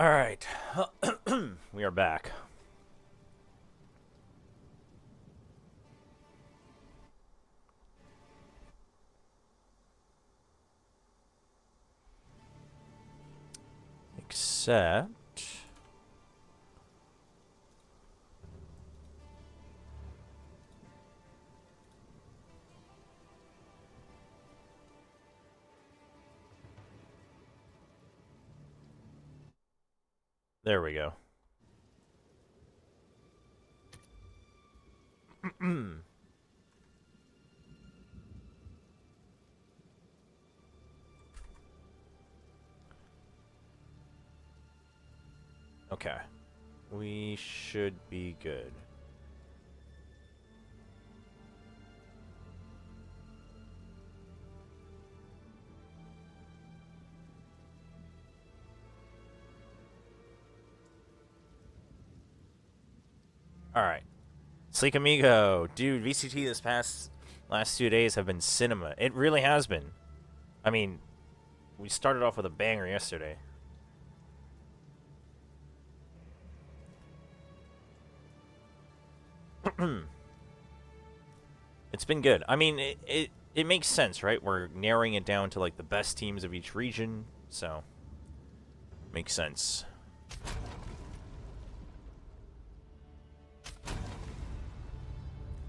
All right. We are back. Except... There we go. Okay. We should be good. Alright. Sleek Amigo. Dude, VCT last 2 days have been cinema. It really has been. I mean, we started off with a banger yesterday. It's been good. I mean, it makes sense, right? We're narrowing it down to, like, the best teams of each region, so... Makes sense.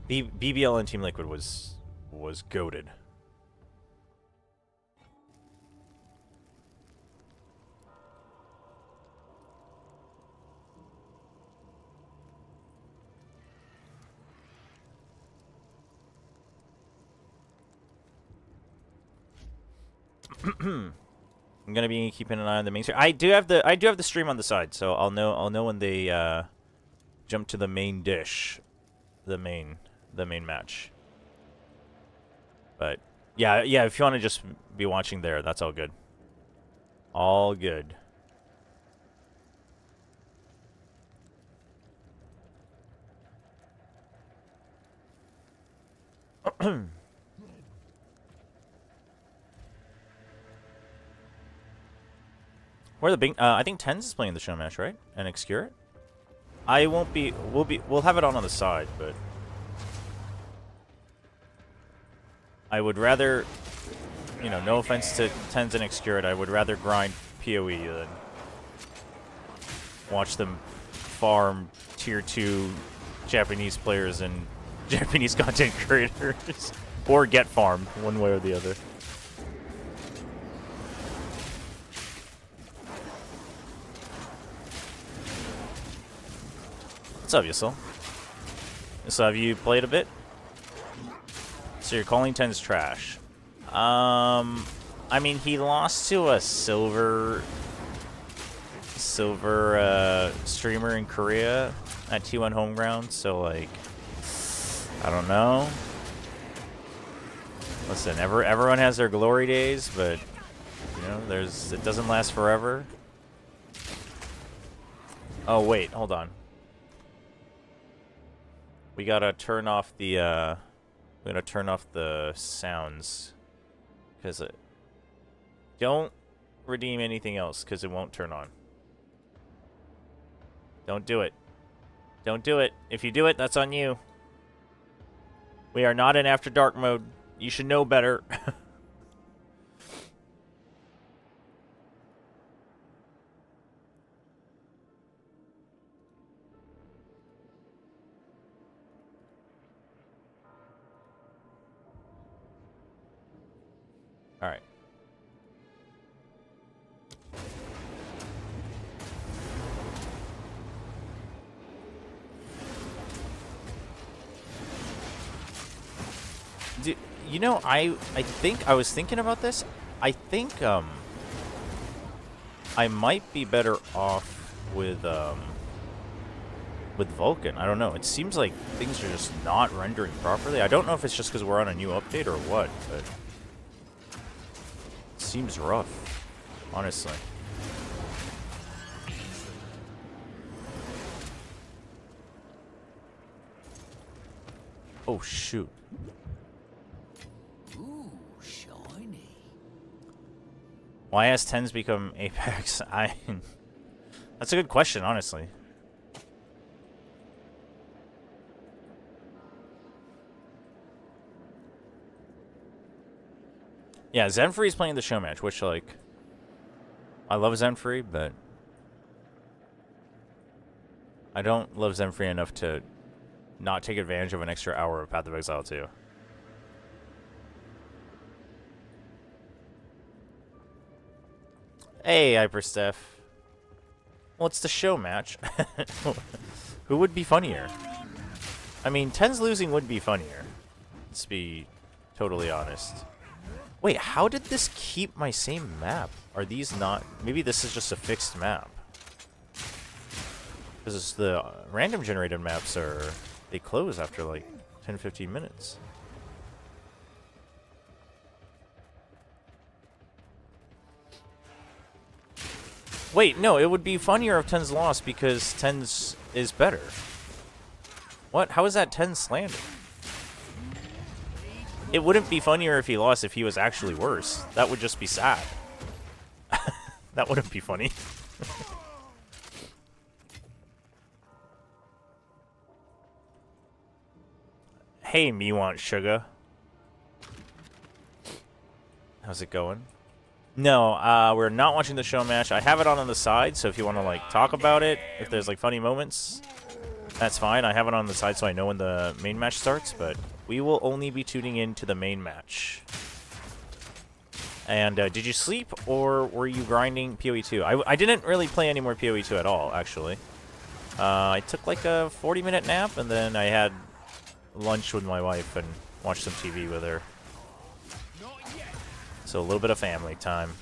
BBL and Team Liquid was goated. I'm gonna be keeping an eye on the main stream. I do have the stream on the side, so I'll know when they jump to the main dish, the main match. But yeah, if you want to just be watching there, that's all good. All good. Where the big? I think Tens is playing the show match, right? And Excure it. I won't be. We'll have it on the side, but I would rather, you know, no offense to Tens and Excure it, I would rather grind POE than watch them farm tier 2 Japanese players and Japanese content creators, or get farmed one way or the other. What's up, Yusel? So have you played a bit? So you're calling Tens trash. I mean, he lost to a silver streamer in Korea at T1 home ground, so like, I don't know. Listen, everyone has their glory days, but you know, it doesn't last forever. Oh wait, hold on. We gotta turn off the sounds, because don't redeem anything else, because it won't turn on. Don't do it. Don't do it. If you do it, that's on you. We are not in After Dark mode. You should know better. All right. You know, I think I was thinking about this. I think I might be better off with Vulcan. I don't know. It seems like things are just not rendering properly. I don't know if it's just because we're on a new update or what, but it seems rough, honestly. Oh shoot. Why has Tens become Apex? That's a good question, honestly. Yeah, Zenfree's playing the show match, which, like, I love Zenfree, but I don't love Zenfree enough to not take advantage of an extra hour of Path of Exile 2. Hey, Hypersteph. Well, it's the show match. Who would be funnier? I mean, Ten's losing would be funnier. Let's be totally honest. Wait, how did this keep my same map? Are these not... Maybe this is just a fixed map. Because the random generated maps are... They close after like 10-15 minutes. Wait, no, it would be funnier if Ten's lost because Ten's is better. What? How is that 10 slander? It wouldn't be funnier if he lost if he was actually worse. That would just be sad. That wouldn't be funny. Hey, me want sugar. How's it going? No, we're not watching the show match. I have it on the side, so if you want to like talk about it, if there's like funny moments, that's fine. I have it on the side so I know when the main match starts, but we will only be tuning in to the main match. And did you sleep, or were you grinding POE2? I didn't really play any more POE2 at all, actually. I took like a 40-minute nap, and then I had lunch with my wife and watched some TV with her. So a little bit of family time.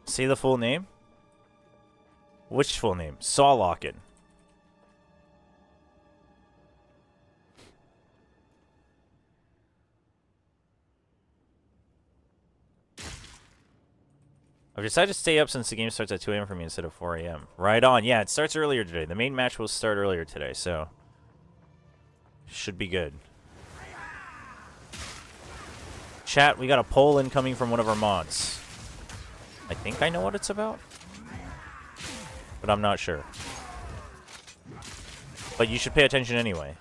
Say the full name? Which full name? Sawlocken. I've decided to stay up since the game starts at 2 a.m. for me instead of 4 a.m. Right on. Yeah, it starts earlier today. The main match will start earlier today, so should be good. Chat, we got a poll incoming from one of our mods. I think I know what it's about, but I'm not sure. But you should pay attention anyway.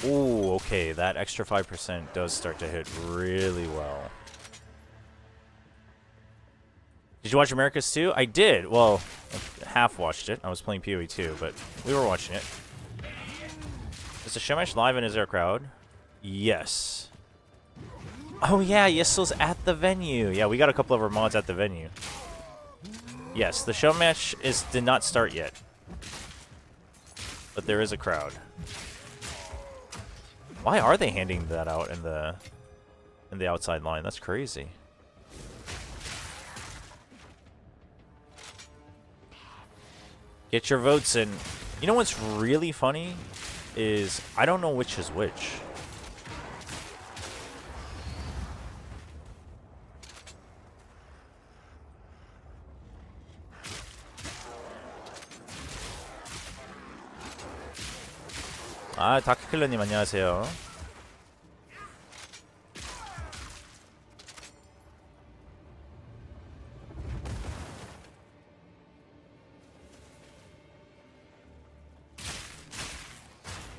Ooh, okay, that extra 5% does start to hit really well. Did you watch America's 2? I did. Well, half watched it. I was playing POE2, but we were watching it. Is the show match live and is there a crowd? Yes. Oh yeah, Yessel's at the venue. Yeah, we got a couple of our mods at the venue. Yes, the show match did not start yet. But there is a crowd. Why are they handing that out in the outside line? That's crazy. Get your votes in. You know what's really funny is I don't know which is which. 아, 다크킬러님 안녕하세요.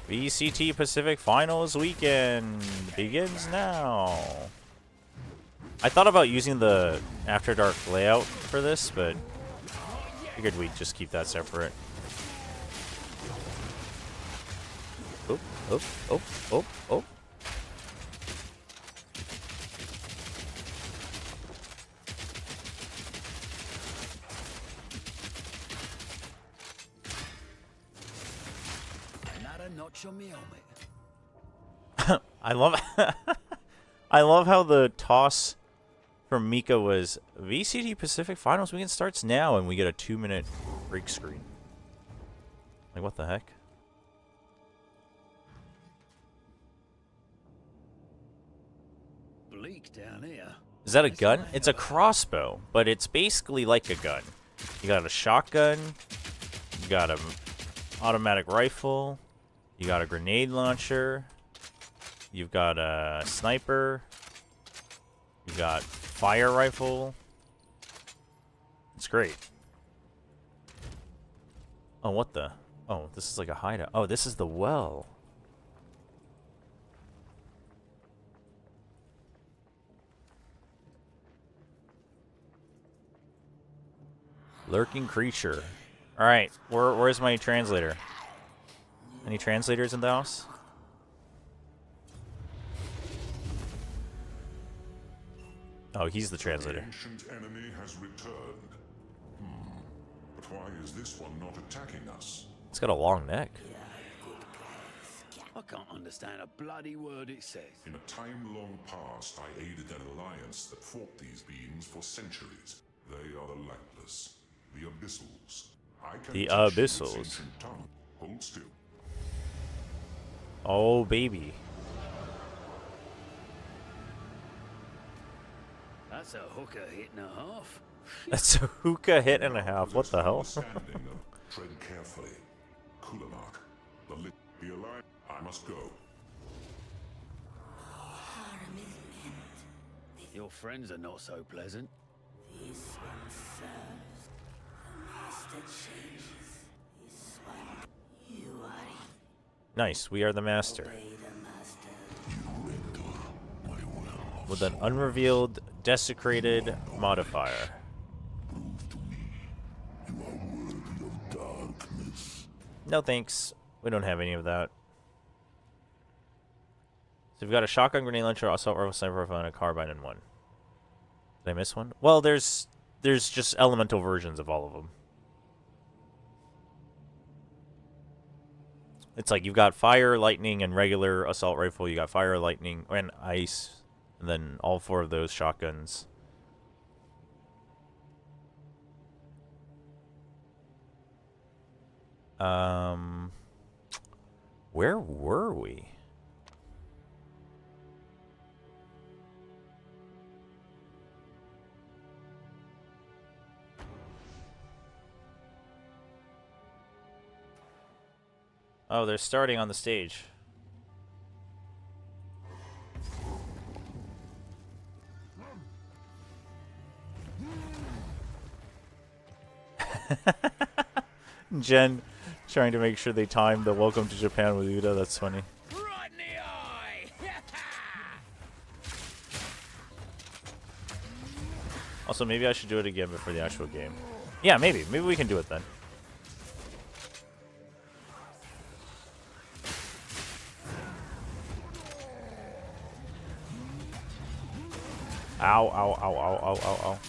VCT Pacific Finals weekend begins now. I thought about using the After Dark layout for this, but figured we'd just keep that separate. Oh, oh, oh, oh, oh. I love I love how the toss from Mika was VCT Pacific Finals weekend starts now, and we get a 2-minute break screen. Like, what the heck? Bleak down here. Is that a gun? It's a crossbow, but it's basically like a gun. You got a shotgun, you got an automatic rifle, you got a grenade launcher, you've got a sniper, you got fire rifle. It's great. Oh, what the? Oh, this is like a hideout. Oh, this is the well. Lurking creature. Alright, where's my translator? Any translators in the house? Oh, he's the translator. The ancient enemy has returned. But why is this one not attacking us? It's got a long neck. I can't understand a bloody word it says. In a time long past, I aided an alliance that fought these beings for centuries. They are the lightless, the abyssals. I can The teach you its abyssals. ancient tongue. Hold still. Oh, baby. That's a hooker hit and a half. That's a hookah hit and a half. What the hell? Tread carefully. Kulamak. The alliance. I must go. Your friends are not so pleasant. This one serves. The master changes. This one, you are Nice, we are the master. obey the master. With an unrevealed, desecrated modifier. No thanks. We don't have any of that. So we've got a shotgun, grenade launcher, assault rifle, sniper rifle, and a carbine in one. Did I miss one? Well, there's just elemental versions of all of them. It's like you've got fire, lightning, and regular assault rifle. You got fire, lightning, and ice, and then all 4 of those shotguns. Where were we? Oh, they're starting on the stage. Jen trying to make sure they time the welcome to Japan with Uda. That's funny. Right in the eye! Also, maybe I should do it again before the actual game. Yeah, maybe. Maybe we can do it then. Ow, ow, ow, ow, ow, ow, ow.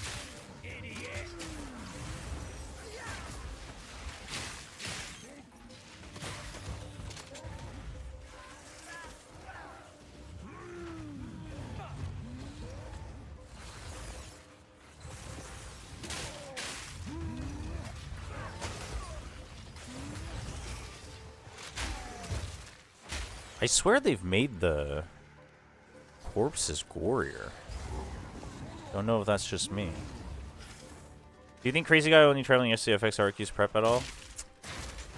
I swear they've made the corpses gorier. Don't know if that's just me. Do you think Crazy Guy only traveling SCFX RRQ's prep at all?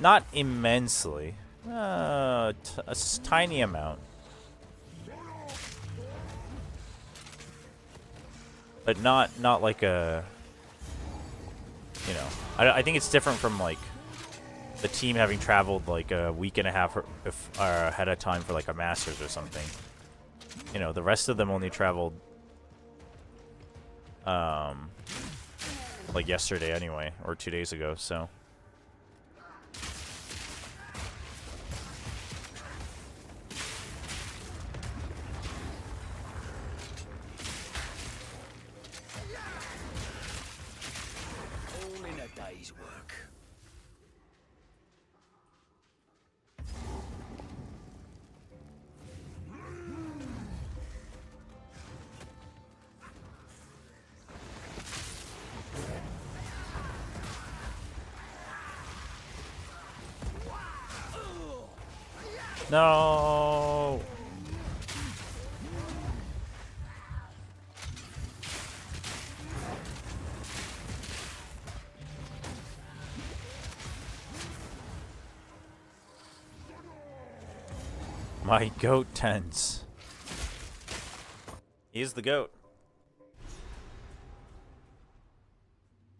Not immensely. A tiny amount. But not like a... You know. I think it's different from like the team having traveled like a week and a half ahead of time for like a Masters or something. You know, the rest of them only traveled like yesterday anyway, or 2 days ago, so. All in a day's work. No. My goat tens. He's the goat.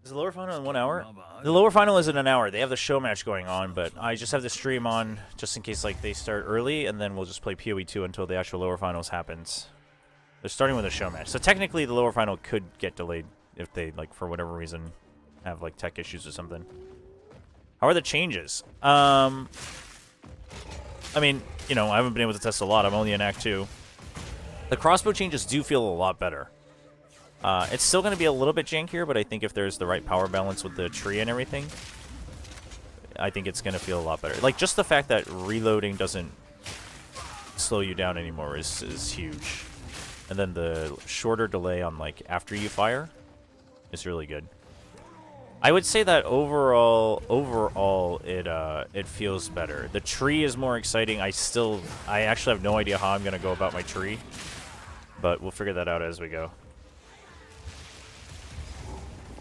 Is the lower final in 1 hour? The lower final is in an hour. They have the show match going on, but I just have the stream on just in case like they start early, and then we'll just play POE2 until the actual lower finals happens. They're starting with a show match, so technically the lower final could get delayed if they like for whatever reason have like tech issues or something. How are the changes? I mean, you know, I haven't been able to test a lot. I'm only in Act 2. The crossbow changes do feel a lot better. It's still going to be a little bit jankier, but I think if there's the right power balance with the tree and everything, I think it's going to feel a lot better. Like, just the fact that reloading doesn't slow you down anymore is huge. And then the shorter delay on, like, after you fire is really good. I would say that overall, it feels better. The tree is more exciting. I actually have no idea how I'm going to go about my tree, but we'll figure that out as we go.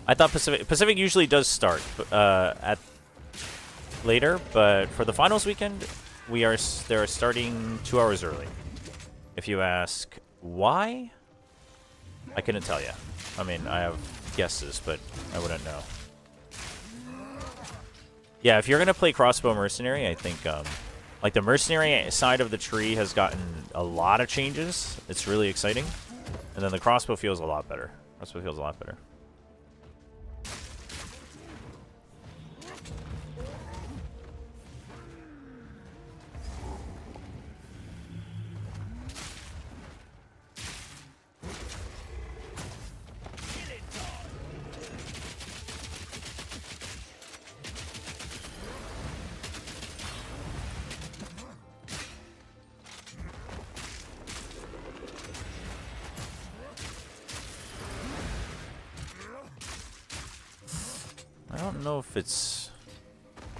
I thought Pacific usually does start at later, but for the finals weekend, they're starting 2 hours early. If you ask why, I couldn't tell you. I mean, I have guesses, but I wouldn't know. Yeah, if you're gonna play crossbow mercenary, I think like the mercenary side of the tree has gotten a lot of changes. It's really exciting, and then the crossbow feels a lot better. Crossbow feels a lot better. I don't know if it's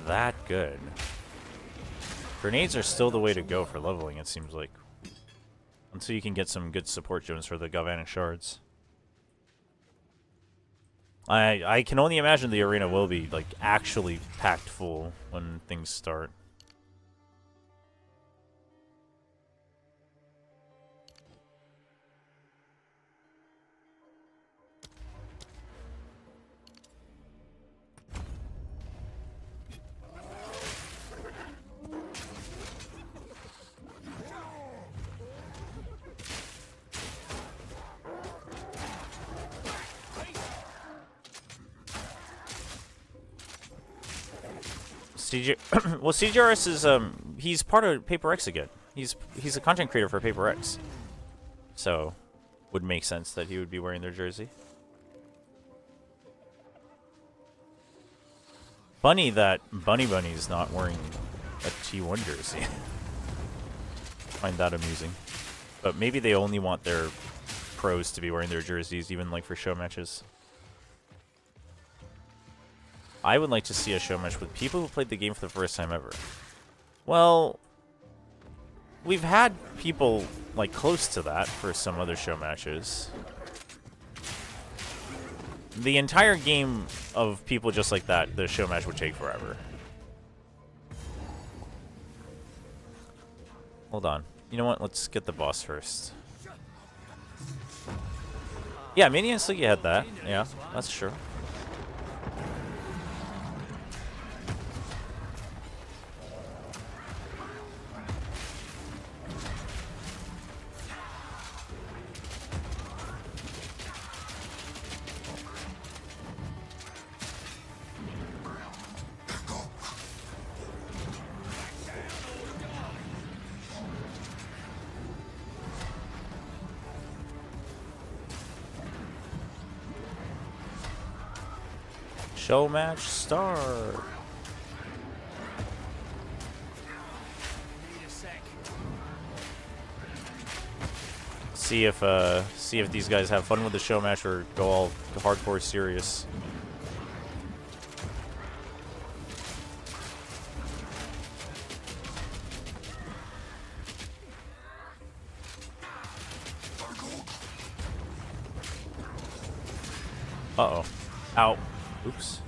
that good. Grenades are still the way to go for leveling, it seems like. Until you can get some good support gems for the Galvanic Shards. I can only imagine the arena will be, like, actually packed full when things start. Well, CGRS is he's part of Paper X again. He's a content creator for Paper X, so would make sense that he would be wearing their jersey. Funny that Bunny's not wearing a T1 jersey. Find that amusing, but maybe they only want their pros to be wearing their jerseys, even like for show matches. I would like to see a show match with people who played the game for the first time ever. Well, we've had people like close to that for some other show matches. The entire game of people just like that, the show match would take forever. Hold on. You know what? Let's get the boss first. Yeah, Minion Sliggy had that. Yeah, that's true. Show match start. See if these guys have fun with the show match or go all hardcore serious. Uh-oh. Ow. Oops.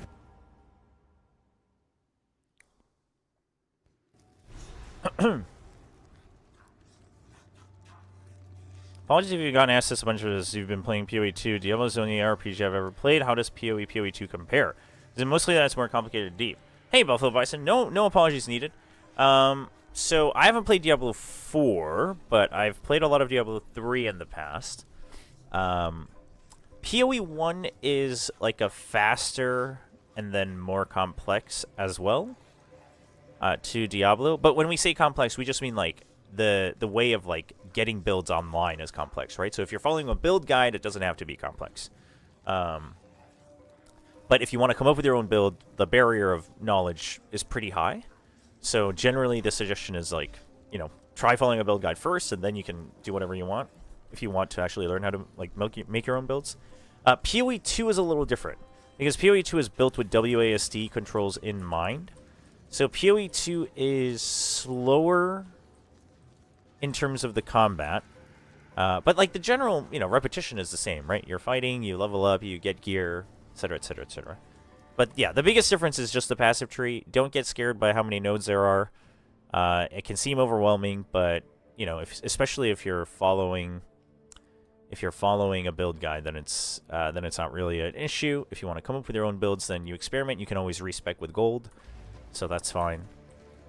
Apologies if you've gotten asked this a bunch of as you've been playing POE2. Diablo is the only RPG I've ever played. How does POE2 compare? Is it mostly that it's more complicated and deep? Hey, Buffalo Bison. No apologies needed. So I haven't played Diablo 4, but I've played a lot of Diablo 3 in the past. POE1 is like a faster and then more complex as well to Diablo. But when we say complex, we just mean like the way of like getting builds online is complex, right? So if you're following a build guide, it doesn't have to be complex. But if you want to come up with your own build, the barrier of knowledge is pretty high. So generally the suggestion is like, you know, try following a build guide first, and then you can do whatever you want if you want to actually learn how to like make your own builds. POE2 is a little different because POE2 is built with WASD controls in mind. So POE2 is slower in terms of the combat, but like the general, you know, repetition is the same, right? You're fighting, you level up, you get gear, etc., etc., etc. But yeah, the biggest difference is just the passive tree. Don't get scared by how many nodes there are. It can seem overwhelming, but you know, especially if you're following a build guide, then it's not really an issue. If you want to come up with your own builds, then you experiment. You can always respec with gold, so that's fine.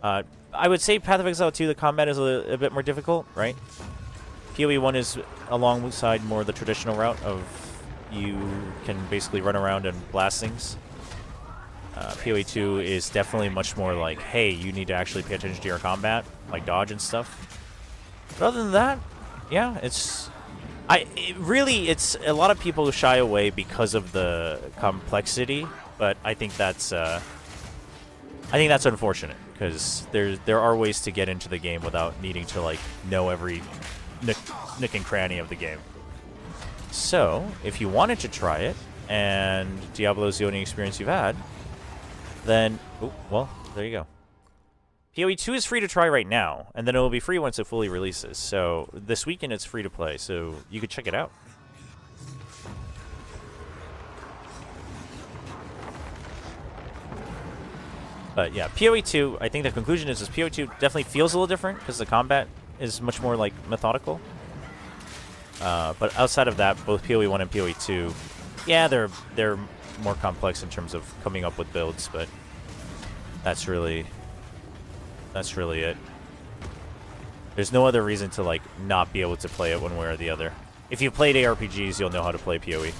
I would say Path of Exile 2, the combat is a bit more difficult, right? POE1 is alongside more the traditional route of you can basically run around and blast things. POE2 is definitely much more like, hey, you need to actually pay attention to your combat, like dodge and stuff. But other than that, yeah, it's a lot of people shy away because of the complexity, but I think that's unfortunate because there are ways to get into the game without needing to like know every nook and cranny of the game. So if you wanted to try it and Diablo's the only experience you've had, then well, there you go. POE2 is free to try right now, and then it will be free once it fully releases. So this weekend it's free to play, so you could check it out. But yeah, POE2, I think the conclusion is POE2 definitely feels a little different because the combat is much more like methodical. But outside of that, both POE1 and POE2, yeah, they're more complex in terms of coming up with builds, but that's really it. There's no other reason to like not be able to play it one way or the other. If you've played ARPGs, you'll know how to play POE.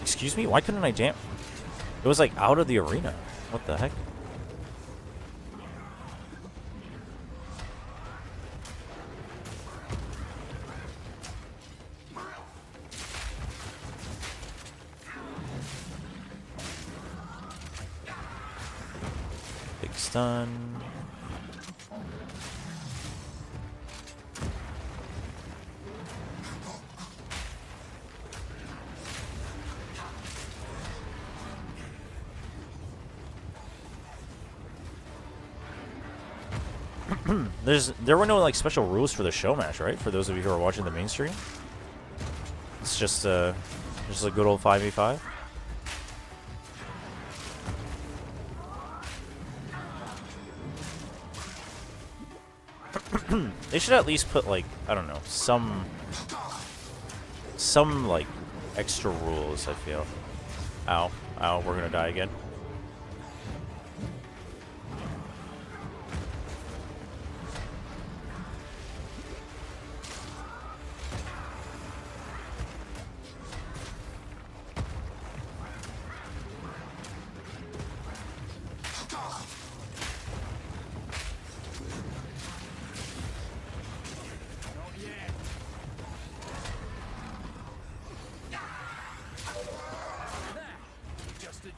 Excuse me? Why couldn't I jam? It was like out of the arena. What the heck? Big stun. There were no like special rules for the show match, right? For those of you who are watching the main stream, it's just a good old 5v5. They should at least put like, I don't know, some like extra rules. I feel. Ow, we're gonna die again.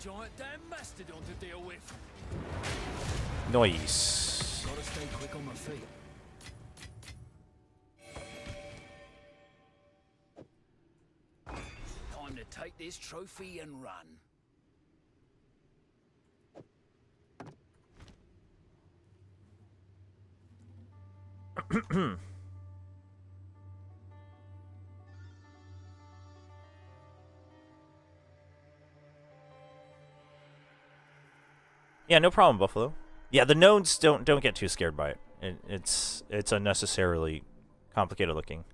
Giant damn mastodon to deal with. Nice. Gotta stay quick on my feet. this trophy and run. Yeah, no problem, Buffalo. Yeah, the nodes don't get too scared by it. It's unnecessarily complicated looking.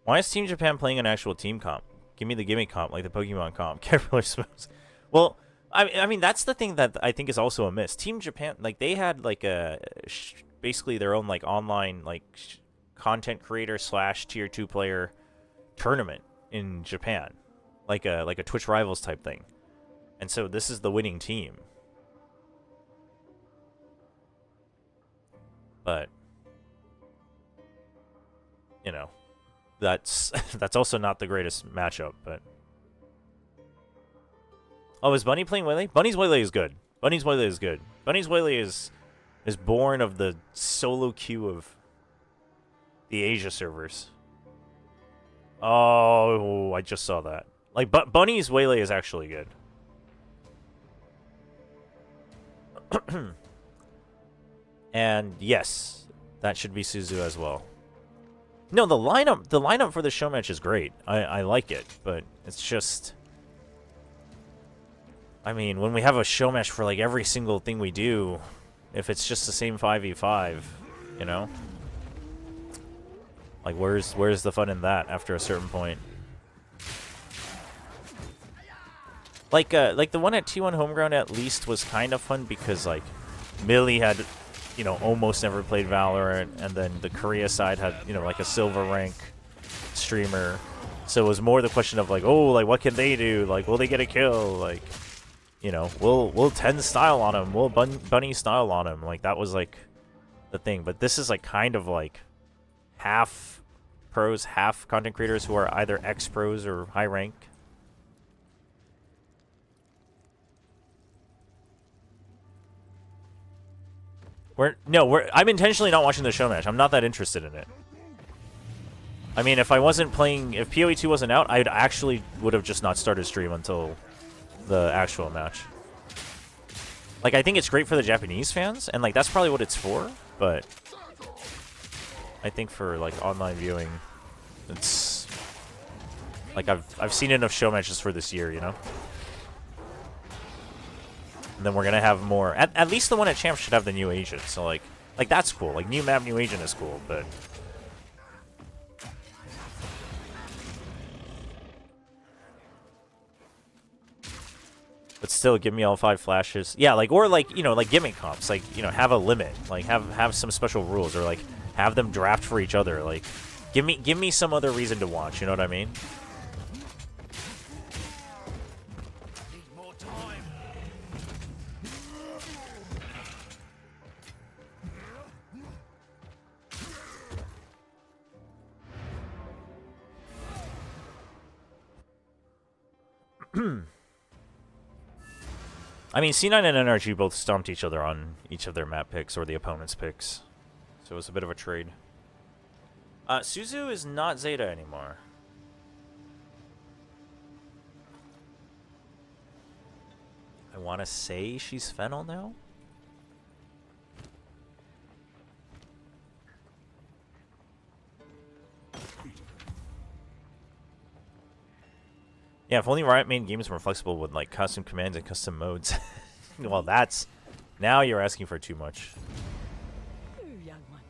Why is Team Japan playing an actual team comp? Give me the gimmick comp, like the Pokemon comp. Caterpillar Smokes. Well, I mean that's the thing that I think is also a miss. Team Japan, like they had like basically their own like online like content creator / tier 2 player tournament in Japan, like a Twitch Rivals type thing, and so this is the winning team. But you know, that's also not the greatest matchup. But oh, is Bunny playing Waylay? Bunny's Waylay is good. Bunny's Waylay is good. Bunny's Waylay is born of the solo queue of the Asia servers. Oh, I just saw that. Like, Bunny's Waylay is actually good. And yes, that should be Suzu as well. No, the lineup for the show match is great. I like it, but it's just, I mean, when we have a show match for like every single thing we do, if it's just the same 5v5, you know? Like where's the fun in that after a certain point? Like the one at T1 Homeground at least was kind of fun because like Millie had, you know, almost never played Valorant, and then the Korea side had, you know, like a silver rank streamer. So it was more the question of like, oh, like what can they do? Like, will they get a kill? Like, you know, we'll 10 style on him. We'll bunny style on him. Like that was like the thing. But this is like kind of like half pros, half content creators who are either ex-pros or high rank. I'm intentionally not watching the show match. I'm not that interested in it. I mean, if POE2 wasn't out, I actually would have just not started stream until the actual match. Like, I think it's great for the Japanese fans, and like that's probably what it's for, but I think for like online viewing, it's like I've seen enough show matches for this year, you know? And then we're gonna have more. At least the one at Champs should have the new agent. So like that's cool. Like new map, new agent is cool. But still, give me all 5 flashes. Yeah, like or like, you know, like gimmick comps. Like, you know, have a limit. Like have some special rules, or like have them draft for each other. Like give me some other reason to watch. You know what I mean? I mean, C9 and NRG both stomped each other on each of their map picks or the opponent's picks. So it was a bit of a trade. Suzu is not Zeta anymore. I want to say she's Fennel now? Yeah, if only Riot made games more flexible with like custom commands and custom modes. Well, that's... Now you're asking for too much. Young one.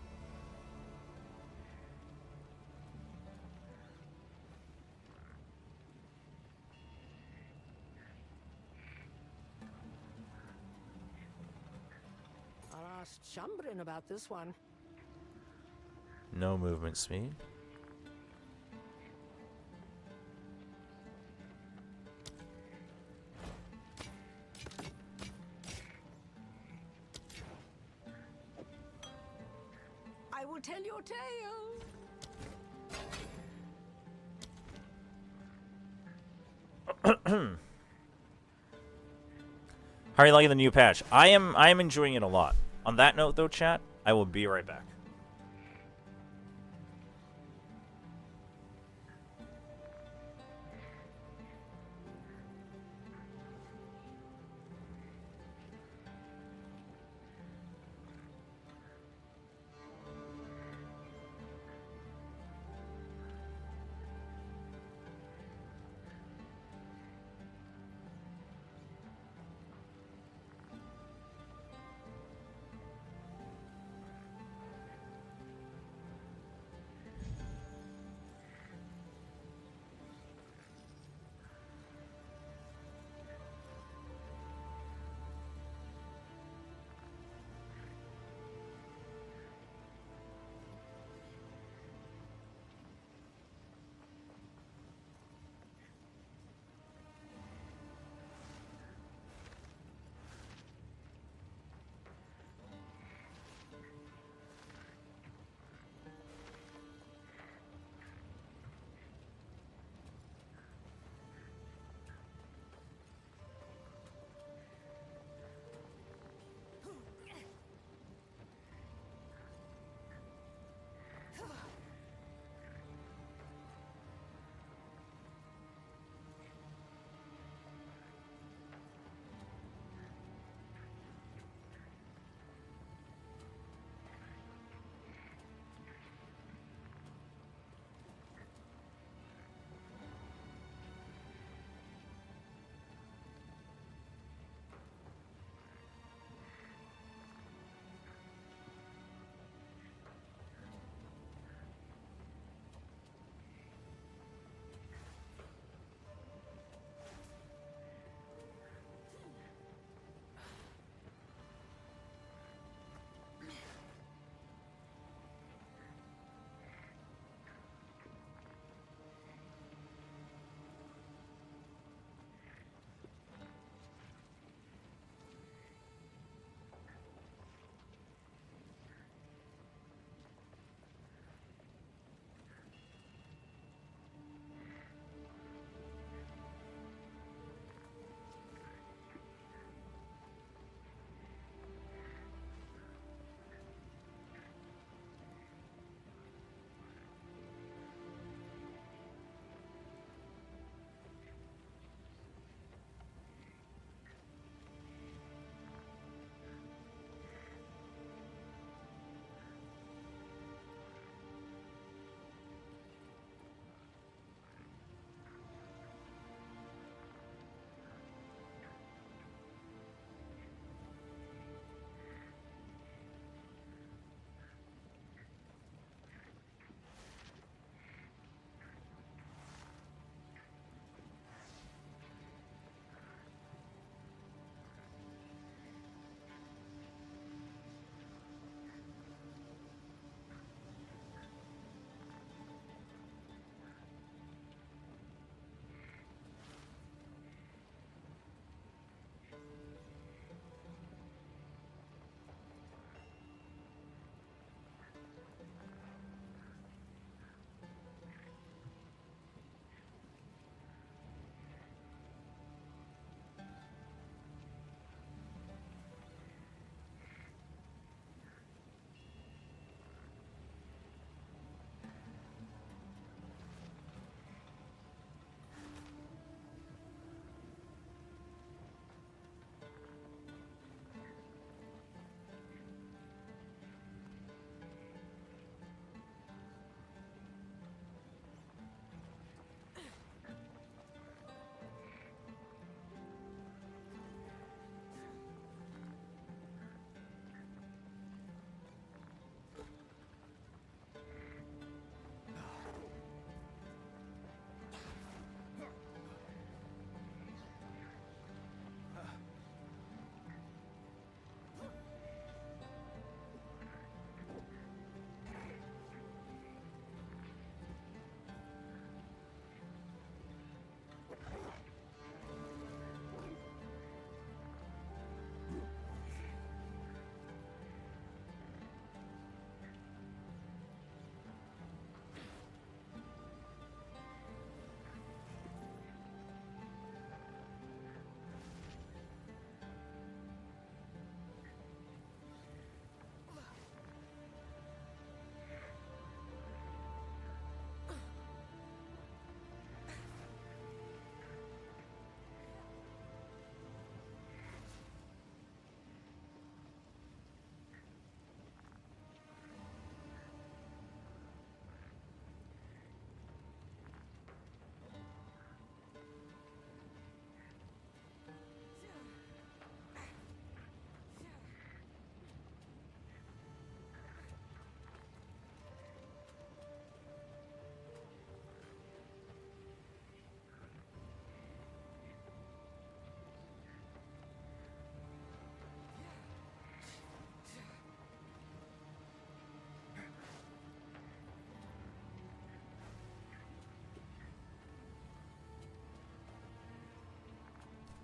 I'll ask Chambrin about this one. No movement speed. I will tell your tale. How are you liking the new patch? I am enjoying it a lot. On that note though, chat, I will be right back.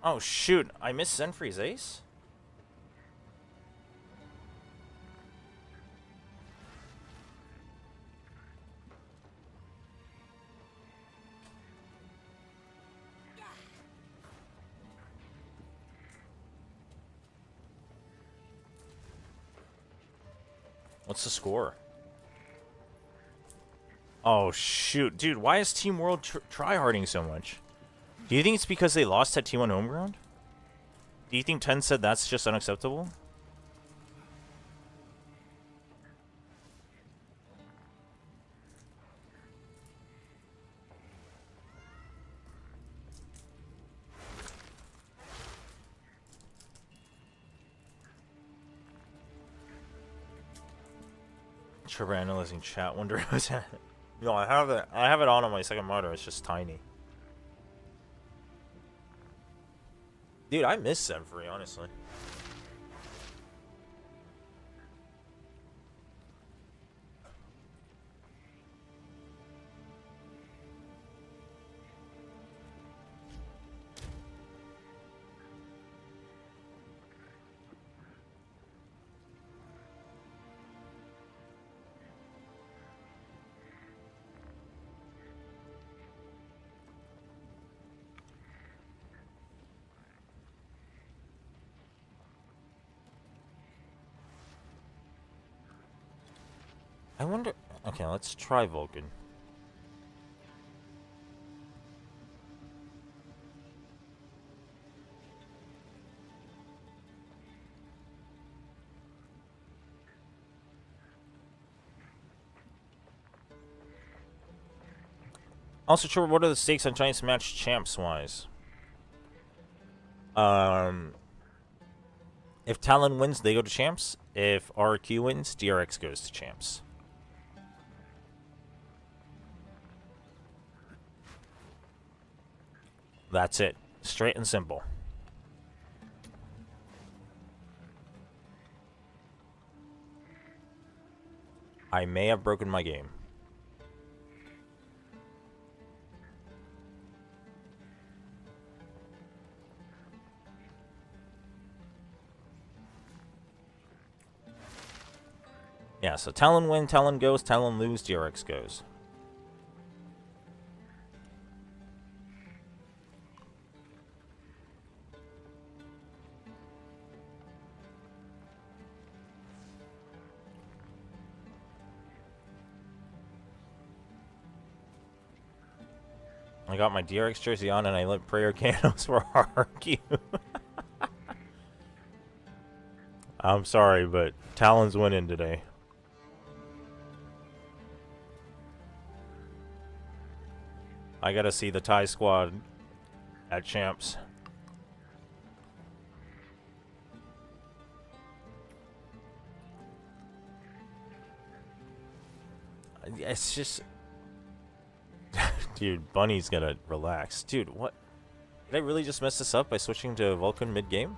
Oh shoot, I missed Zenfree's ace? What's the score? Oh shoot, dude, why is Team World tryharding so much? Do you think it's because they lost at T1 Homeground? Do you think 10 said that's just unacceptable? Chobra analyzing chat. Wonder who's that. No, I have it. I have it on my second monitor. It's just tiny. Dude, I miss Zenfree, honestly. I wonder... Okay, let's try Vulcan. Also, Trevor, what are the stakes on trying to match champs-wise? If Talon wins, they go to champs. If RRQ wins, DRX goes to champs. That's it. Straight and simple. I may have broken my game. Yeah, so Talon win, Talon goes, Talon lose, DRX goes. I got my DRX jersey on and I lit prayer candles for RRQ. I'm sorry, but Talon's winning today. I gotta see the Thai squad at champs. It's just... Dude, Bunny's gonna relax. Dude, what? Did I really just mess this up by switching to Vulcan mid-game?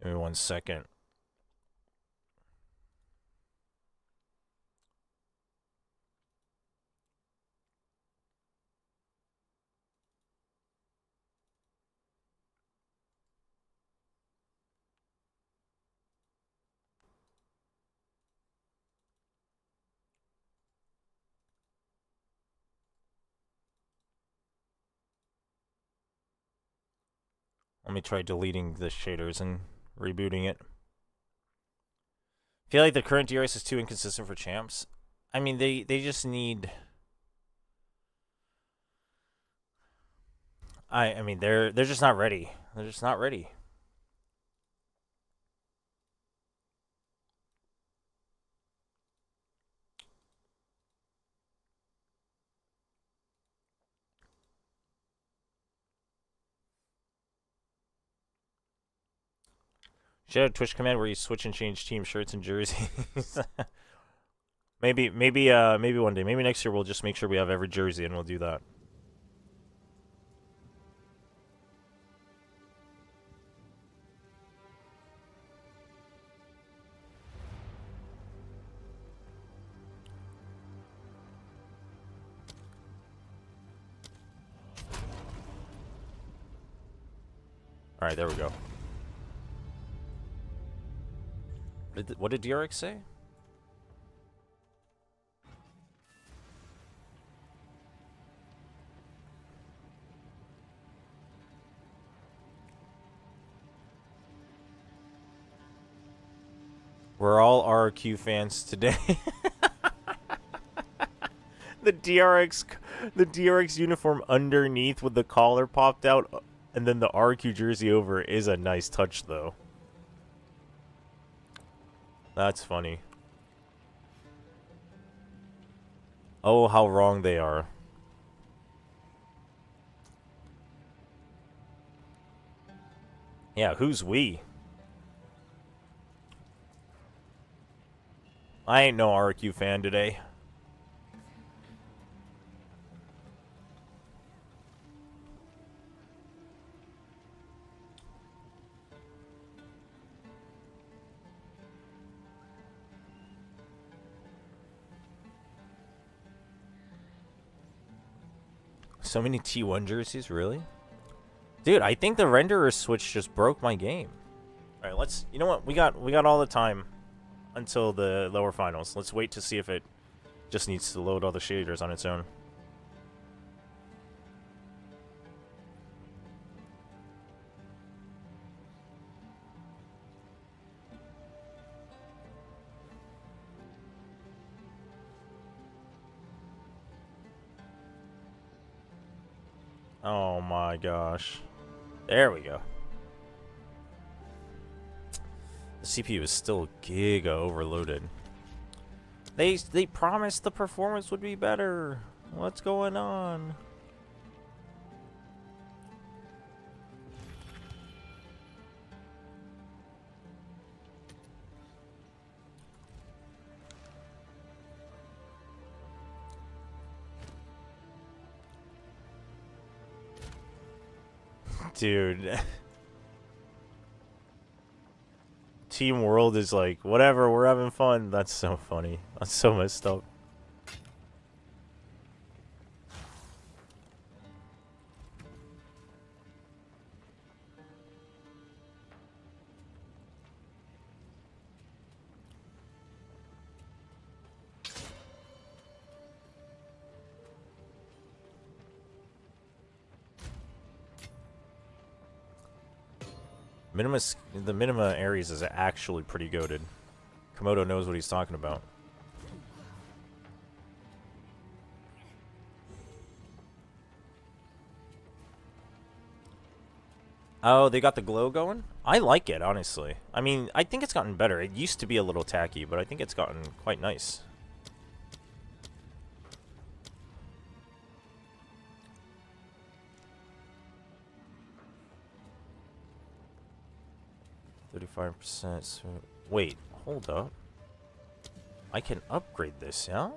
Give me 1 second. Let me try deleting the shaders and rebooting it. I feel like the current DRS is too inconsistent for champs. I mean, they just need... I mean, they're just not ready. They're just not ready. Should have a Twitch command where you switch and change team shirts and jerseys. maybe one day. Maybe next year we'll just make sure we have every jersey and we'll do that. All right, there we go. What did DRX say? We're all RRQ fans today. The DRX uniform underneath with the collar popped out, and then the RRQ jersey over is a nice touch, though. That's funny. Oh, how wrong they are. Yeah, who's we? I ain't no RRQ fan today. So many T1 jerseys, really? Dude, I think the renderer switch just broke my game. All right, let's. You know what? We got all the time until the lower finals. Let's wait to see if it just needs to load all the shaders on its own. Oh my gosh. There we go. The CPU is still giga overloaded. They promised the performance would be better. What's going on? Dude. Team World is like, whatever, we're having fun. That's so funny. That's so messed up. The Minima Ares is actually pretty goated. Komodo knows what he's talking about. Oh, they got the glow going? I like it, honestly. I mean, I think it's gotten better. It used to be a little tacky, but I think it's gotten quite nice. %. So wait, hold up. I can upgrade this, yeah?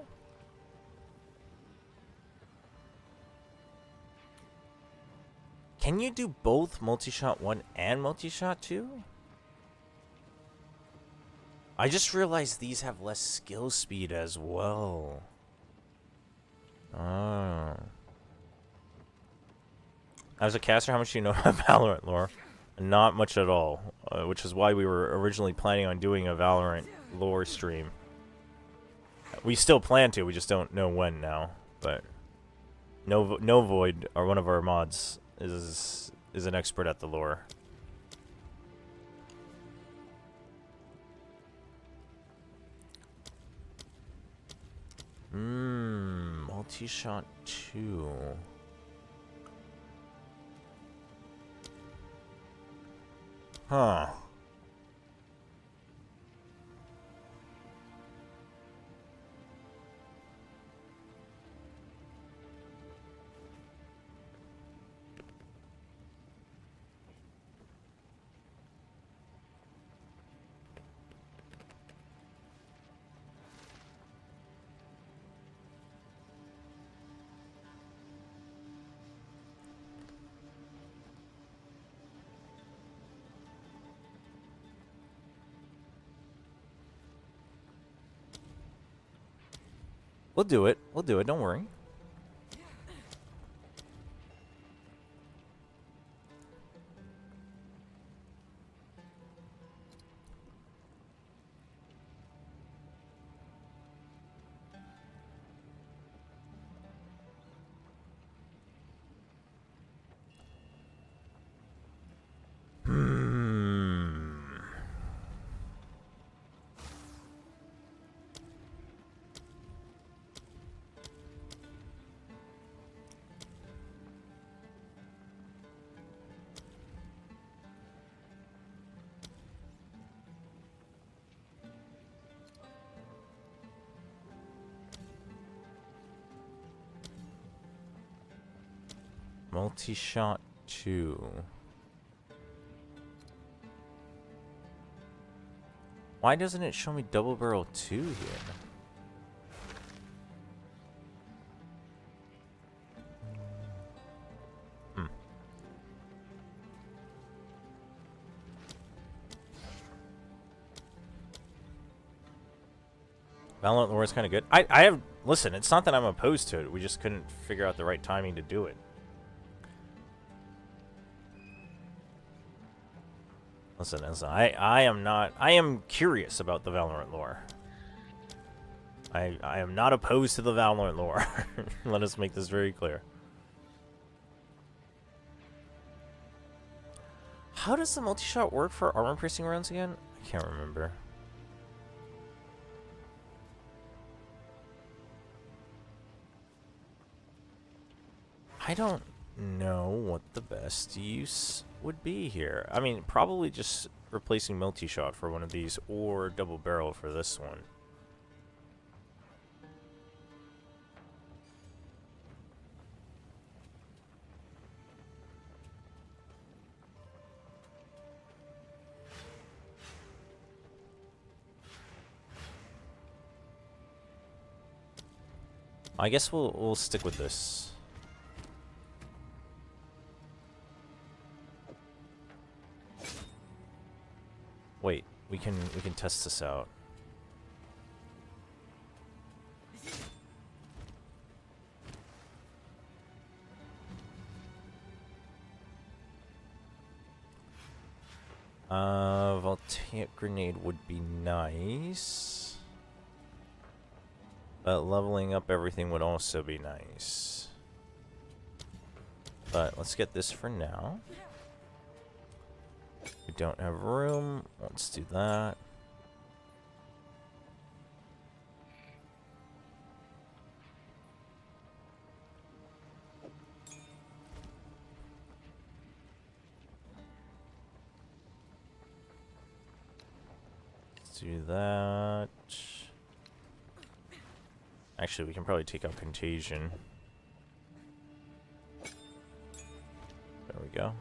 Can you do both multi-shot 1 and multi-shot 2? I just realized these have less skill speed as well. Oh. As a caster, how much do you know about Valorant lore? Not much at all, which is why we were originally planning on doing a Valorant lore stream. We still plan to, we just don't know when now. But No Void, or one of our mods, is an expert at the lore. Multi-shot 2. Huh. We'll do it. We'll do it. Don't worry. Multi-shot 2. Why doesn't it show me double barrel 2 here? Valorant lore is kind of good. I have... Listen, it's not that I'm opposed to it. We just couldn't figure out the right timing to do it. Listen, I am not... I am curious about the Valorant lore. I am not opposed to the Valorant lore. Let us make this very clear. How does the multi-shot work for armor-piercing rounds again? I can't remember. I don't know what the best use would be here. I mean, probably just replacing multi-shot for one of these or double barrel for this one. I guess we'll stick with this. Wait, we can test this out. Voltaic grenade would be nice. But leveling up everything would also be nice. But let's get this for now. We don't have room. Let's do that. Let's do that. Actually, we can probably take out Contagion. There we go.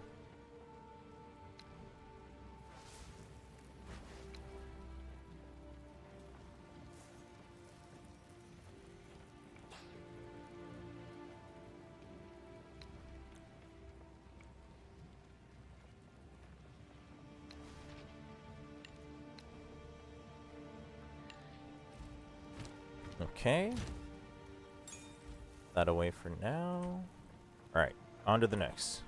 Okay. That away for now. Alright, on to the next.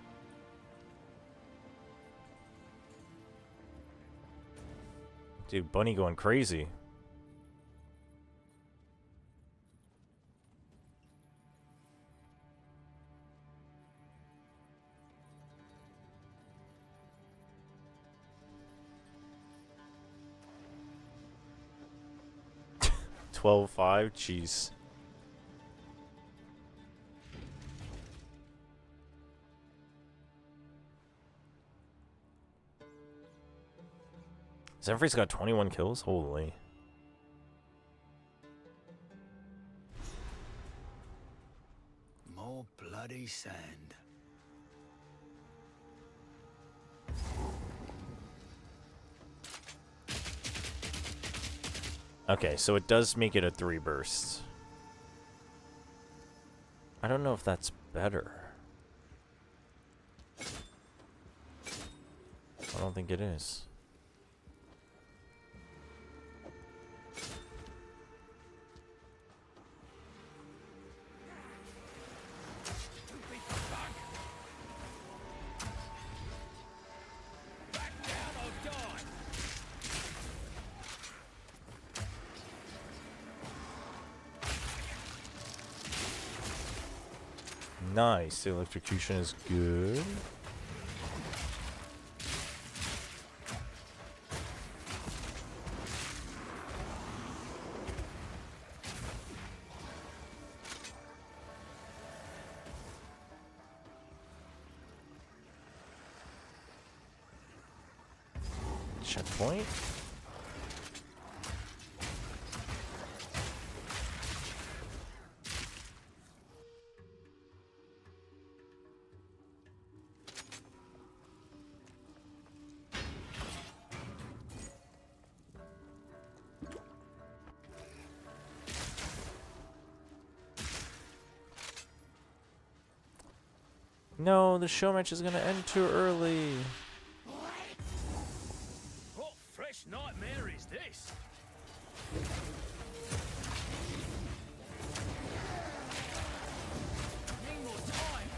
Dude, Bunny going crazy. $12.5, jeez. Zenfree's got 21 kills? Holy. More bloody sand. Okay, so it does make it a 3 burst. I don't know if that's better. I don't think it is. Nice. The electrocution is good. Checkpoint. No, the show match is gonna end too early. What fresh nightmare is this? Need more time.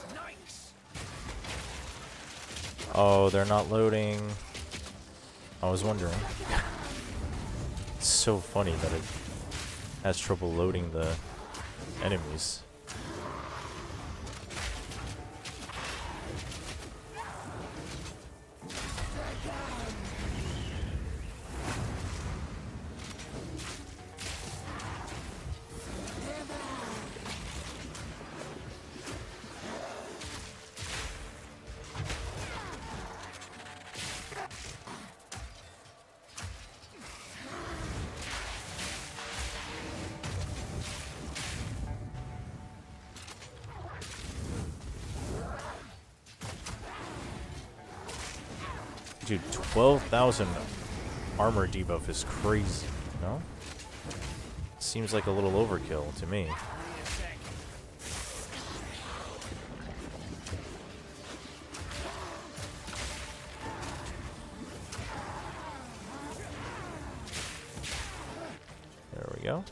Snakes. Oh, they're not loading. I was wondering. It's so funny that it has trouble loading the enemies. Dude, 12,000 armor debuff is crazy, no? Seems like a little overkill to me. There we go.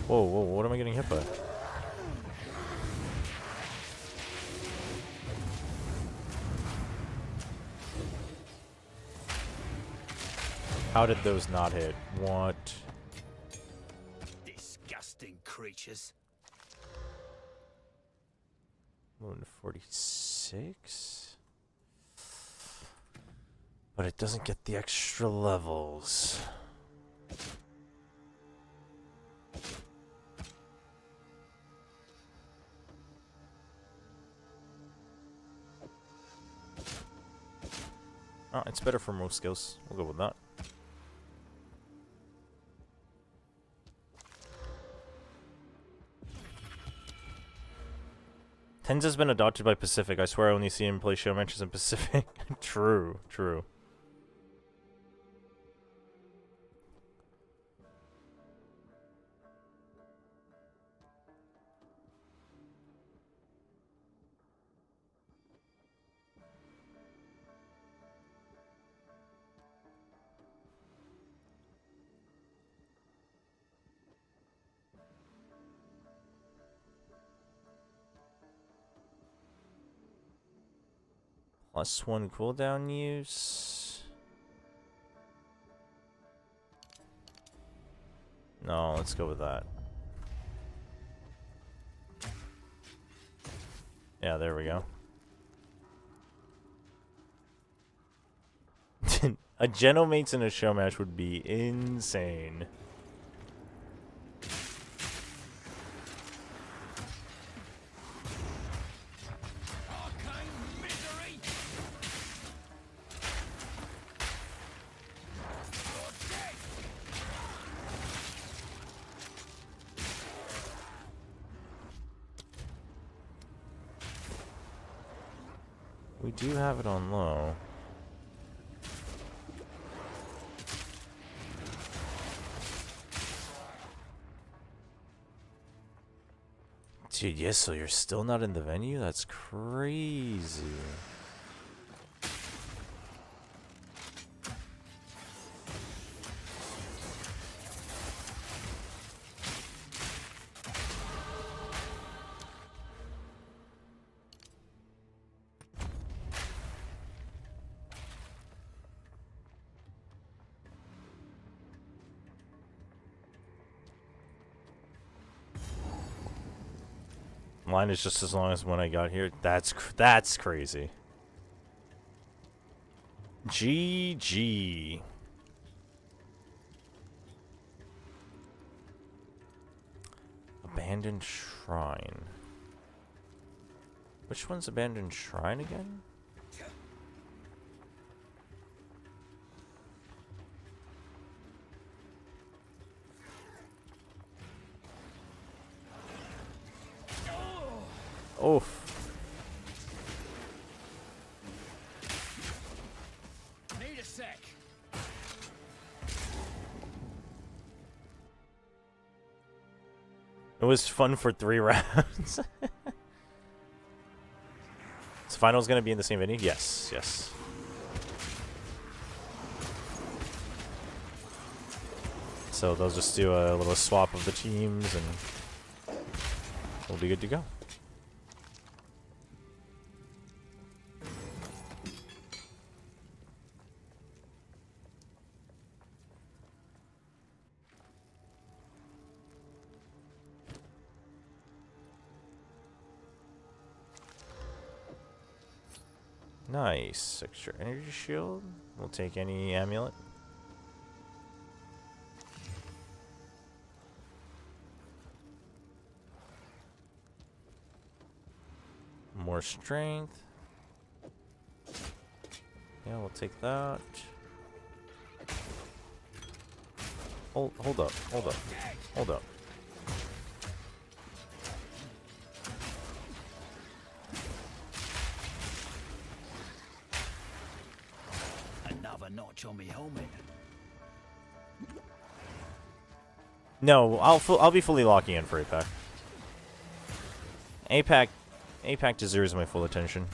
Whoa, whoa, what am I getting hit by? How did those not hit? What? Disgusting creatures. Moving to 46? But it doesn't get the extra levels. Oh, it's better for most skills. We'll go with that. Tenza's been adopted by Pacific. I swear I only see him play show matches in Pacific. True, true. +1 cooldown use. No, let's go with that. Yeah, there we go. A Genomates in a show match would be insane. We do have it on low. Dude, yes, so you're still not in the venue? That's crazy. Line is just as long as when I got here. That's crazy. GG. Abandoned Shrine. Which one's Abandoned Shrine again? Oof. Need a sec. It was fun for 3 rounds. So final's gonna be in the same venue? Yes, yes. So they'll just do a little swap of the teams and we'll be good to go. Nice. Extra energy shield. We'll take any amulet. More strength. Yeah, we'll take that. Hold up. Hold up. Hold up. Another notch on me helmet. No, I'll be fully locking in for APAC. APAC deserves my full attention.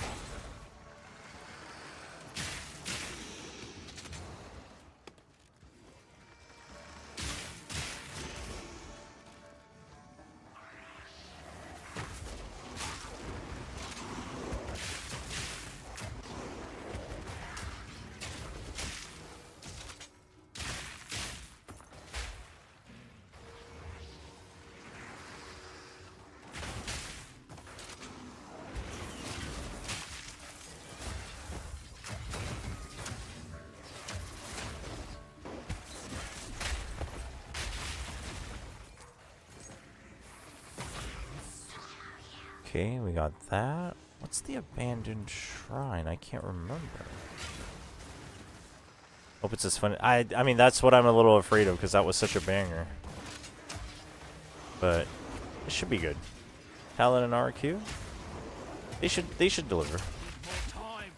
Okay, we got that. What's the abandoned shrine? I can't remember. Hope it's as fun. I mean, that's what I'm a little afraid of because that was such a banger. But it should be good. TLN and RRQ. They should deliver. More time.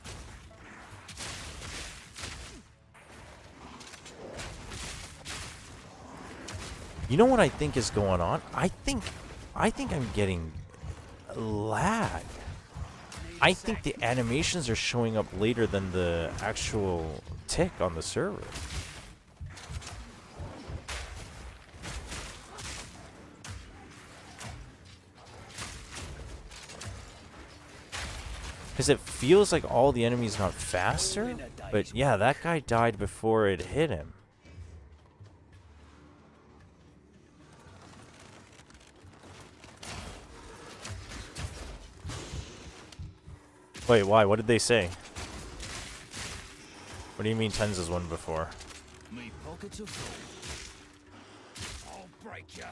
You know what I think is going on? I think I'm getting lag. I think the animations are showing up later than the actual tick on the server. Because it feels like all the enemies got faster, but yeah, that guy died before it hit him. Wait, why? What did they say? What do you mean tens is one before? Me pockets are full. I'll break ya.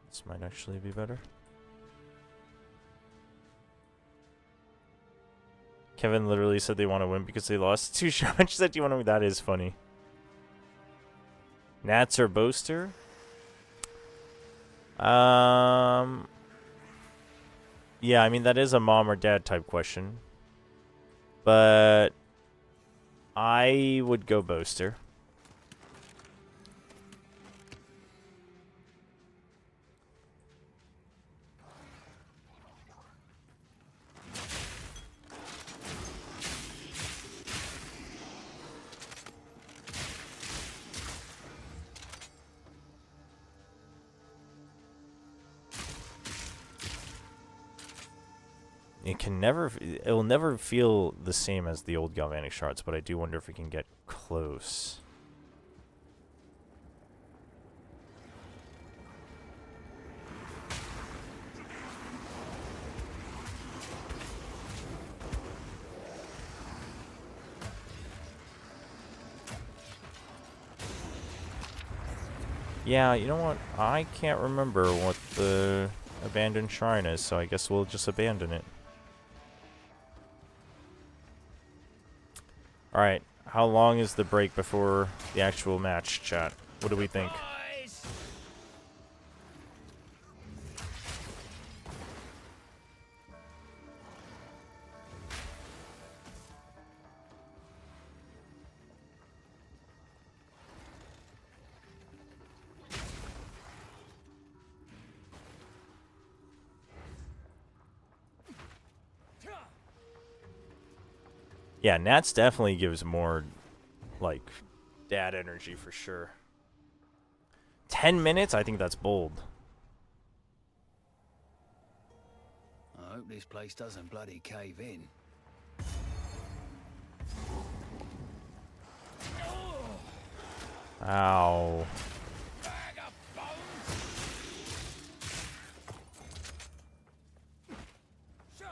This might actually be better. Kevin literally said they want to win because they lost 2 shots. Said, "Do you want to win?" That is funny. Nats or Boaster? Yeah, I mean, that is a mom or dad type question. But I would go Boaster. It will never feel the same as the old galvanic shards, but I do wonder if we can get close. Yeah, you know what? I can't remember what the abandoned shrine is, so I guess we'll just abandon it. Alright, how long is the break before the actual match, chat? What do we think? Boys! Yeah, Nats definitely gives more, like, dad energy for sure. 10 minutes? I think that's bold. I hope this place doesn't bloody cave in. Ow. Bag of bones! Sha!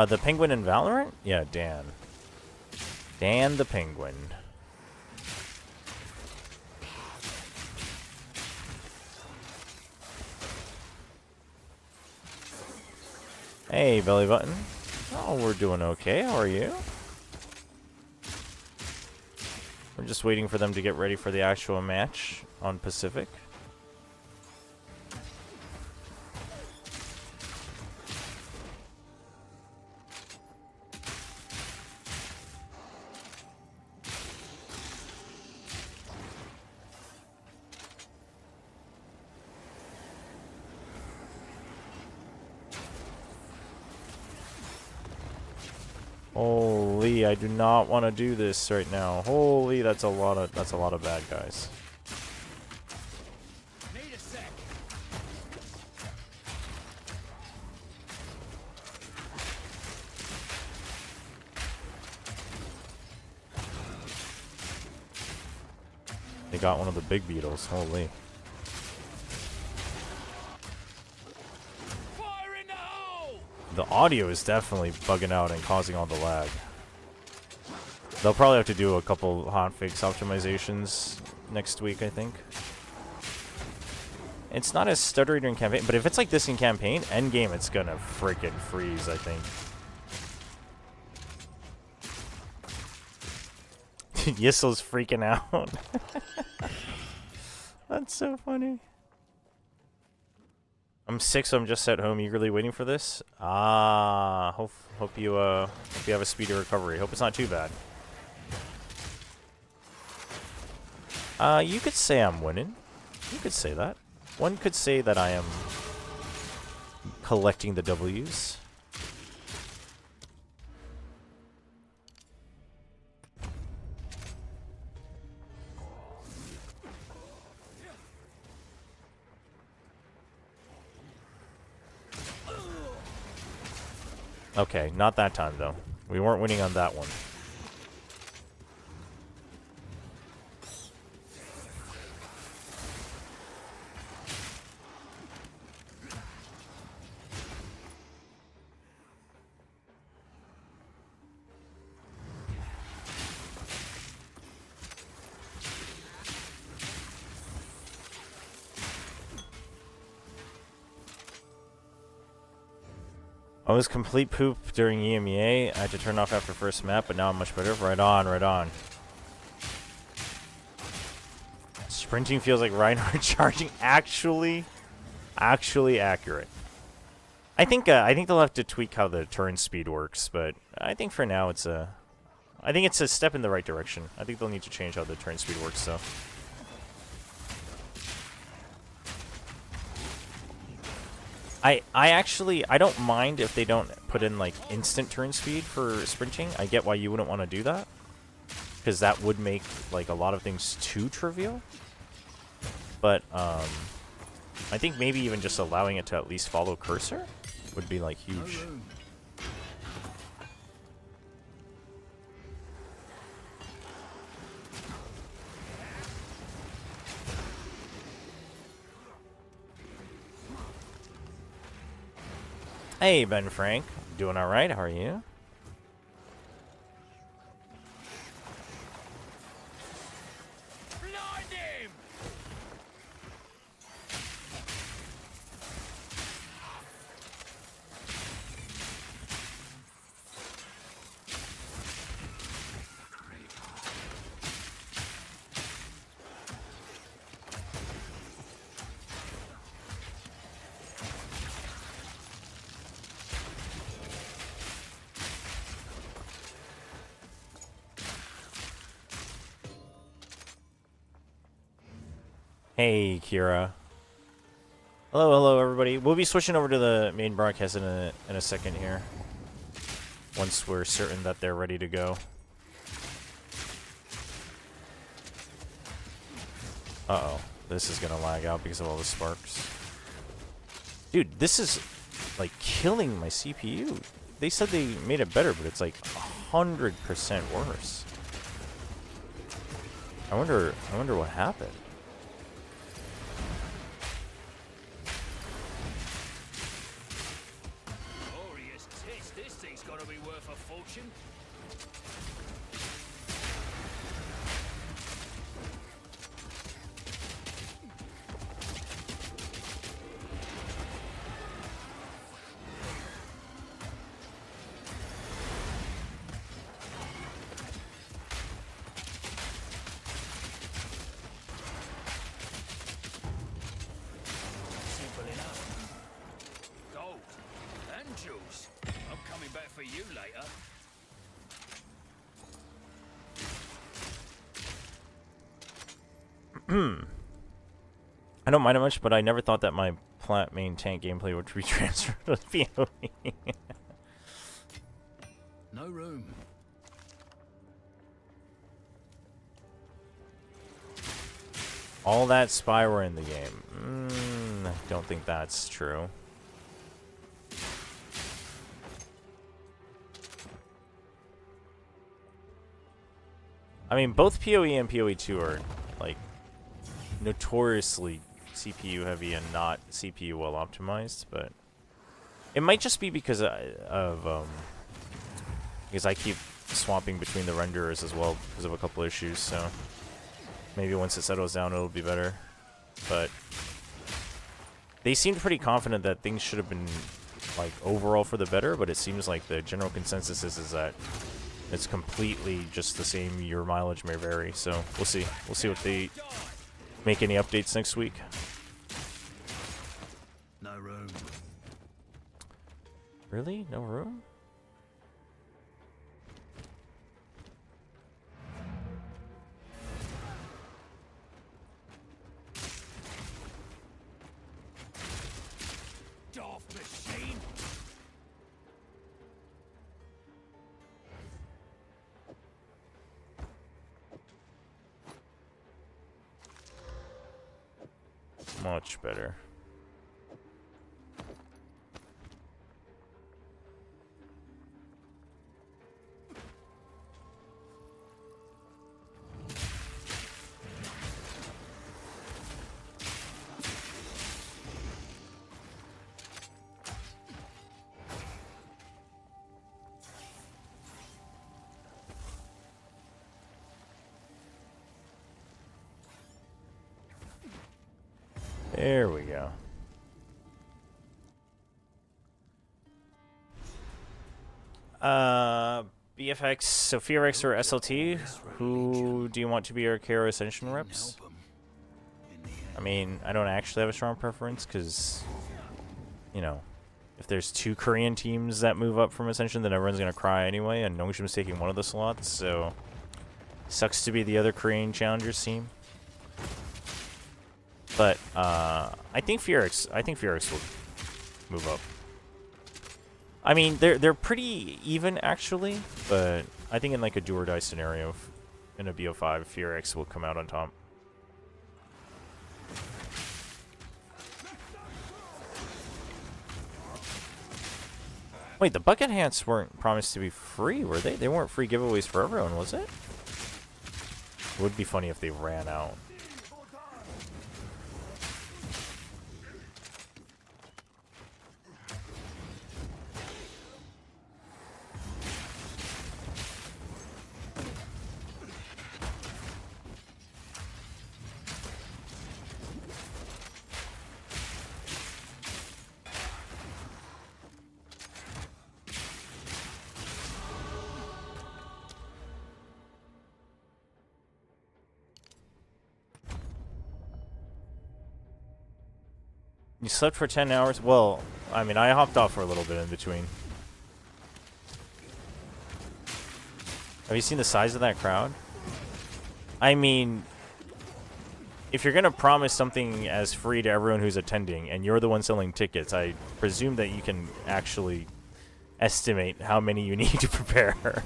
The penguin in Valorant? Yeah, Dan. Dan the penguin. Hey, belly button. Oh, we're doing okay. How are you? We're just waiting for them to get ready for the actual match on Pacific. Holy, I do not want to do this right now. Holy, that's a lot of bad guys. Need a sec. They got one of the big beetles. Holy. Fire in the hole! The audio is definitely bugging out and causing all the lag. They'll probably have to do a couple hotfix optimizations next week, I think. It's not as stuttery in campaign, but if it's like this in campaign, endgame it's gonna freaking freeze, I think. Yissel's freaking out. That's so funny. I'm sick, so I'm just at home eagerly waiting for this. Hope you have a speedy recovery. Hope it's not too bad. You could say I'm winning. You could say that. One could say that I am collecting the W's. Okay, not that time though. We weren't winning on that one. I was complete poop during EMEA. I had to turn off after first map, but now I'm much better. Right on, right on. Sprinting feels like Reinhardt charging. Actually accurate. I think they'll have to tweak how the turn speed works, but I think for now it's a step in the right direction. I think they'll need to change how the turn speed works, so. I actually, I don't mind if they don't put in like instant turn speed for sprinting. I get why you wouldn't want to do that, because that would make like a lot of things too trivial. But I think maybe even just allowing it to at least follow cursor would be like huge. Hey, Ben Frank. Doing all right? How are you? Blind him! Hey, Kira. Hello, hello, everybody. We'll be switching over to the main broadcast in a second here, once we're certain that they're ready to go. Uh-oh. This is gonna lag out because of all the sparks. Dude, this is, like, killing my CPU. They said they made it better, but it's, like, 100% worse. I wonder what happened. Glorious test. This thing's gotta be worth a fortune. Simple enough. Gold and jewels. I'm coming back for you later. I don't mind it much, but I never thought that my plant main tank gameplay would be transferred to POE. No room. All that spyware in the game. I don't think that's true. I mean, both PoE and PoE2 are, like, notoriously CPU heavy and not CPU well optimized, but it might just be because because I keep swapping between the renderers as well because of a couple issues, so maybe once it settles down it'll be better. But they seemed pretty confident that things should have been, like, overall for the better, but it seems like the general consensus is that it's completely just the same. Your mileage may vary, so we'll see. We'll see what they make any updates next week. No room. Really? No room? Daft machine. Much better. There we go. BFX, so FearX or SLT, who do you want to be our KO Ascension reps? I mean, I don't actually have a strong preference because, you know, if there's two Korean teams that move up from Ascension, then everyone's going to cry anyway, and Nongshim's taking one of the slots, so sucks to be the other Korean Challengers team. But I think FearX move up. I mean, they're pretty even actually, but I think in like a do or die scenario, in a BO5, Fear X will come out on top. Wait, the bucket hats weren't promised to be free, were they? They weren't free giveaways for everyone, was it? It would be funny if they ran out. You slept for 10 hours? Well, I mean, I hopped off for a little bit in between. Have you seen the size of that crowd? I mean, if you're going to promise something as free to everyone who's attending, and you're the one selling tickets, I presume that you can actually estimate how many you need to prepare.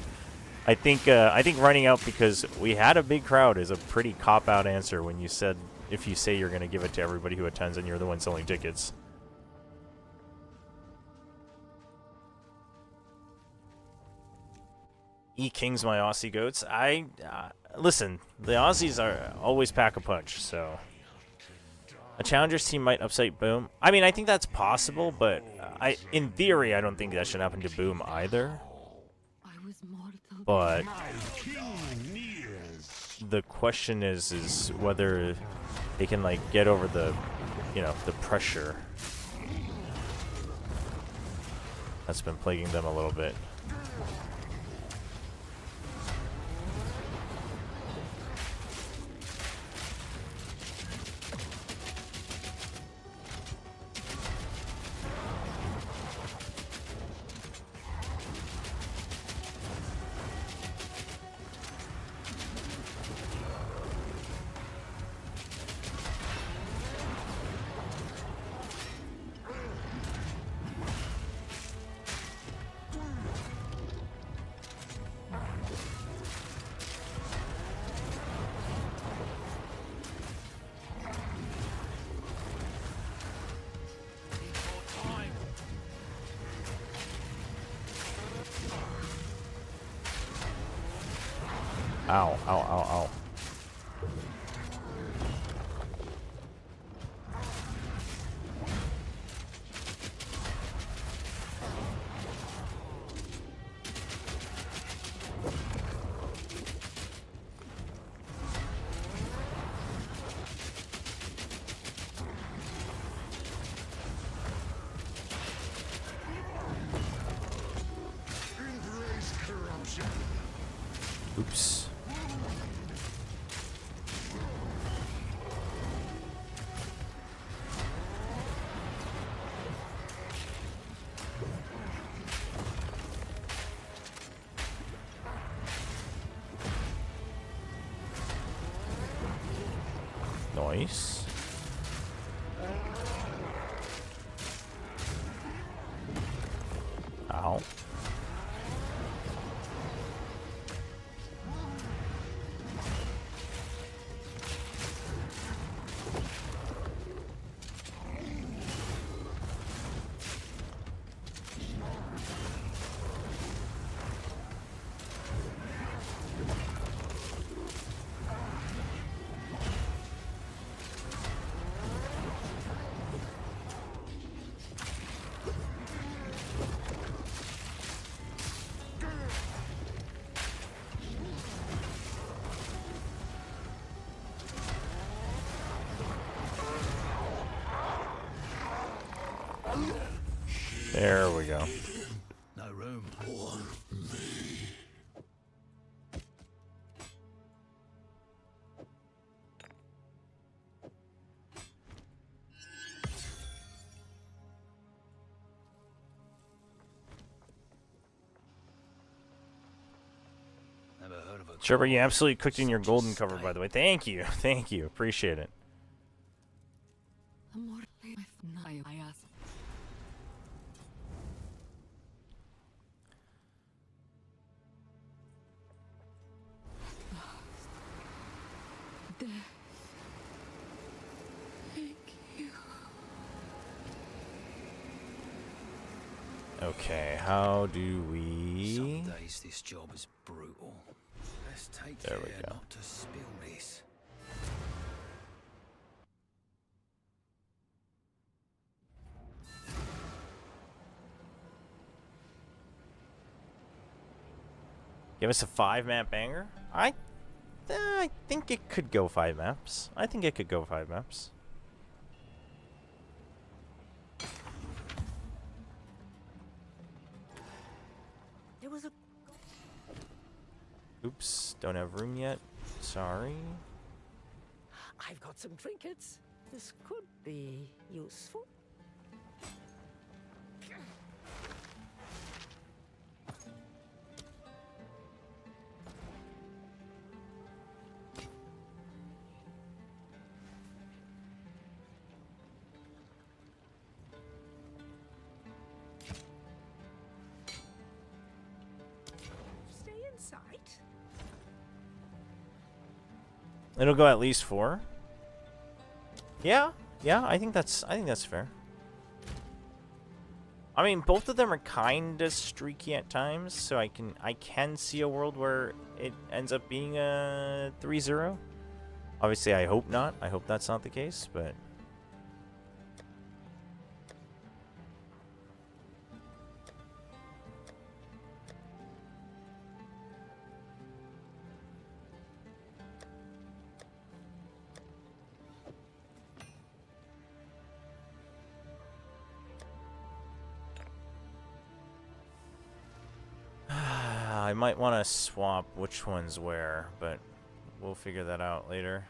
I think running out because we had a big crowd is a pretty cop-out answer when you said, if you say you're going to give it to everybody who attends and you're the one selling tickets. E-Kings, my Aussie goats. Listen, the Aussies are always pack a punch, so... A Challengers team might upset Boom. I mean, I think that's possible, but in theory, I don't think that should happen to Boom either. But the question is whether they can like get over the, the pressure that's been plaguing them a little bit. Ow, ow, ow, ow. Oops. Nice. Ow. There we go. No room. Never heard of a Chobra, you absolutely cooked in your golden cover, by the way. Thank you. Thank you. Appreciate it. Okay, how do we... Some days this job is brutal. Let's take There care we go. not to spill this. Give us a 5-map banger? I think it could go 5 maps. I think it could go 5 maps. There was a... Oops, don't have room yet. Sorry. I've got some trinkets. This could be useful. Stay in sight. It'll go at least 4. Yeah, I think that's fair. I mean, both of them are kind of streaky at times, so I can see a world where it ends up being a 3-0. Obviously, I hope not. I hope that's not the case, but I might want to swap which one's where, but we'll figure that out later.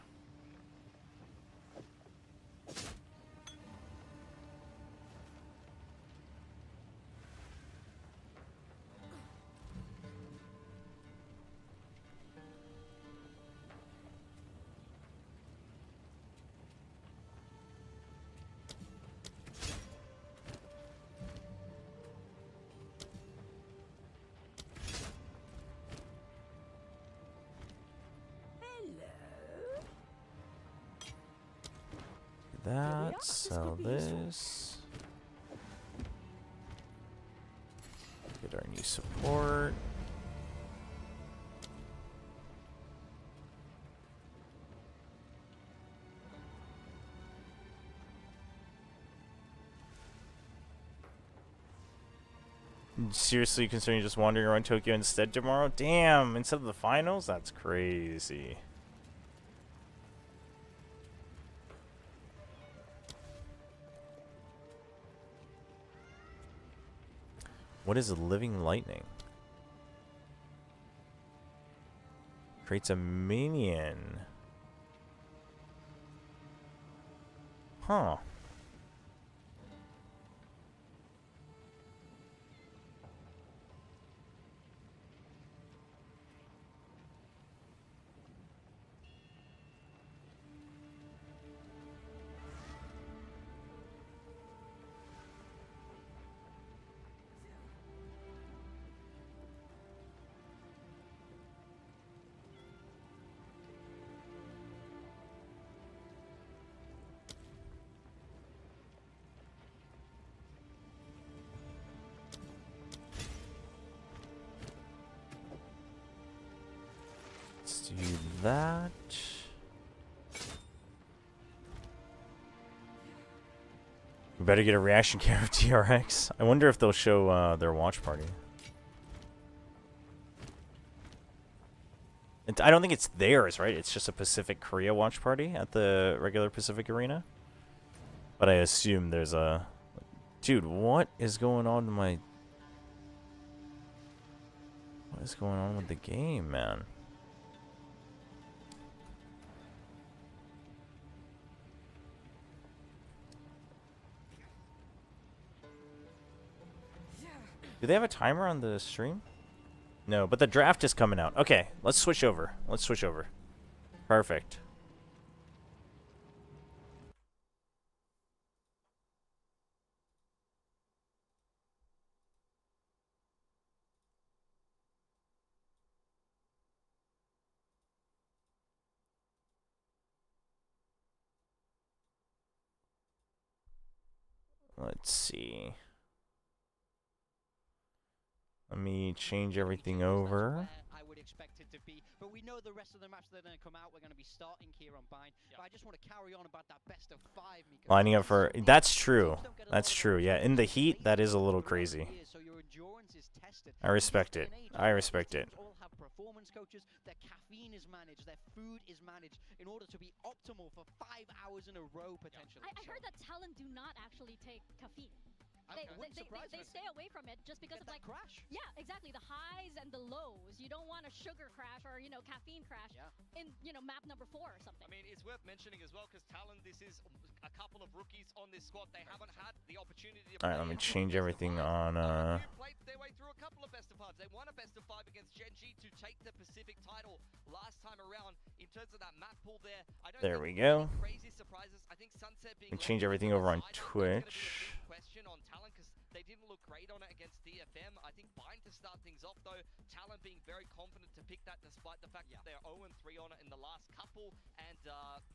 That, sell this. Get our new support. Seriously considering just wandering around Tokyo instead tomorrow? Damn, instead of the finals? That's crazy. What is living lightning? Creates a minion. Huh. Let's do that. We better get a reaction cam of TRX. I wonder if they'll show their watch party. I don't think it's theirs, right? It's just a Pacific Korea watch party at the regular Pacific Arena. But I assume there's a... Dude, what is going on in my... What is going on with the game, man? Do they have a timer on the stream? No, but the draft is coming out. Okay, let's switch over. Let's switch over. Perfect. Let's see. Let me change everything over. I would expect it to be, but we know the rest of the maps that are going to come out. We're going to be starting here on Bind, but I just want to carry on about that best of 5. Lining up for that's true. That's true. Yeah, in the heat, that is a little crazy. So your endurance is tested. I respect it. I respect it. All have performance coaches. Their caffeine is managed. Their food is managed in order to be optimal for 5 hours in a row potentially. I heard that Talon do not actually take caffeine. They stay away from it just because of like crash. Yeah, exactly. The highs and the lows. You don't want a sugar crash or caffeine crash in map number 4 or something. I mean, it's worth mentioning as well because Talon, this is a couple of rookies on this squad. They haven't had the opportunity to All right, let me change everything on. Played their way through a couple of best of 5s. They won a best of 5 against Genji to take the Pacific title last time around. In terms of that map pool there, I don't There think we go. crazy surprises. I think Sunset being Let me change everything over on Twitch. Question on Talon because they didn't look great on it against DFM. I think Bind to start things off though. Talon being very confident to pick that despite the fact that they're 0-3 on it in the last couple. And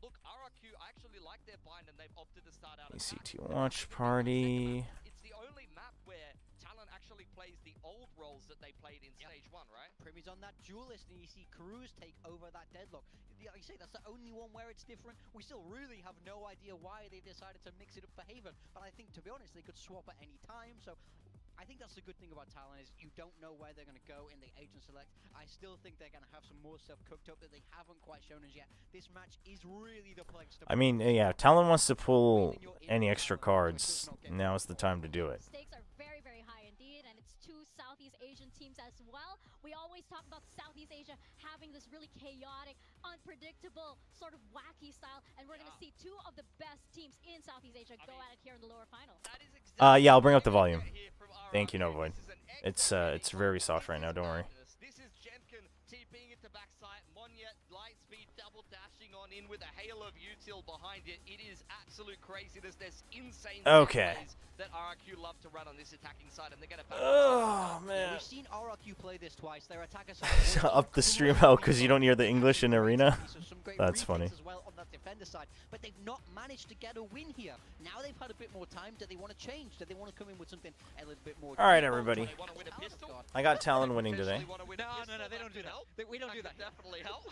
look, RRQ, I actually like their Bind and they've opted to start out. VCT watch party. It's the only map where Talon actually plays the old roles that they played in stage 1, right? Primy's on that duelist, and you see Cruz take over that deadlock. Like you say, that's the only one where it's different. We still really have no idea why they decided to mix it up for Haven, but I think, to be honest, they could swap at any time. So I think that's the good thing about Talon is you don't know where they're going to go in the agent select. I still think they're going to have some more stuff cooked up that they haven't quite shown us yet. This match is really the place to. I mean, yeah, Talon wants to pull any extra cards. Now is the time to do it. Stakes are very, very high indeed, and it's 2 Southeast Asian teams as well. We always talk about Southeast Asia having this really chaotic, unpredictable, sort of wacky style, and we're going to see 2 of the best teams in Southeast Asia go at it here in the lower final. Yeah, I'll bring up the volume. Thank you, Novoid. It's very soft right now. Don't worry. This is Jemkin TPing into backside. Monyet lightspeed double dashing on in with a hail of util behind it. It is absolute craziness. There's insane plays that RRQ love to run on this attacking side, and they're going to. Oh man. We've seen RRQ play this twice. Their attacker side Up the stream out because you don't hear the English in arena. That's funny. As well on that defender side, but they've not managed to get a win here. Now they've had a bit more time. Do they want to change? Do they want to come in with something a little bit more? All right, everybody. They want to win a pistol. I got Talon winning today. No, they don't do that. We don't do that. Definitely help.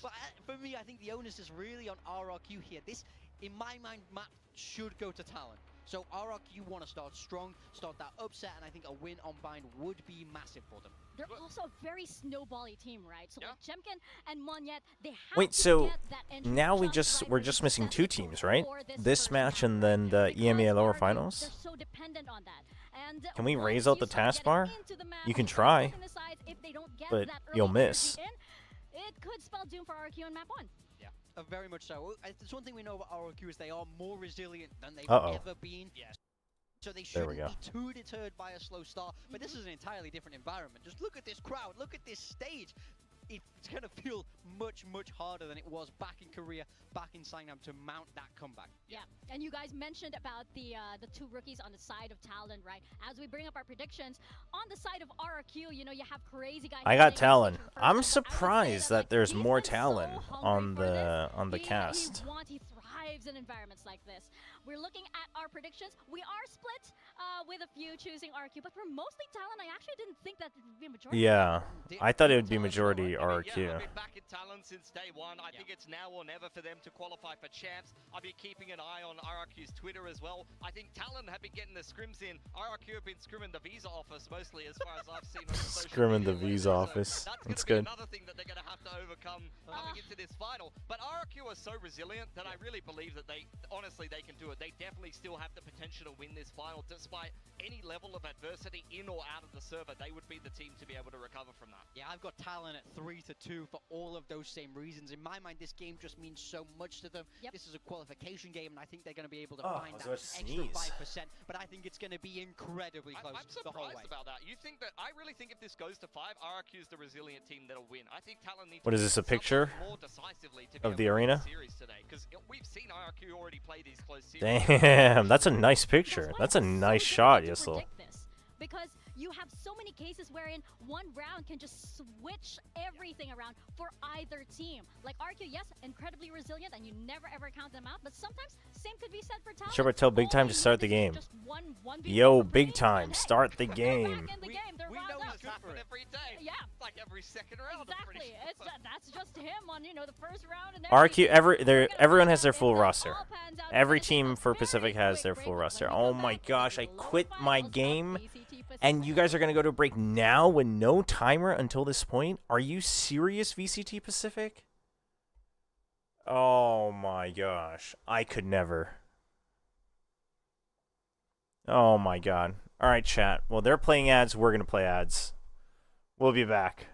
But for me, I think the onus is really on RRQ here. This, in my mind, map should go to Talon. So RRQ want to start strong, start that upset, and I think a win on Bind would be massive for them. They're also a very snowbally team, right? So like Jemkin and Monyet, they have Wait, to so get that entry now we're right just missing 2 teams, right? for This first match round, and then the because EMEA lower RRQ, finals. They're so dependent on that. And Can we once raise out you the start taskbar? getting into the map, You can and start try, taking the sides, if they don't get but that early you'll energy miss. in, it could spell doom for RRQ on map 1. Very much so. There's one thing we know about RRQ is they are more resilient than they've ever been. So they shouldn't be too deterred by a slow start. But this is an entirely different environment. Just look at this crowd. Look at this stage. It's going to feel much, much harder than it was back in Korea, back in Sangam to mount that comeback. Yeah, and you guys mentioned about the 2 rookies on the side of Talon, right? As we bring up our predictions, on the side of RRQ, you have crazy guys. I got Talon. I'm surprised that there's more Talon on the cast. He thrives in environments like this. We're looking at our predictions. We are split with a few choosing RRQ, but we're mostly Talon. I actually didn't think that would be a majority. Yeah, I thought it would be majority RRQ. Yeah, I've been back in Talon since day 1. I think it's now or never for them to qualify for champs. I've been keeping an eye on RRQ's Twitter as well. I think Talon have been getting the scrims in. RRQ have been scrimming the visa office mostly, as far as I've seen on the social Scrimming the media. visa office. That's good. Another thing that they're going to have to overcome coming into this final. But RRQ are so resilient that I really believe that honestly, they can do it. They definitely still have the potential to win this final, despite any level of adversity in or out of the server. They would be the team to be able to recover from that. Yeah, I've got Talon at 3-2 for all of those same reasons. In my mind, this game just means so much to them. This is a qualification game, and I think they're going to be able to find that extra 5%. But I think it's going to be incredibly close I'm the whole way. surprised about that. You think that? I really think if this goes to 5, RRQ is the resilient team that'll win. I think Talon needs. What is this, a picture more decisively to of the arena? Series today, because we've seen RRQ already play these close series. Damn, that's a nice picture. That's a nice shot, Yisel. Because you have so many cases wherein one round can just switch everything around for either team. Like RQ, yes, incredibly resilient, and you never ever count them out. But sometimes same could be said for Talon. Chobra, tell Big Time to start the game. Yo, Big Time, start the game. We know this happen every day. Yeah. Like every second round. Exactly. That's just him on the first round and RQ, everyone has their full roster. Every team for Pacific has their full roster. Oh my gosh, I quit my game, and you guys are gonna go to break now with no timer until this point? Are you serious, VCT Pacific? Oh my gosh, I could never. Oh my god. All right, chat. Well, they're playing ads. We're gonna play ads. We'll be back.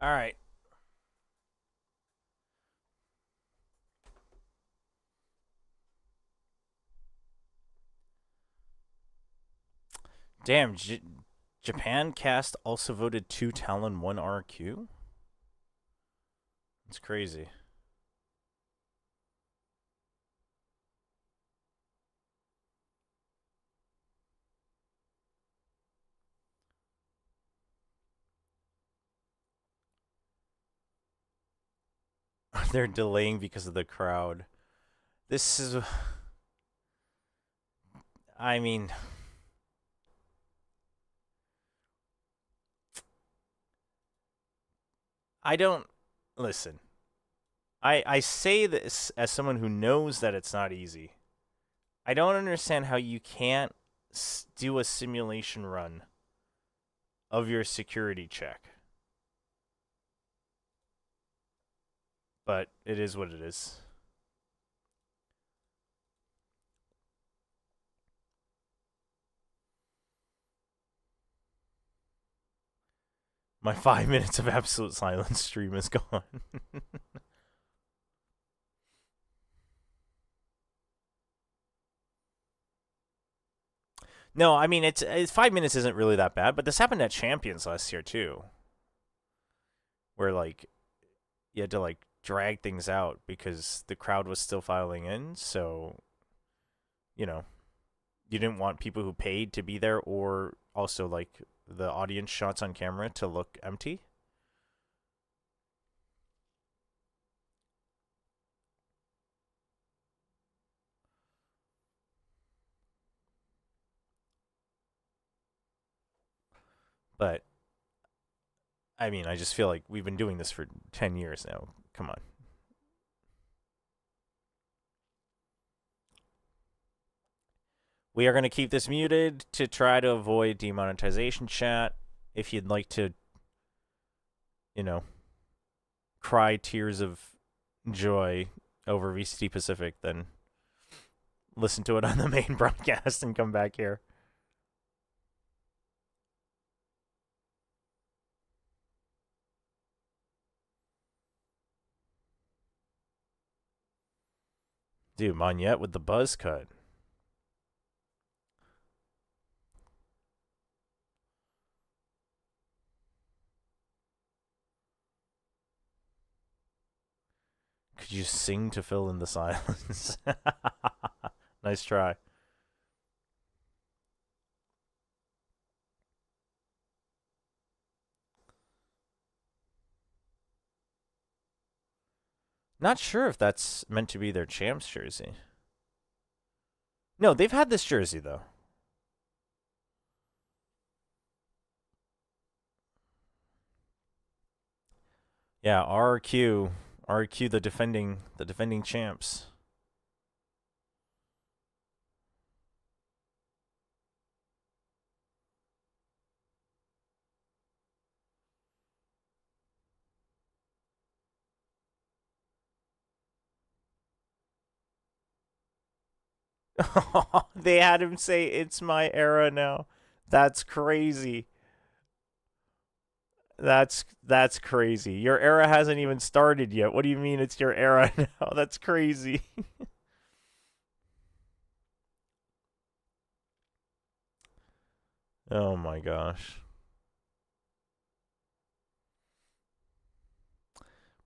All right. Damn, Japan cast also voted 2 Talon, 1 RQ? That's crazy. They're delaying because of the crowd. This is... I mean... I don't... Listen. I say this as someone who knows that it's not easy. I don't understand how you can't do a simulation run of your security check. But it is what it is. My 5 minutes of absolute silence stream is gone. No, I mean, it's 5 minutes isn't really that bad, but this happened at Champions last year, too. Where, like, you had to, like, drag things out because the crowd was still filing in, so, you know, you didn't want people who paid to be there or also, like, the audience shots on camera to look empty. But, I mean, I just feel like we've been doing this for 10 years now. Come on. We are going to keep this muted to try to avoid demonetization, chat. If you'd like to, you know, cry tears of joy over VCT Pacific, then listen to it on the main broadcast and come back here. Dude, Monette with the buzz cut. Could you sing to fill in the silence? Nice try. Not sure if that's meant to be their champs jersey. No, they've had this jersey, though. Yeah, RRQ, the defending champs. They had him say, "It's my era now." That's crazy. That's crazy. Your era hasn't even started yet. What do you mean it's your era now? That's crazy. Oh my gosh.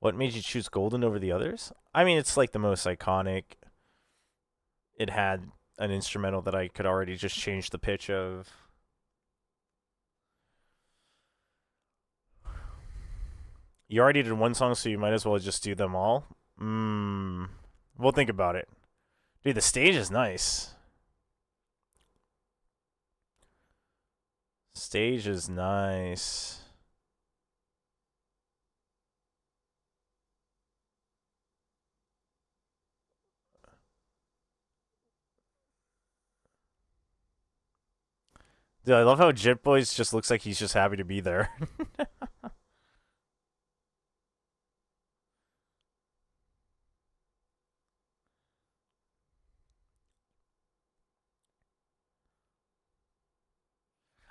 What made you choose Golden over the others? I mean, it's like the most iconic. It had an instrumental that I could already just change the pitch of. You already did one song, so you might as well just do them all. We'll think about it. Dude, the stage is nice. Stage is nice. Dude, I love how Jit Boys just looks like he's just happy to be there.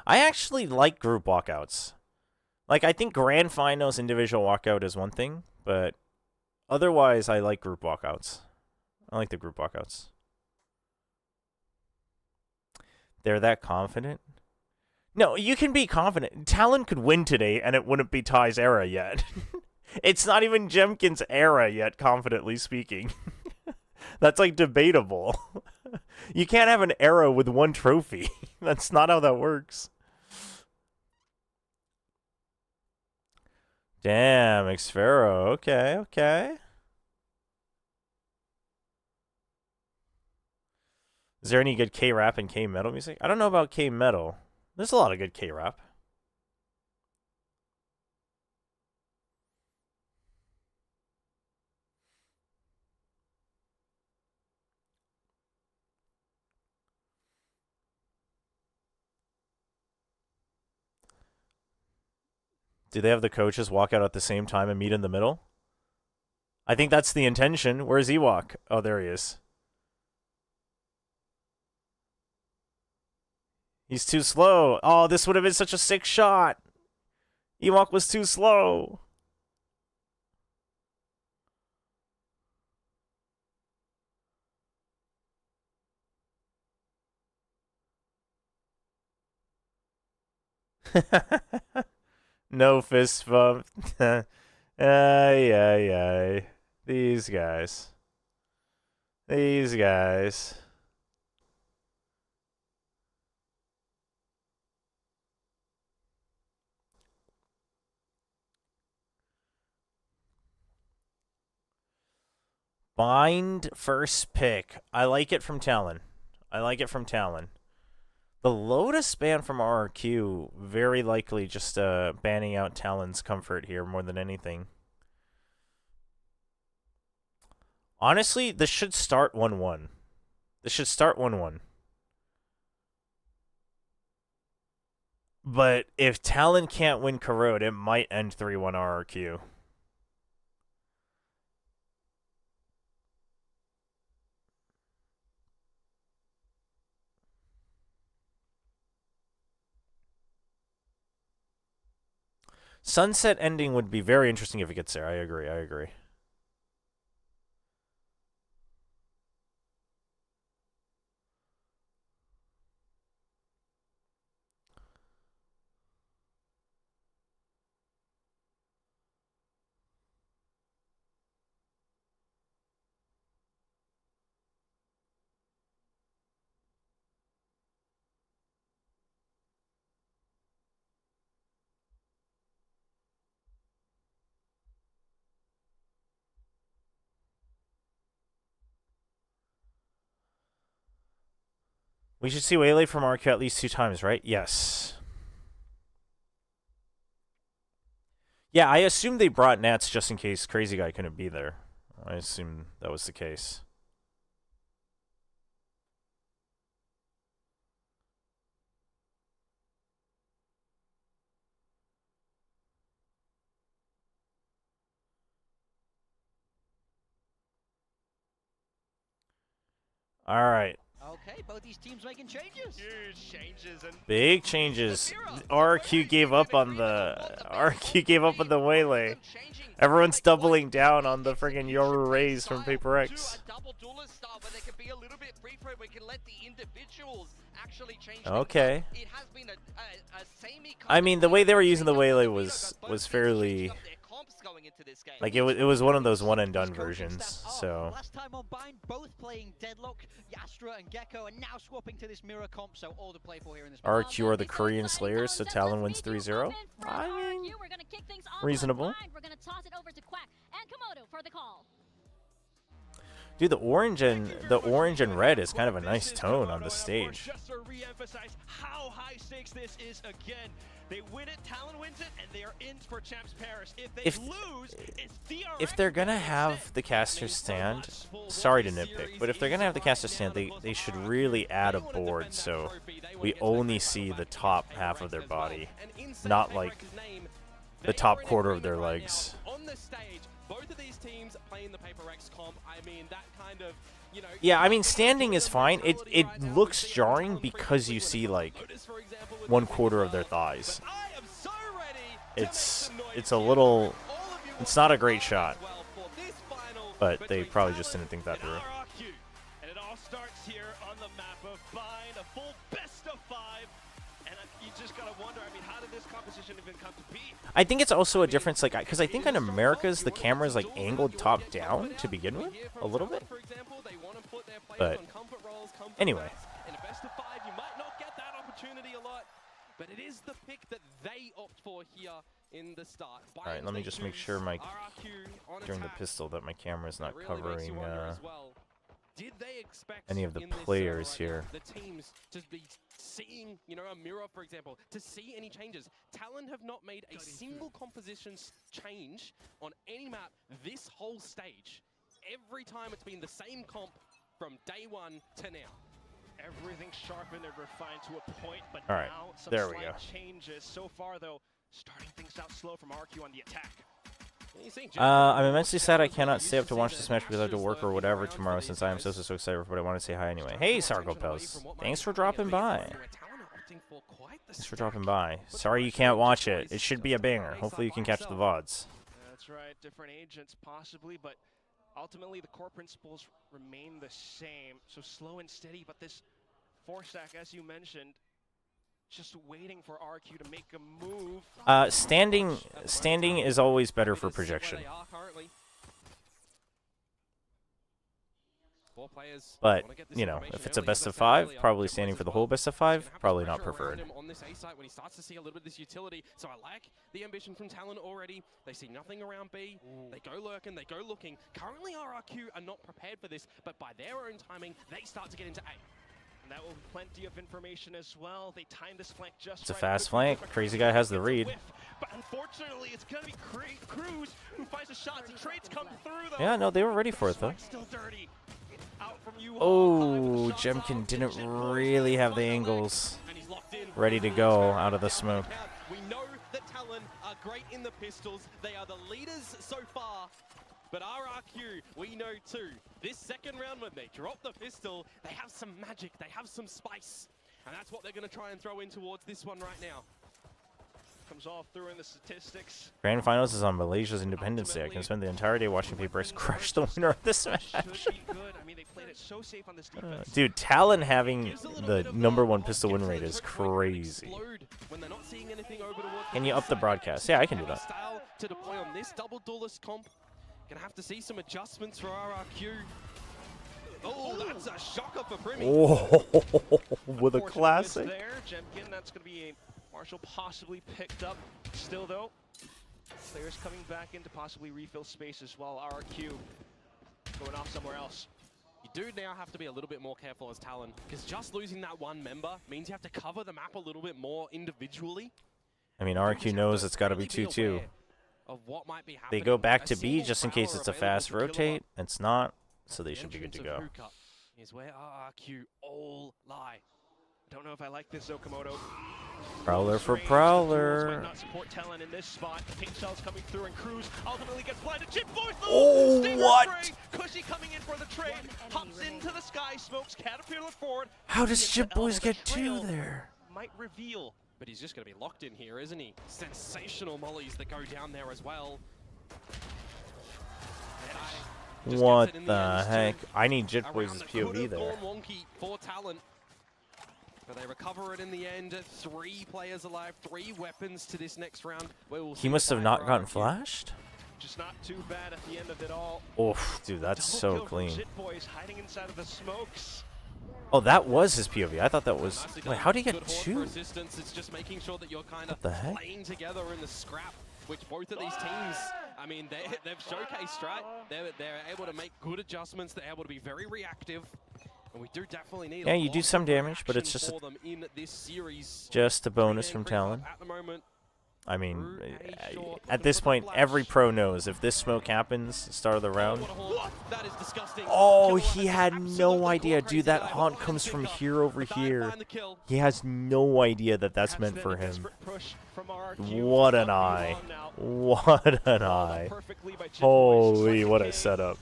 I actually like group walkouts Like, I think grand finals individual walkout is one thing, but otherwise, I like group walkouts. I like the group walkouts. They're that confident? No, you can be confident. Talon could win today, and it wouldn't be Ty's era yet. It's not even Jemkin's era yet, confidently speaking. That's, like, debatable. You can't have an era with one trophy. That's not how that works. Damn, Xfero. Okay, okay. Is there any good K-rap and K-metal music? I don't know about K-metal. There's a lot of good K-rap. Do they have the coaches walk out at the same time and meet in the middle? I think that's the intention. Where's Ewok? Oh, there he is. He's too slow. Oh, this would have been such a sick shot. Ewok was too slow. No fist bump. Ay, ay, ay. These guys. These guys. Bind first pick. I like it from Talon. I like it from Talon. The Lotus ban from RRQ, very likely just banning out Talon's comfort here more than anything. Honestly, this should start 1-1. This should start 1-1. But if Talon can't win Corrode, it might end 3-1 RRQ. Sunset ending would be very interesting if it gets there. I agree. I agree. We should see Waylay from RQ at least 2 times, right? Yes. Yeah, I assume they brought Nats just in case Crazy Guy couldn't be there. I assume that was the case. All right. Okay, both these teams making changes. Huge changes and Big changes. RQ gave up on the Waylay. Everyone's doubling down on the friggin' Yoru Rays from Paper X. Okay. I mean, the way they were using the Waylay was fairly, like, it was one of those one and done versions. So Last time on Bind, both playing Deadlock, Yastra and Gecko, and now swapping to this mirror comp. So all to play for here in this. RQ are the Korean Slayers, so Talon wins 3-0. I mean, reasonable. We're gonna toss it over to Quack and Komodo for the call. Dude, the orange and red is kind of a nice tone on the stage. Just to re-emphasize how high stakes this is again. They win it, Talon wins it, and they are in for Champs Paris. If they lose, it's if they're gonna have the caster stand, sorry to nitpick, but if they're gonna have the caster stand, they should really add a board so we only see the top half of their body, not like the top quarter of their legs. On the stage, both of these teams playing the Paper X comp. I mean, that kind of, you know, Yeah, I mean, standing is fine. It looks jarring because you see like 1/4 of their thighs. I am so ready it's a little, it's not a great shot, but they probably just didn't think that through. And it all starts here on the map of Bind, a full best of 5. And you just gotta wonder, I mean, how did this composition even come to be? I think it's also a difference, like, because I think in Americas the camera is like angled top down to begin with, a little bit. But anyway. In a best of 5, you might not get that opportunity a lot, but it is the pick that they opt for here in the start. All right, let me just make sure my during the pistol that my camera is not covering did they expect any of the in this players right here. now, the teams to be seeing, you know, a mirror, for example, to see any changes? Talon have not made a single composition change on any map this whole stage. Every time it's been the same comp from day 1 to now. Everything's sharpened and refined to a point, but All right, now some there we slight go. changes. So far, though, starting things out slow from RRQ on the attack. I'm immensely sad I cannot stay up to watch this match because I have to work or whatever tomorrow since I am so excited, but I want to say hi anyway. Hey, Sargopels. Thanks for dropping by. Thanks for dropping by. Sorry you can't watch it. It should be a banger. Hopefully you can catch the VODs. That's right, different agents possibly, but ultimately the core principles remain the same. So slow and steady, but this 4-stack, as you mentioned, just waiting for RRQ to make a move. Standing is always better for projection. But, you know, if it's a best of 5, probably standing for the whole best of 5, probably not preferred. On this A site when he starts to see a little bit of this utility, so I like the ambition from Talon already. They see nothing around B. They go lurking, they go looking. Currently RRQ are not prepared for this, but by their own timing, they start to get into A. And that will be plenty of information as well. They timed this flank just It's a right. fast flank. Crazy guy has the read. But unfortunately, it's going to be Cruz who finds the shots. The trades come through, though. Yeah, no, they were ready for it, though. Still dirty. Out from you. Oh, Jemkin didn't really have the angles ready to go out of the smoke. We know that Talon are great in the pistols. They are the leaders so far. But RRQ, we know too. This second round when they drop the pistol, they have some magic, they have some spice. And that's what they're going to try and throw in towards this one right now. Comes all through in the statistics. Grand Finals is on Malaysia's Independence Day. I can spend the entire day watching Papers crush the winner of this match. Should be good. I mean, they played it so safe on this defense. Dude, Talon having the #1 pistol win rate is crazy. Can you up the broadcast? Yeah, I can do that. To deploy on this double duelist comp. Gonna have to see some adjustments for RRQ. Oh, that's a shocker for Primi. Oh, with a classic. There, Jemkin, that's going to be a Marshall possibly picked up. Still, though, players coming back in to possibly refill space as well. RRQ going off somewhere else. You do now have to be a little bit more careful as Talon, because just losing that one member means you have to cover the map a little bit more individually. I mean, RQ knows it's got to be 2-2. Of what might be They go back to B just in case it's a fast rotate. It's not, so they should be good to go. Is where RRQ all lie. Don't know if I like this, Okamoto. Prowler for Prowler. Might not support Talon in this spot. The pink shell's coming through, and Cruz ultimately gets blinded. Chip Boys, oh, what? Cushy coming in for the trade. Hops into the sky, smokes Caterpillar forward. How does Chip Boys get 2 there? Might reveal. But he's just going to be locked in here, isn't he? Sensational mollies that go down there as well. What the heck? I need Jit Boys' POV there. Wonky for Talon. But they recover it in the end. 3 players alive, 3 weapons to this next round. He must have not gotten flashed? Just not too bad at the end of it all. Oof, dude, that's so clean. Jit Boys hiding inside of the smokes. Oh, that was his POV. I thought that was... Wait, how did he get 2? It's just making sure that you're kind of heck? playing together in the scrap, which both of these teams, I mean, they've showcased, right? They're able to make good adjustments. They're able to be very reactive. And we do definitely need you do some damage, but it's just a bonus from Talon. At the moment. I mean, at this point, every pro knows if this smoke happens, start of the round. Oh, he had no idea. Dude, that haunt comes from here over here. He has no idea that that's meant for him. What an eye. What an eye. Holy, what a setup.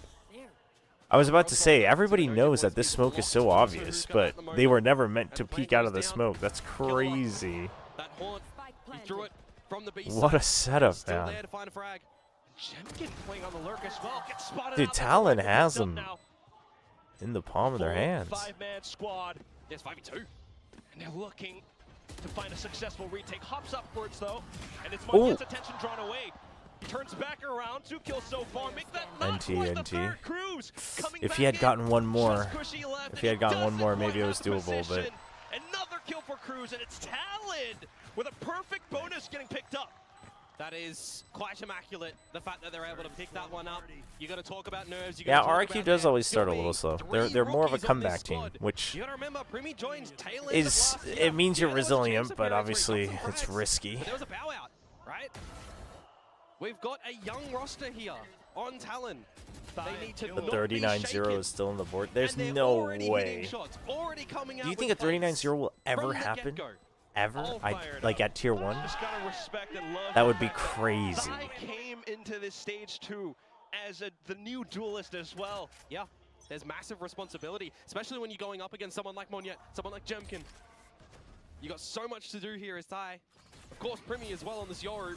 I was about to say, everybody knows that this smoke is so obvious, but they were never meant to peek out of the smoke. That's crazy. That haunt, he threw it from the B What a setup, Still man. there to find a frag. Jemkin playing on the lurk as well. Gets spotted Dude, out, but Talon picked has up him now. in the palm of their hands. 5-man squad. Yes, 5v2. And they're looking to find a successful retake. Hops upwards though, and it's Ooh. Monyett's attention drawn away. He turns back around, 2 kills so far. Make that not NT, quite the NT. third. Cruz coming If he back had gotten in. one more, Just cushy left, if he had and gotten one doesn't more, quite maybe it have was the doable, but position. Another kill for Cruz, and it's Talon with a perfect bonus getting picked up. That is quite immaculate, the fact that they're able to pick that one up. You got to talk about nerves. You yeah, gotta talk RRQ about does there always start a could little be slow. 3 They're more of a rookies on this comeback team, squad. which You got to remember, Primi joined TLN is, last year. it means you're Yeah, there was a chance resilient, of but Perez where he obviously got some it's frags, risky. But there was a bow out, right? We've got a young roster here on Talon. They need to The not 39-0 be shaken. is still on the board. There's And they're no already hitting way. shots, already coming Do out you think a with fights 39-0 will ever from the happen? get-go. Ever? All I fired like up. at tier 1? Just gotta respect and love That the would be fact that crazy. Thai came into this stage 2 as the new duelist as well. Yeah, there's massive responsibility, especially when you're going up against someone like Monyet, someone like Jemkin. You got so much to do here as Thai. Of course, Primi as well on this Yoru.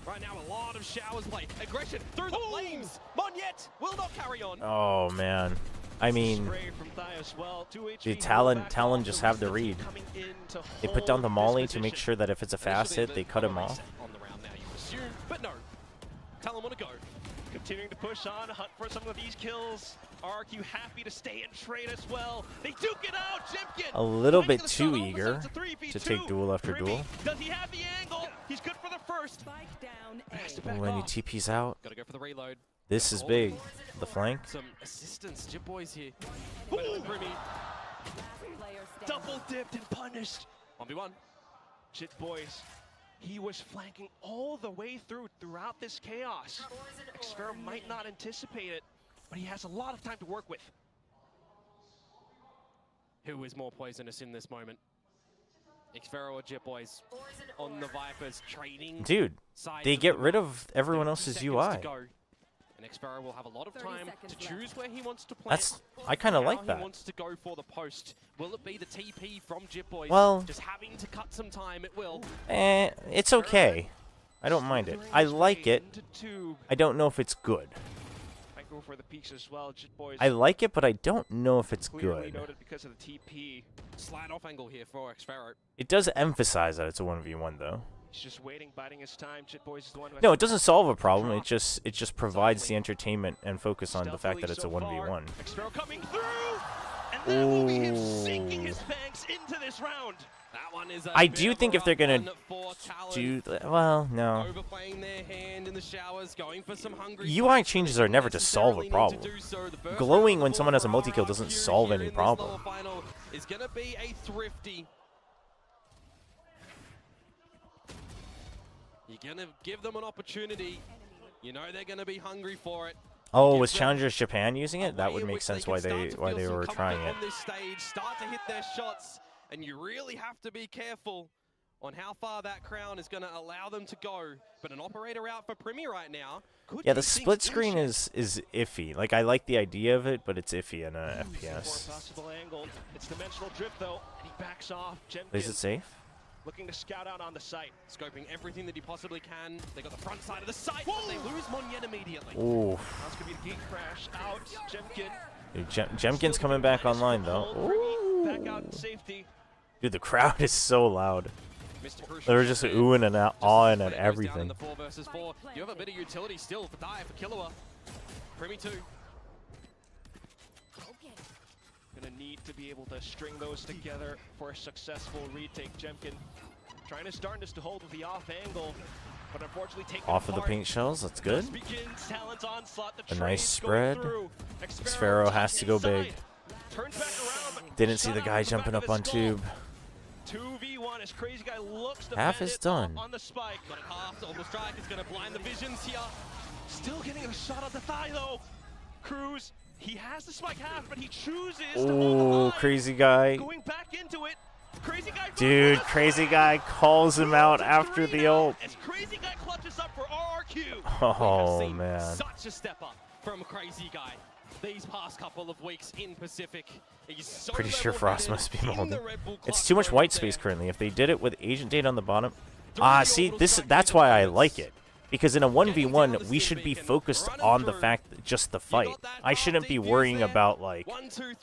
Right now, a lot of showers play. Aggression through the flames. Monyet will not carry on. Oh man, I mean, Spray from Thai as well. 2 HP dude, held back Talon off just the have the Resistance read. coming in to They put down the hold molly this to make position. sure that if it's a fast hit, they cut him off. On the round now, you assume, but no. Talon want to go. Continuing to push on, hunt for some of these kills. RRQ happy to stay in trade as well. They duke it out. Jemkin A little finding bit the too shot. All of a eager sudden it's a to take 3v2. duel after Primi, duel. does he have the angle? He's good for the first. Spike down Has to A. back When he off. TP's out, Got to go for the reload. this is big. The flank. Some assistance, Jib Boys here. Better than Primi. Player standing. Double dipped and punished. 1v1. Jit Boys, he was flanking all the way throughout this chaos. Xfero might not anticipate it, but he has a lot of time to work with. Who is more poisonous in this moment? Xfero or Jib Boys on the Vipers trading. Dude, sides they of get the rid map. of everyone 30 else's seconds UI. to go. And Xfero will have a lot of 30 time seconds to choose where he wants to play. That's, I kind of like He that. wants to go for the post. Will it be the TP from Jib Boys? Well- just having to cut some time, it will. It's okay. I don't mind it. I like it. Into tube. I don't know if it's good. I go for the peaks as well. Jit Boys I like it, but I don't know if it's clearly good. noted because of the TP. Slide off angle here for Xfero. It does emphasize that it's a 1v1 though. He's just waiting, biding his time. Jit Boys is the one who has No, to it doesn't solve a problem. drop. It just provides the entertainment and focus on the fact stealthily that it's a so far. 1v1. Xfero coming through, and that will be him Ooh. sinking his fangs into this round. That one is a I bit do of a think if they're rough gonna one for Talon. Well, no. Overplaying their hand in the showers, going for some hungry UI fights. changes They are never to solve a necessarily need problem. to do so. The first Glowing round when of someone has a for multi-kill doesn't RRQ solve here any in this problem. lower final is gonna be a thrifty. You're gonna give them an opportunity. You know they're gonna be hungry for it. Oh, Give was them Challengers Japan using a it? That way would in make which sense can why start they to why feel they some were comfort trying it. on this stage, start to hit their shots, and you really have to be careful on how far that crown is going to allow them to go. But an operator out for Primi right now. Could Yeah, keep the things split in screen check. is iffy. Like I like the idea of it, but it's iffy in a For a FPS. possible angle. It's dimensional drift though, and he backs off. Is it Jemkin safe? looking to scout out on the site. Scoping everything that he possibly can. They got the front side of the site, but they lose Monyet immediately. Ooh, That's gonna be the gate crash out. Jemkin. dude, Jemkin's coming back online though. Ooh. Back out in safety. Dude, the crowd is so loud. Mr. Crucial They're just shot there. oohing and Just as awing the at play goes down in everything. the 4 versus 4. You have a bit of utility still for Die for Killua. Primi 2. Gonna need to be able to string those together for a successful retake. Jemkin trying his darndest to hold with the off angle, but unfortunately taken Off of the apart. paint shells, that's good. Thus begins Talon's onslaught. The A nice trade's going spread. through. Xfero has to go big. Turns back around, but Didn't see shut the out guy with the jumping back up of on the skull. tube. 2v1 as Crazy Guy looks to Half bend is it done. on the spike. Got it half. Orbital Strike is going to blind the visions here. Still getting a shot on the thigh though. Cruz, he has the spike half, but he chooses to hold the Ooh, line. crazy guy. Going back into it. Crazy Guy. Dude, crazy guy calls him out after the ult. As Crazy Guy clutches up for RRQ. Oh We have seen man. such a step up from Crazy Guy these past couple of weeks in Pacific. He's so Pretty sure level-headed Frost must be in the molding. Red Bull It's clutch too much mode white there. space currently. If they did it with Agent Date on the bottom, See, that's why I like it. Because in a 1v1, we should be focused on the fact that just the fight. I shouldn't be worrying about, like,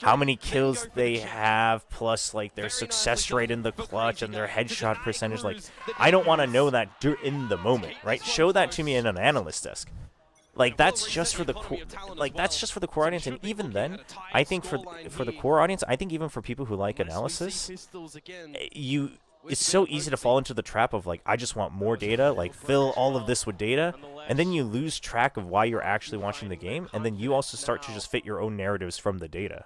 how many kills they have, plus, like, their success rate in the clutch and their headshot percentage. Like, I don't want to know that in the moment, right? Show that to me in an analyst desk. Like, that's just for the core audience, and even then, I think for the core audience, I think even for people who like analysis, it's so easy to fall into the trap of, like, I just want more data, like, fill all of this with data, and then you lose track of why you're actually watching the game, and then you also start to just fit your own narratives from the data.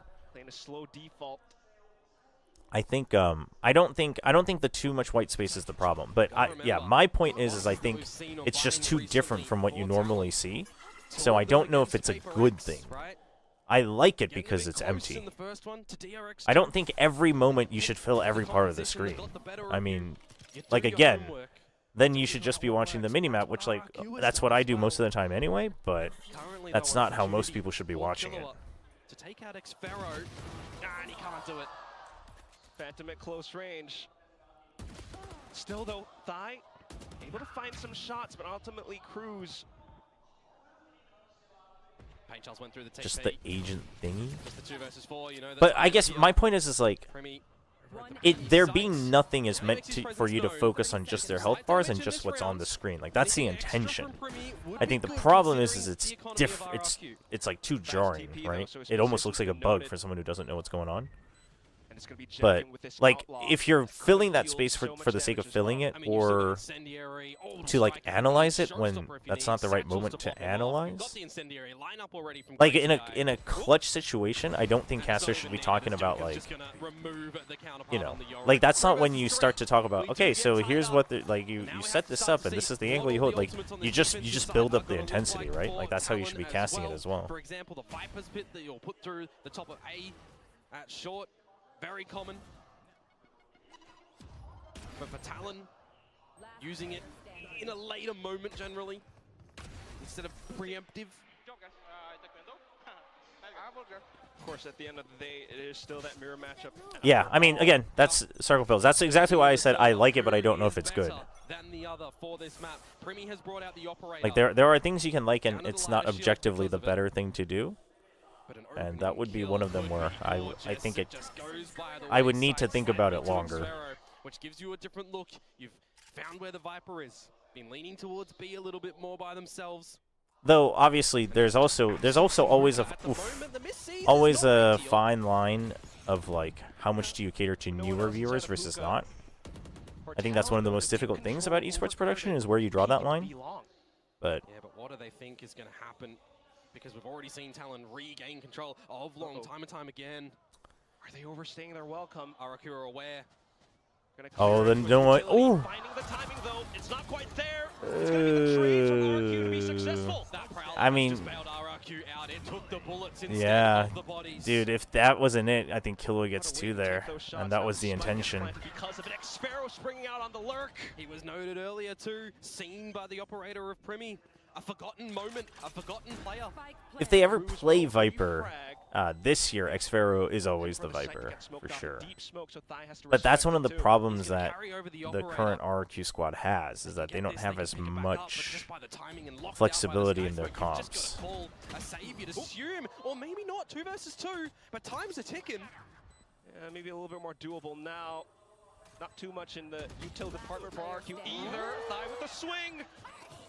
I think I don't think the too much white space is the problem, but yeah, my point is I think it's just too different from what you normally see, so I don't know if it's a good thing. I like it because it's empty. I don't think every moment you should fill every part of the screen. I mean, like, again, then you should just be watching the minimap, which, like, that's what I do most of the time anyway, but that's not how most people should be watching it. To take out Xfero, and he can't do it. Phantom at close range. Still, though, Thigh able to find some shots, but ultimately Cruz. Went through the just the agent thingy. Just the 2 versus 4, you know, but I guess my point is like, there being nothing is meant for you to focus on just their health bars and just what's on the screen. Like, that's the intention. I think the problem is it's it's like too jarring, right? It almost looks like a bug for someone who doesn't know what's going on. But, like, if you're filling that space for the sake of filling it, or to, like, analyze it when that's not the right moment to analyze, like, in a clutch situation, I don't think casters should be talking about, like, you know, like, that's not when you start to talk about, okay, so here's what like, you set this up and this is the angle you hold. Like, you just build up the intensity, right? Like, that's how you should be casting it as well. For example, the Viper's pit that you'll put through the top of A at short. Very common. But for Talon, using it in a later moment generally, instead of preemptive. Of course, at the end of the day, it is still that mirror matchup. Yeah, I mean, again, that's Circle Pills. That's exactly why I said I like it, but I don't know if it's good. Like, there are things you can like, and it's not objectively the better thing to do. And that would be one of them where I think I would need to think about it longer. Which gives you a different look. You've found where the Viper is. Been leaning towards B a little bit more by themselves. Though obviously there's also always a fine line of, like, how much do you cater to newer viewers versus not. I think that's one of the most difficult things about esports production is where you draw that line. But yeah, but what do they think is going to happen? Because we've already seen Talon regain control of Long time and time again. Are they overstaying their welcome? RRQ are aware. Oh, then don't worry. Oh! Finding the timing, though. It's not quite there. It's going to be the trade from RRQ to be successful. I mean, yeah, dude, if that wasn't it, I think Killua gets 2 there, and that was the intention. Because of an Xfero springing out on the lurk. He was noted earlier too, seen by the operator of Primi. A forgotten moment, a forgotten player. If they ever play Viper this year, Xfero is always the Viper, for sure. But that's one of the problems that the current RRQ squad has, is that they don't have as much flexibility in their comps. A save, you'd assume, or maybe not, 2 versus 2, but time's are ticking. Yeah, maybe a little bit more doable now. Not too much in the util department for RRQ either. Thigh with the swing.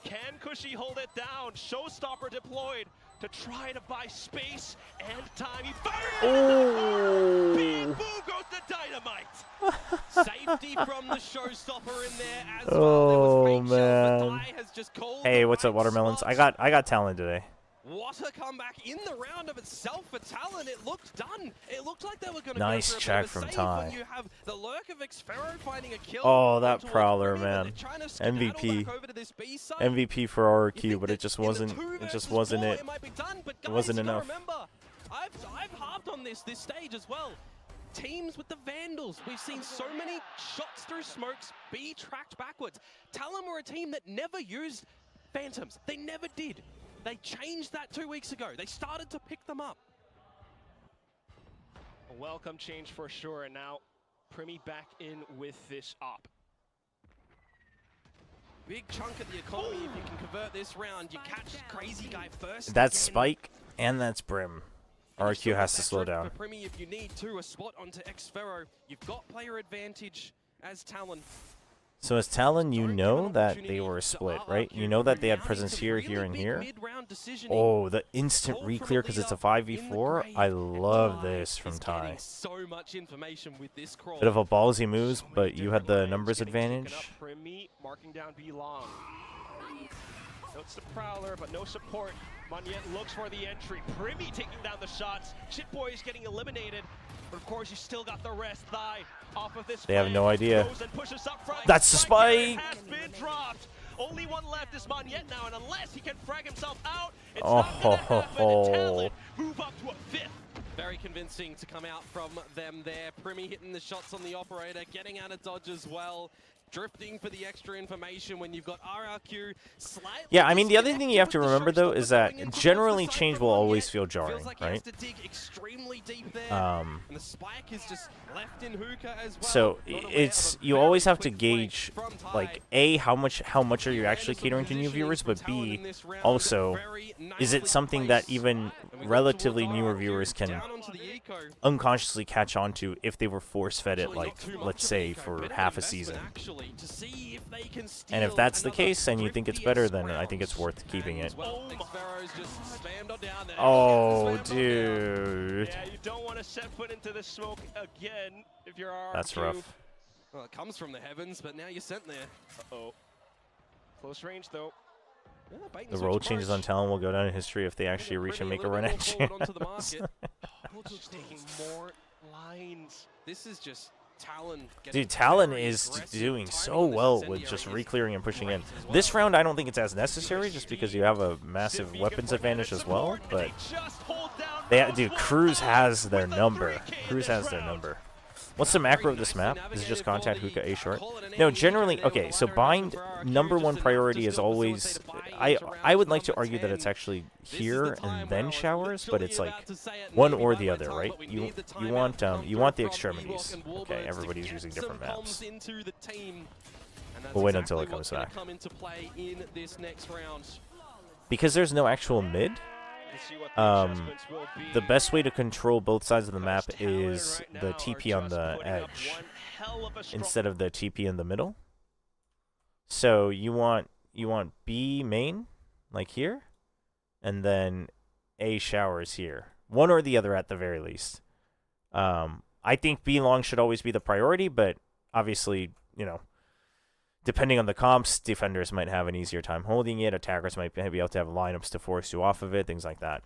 Can Cushy hold it down? Showstopper deployed to try to buy space and time. He fired! Oh! Big Boo goes the dynamite! Safety from the Showstopper in there as well. Oh, man. Hey, what's up, Watermelons? I got talent today. What a comeback in the round of itself for Talon. It looked done. It looked like they were going to nice go for check a from save Ty. when you have the lurk of Xfero finding a kill. Oh, that Prowler, man. MVP. MVP for RRQ, but it just wasn't it. It wasn't enough. Remember, I've harped on this stage as well. Teams with the Vandals. We've seen so many shots through smokes be tracked backwards. Talon were a team that never used Phantoms. They never did. They changed that 2 weeks ago. They started to pick them up. A welcome change for sure, and now Primi back in with this op. big chunk of the economy if you can convert this round. You catch Crazy Guy first. That's again. Spike, and that's Brim. RRQ has to slow down. For Primi, if you need to, a spot onto Xferro. You've got player advantage as Talon. So as Talon, you know that they were split, right? You know that they had presence here, here, and here. Oh, the instant re-clear because it's a 5v4. I love this from Ty. So much information with this crawl. Bit of a ballsy moves, but you had the numbers advantage. Primi marking down B long. Notes the Prowler, but no support. Monyet looks for the entry. Primi taking down the shots. Shitboy is getting eliminated. But of course, you still got the rest. Thigh off of this. They have no idea. Front. That's the spike! Has been dropped. Only one left is Monyet now, and unless he can frag himself out, it's Oh, not gonna happen. And Talon move up to a 5th. Very convincing to come out from them there. Primi hitting the shots on the operator, getting out of dodge as well. Drifting for the extra information when you've got RRQ slightly. Yeah, I mean, the other thing you have to remember, though, is that generally change will always feel jarring, right? And the spike is just left in hookah as well. So it's you always have to gauge, like, A, how much are you actually catering to new viewers, but B, also, is it something that even relatively newer viewers can unconsciously catch on to if they were force-fed it, like, let's say, for half a season? And if that's the case and you think it's better, then I think it's worth keeping it. Oh, dude. Yeah, you don't want to set foot into the smoke again if you're RRQ. That's rough. Well, it comes from the heavens, but now you're sent there. Uh-oh. Close range, though. Yeah, The role changes on Talon will go down in history if they actually reach and make a run at onto the market. Taking more lines. This is just Talon. Dude, Talon is doing so well with just re-clearing and pushing in. This round, I don't think it's as necessary just because you have a massive weapons advantage as well, but dude, Cruz has their number. Cruz has their number. What's the macro of this map? Is it just contact, hookah, A short? No, generally, okay, so bind, #1 priority is always, I would like to argue that it's actually here and then showers, but it's like one or the other, right? You want the extremities. Okay, everybody's using different maps. We'll wait until it comes back. Because there's no actual mid, the best way to control both sides of the map is the TP on the edge instead of the TP in the middle. So you want B main, like here, and then A showers here. One or the other at the very least. I think B long should always be the priority, but obviously, you know, depending on the comps, defenders might have an easier time holding it. Attackers might be able to have lineups to force you off of it, things like that.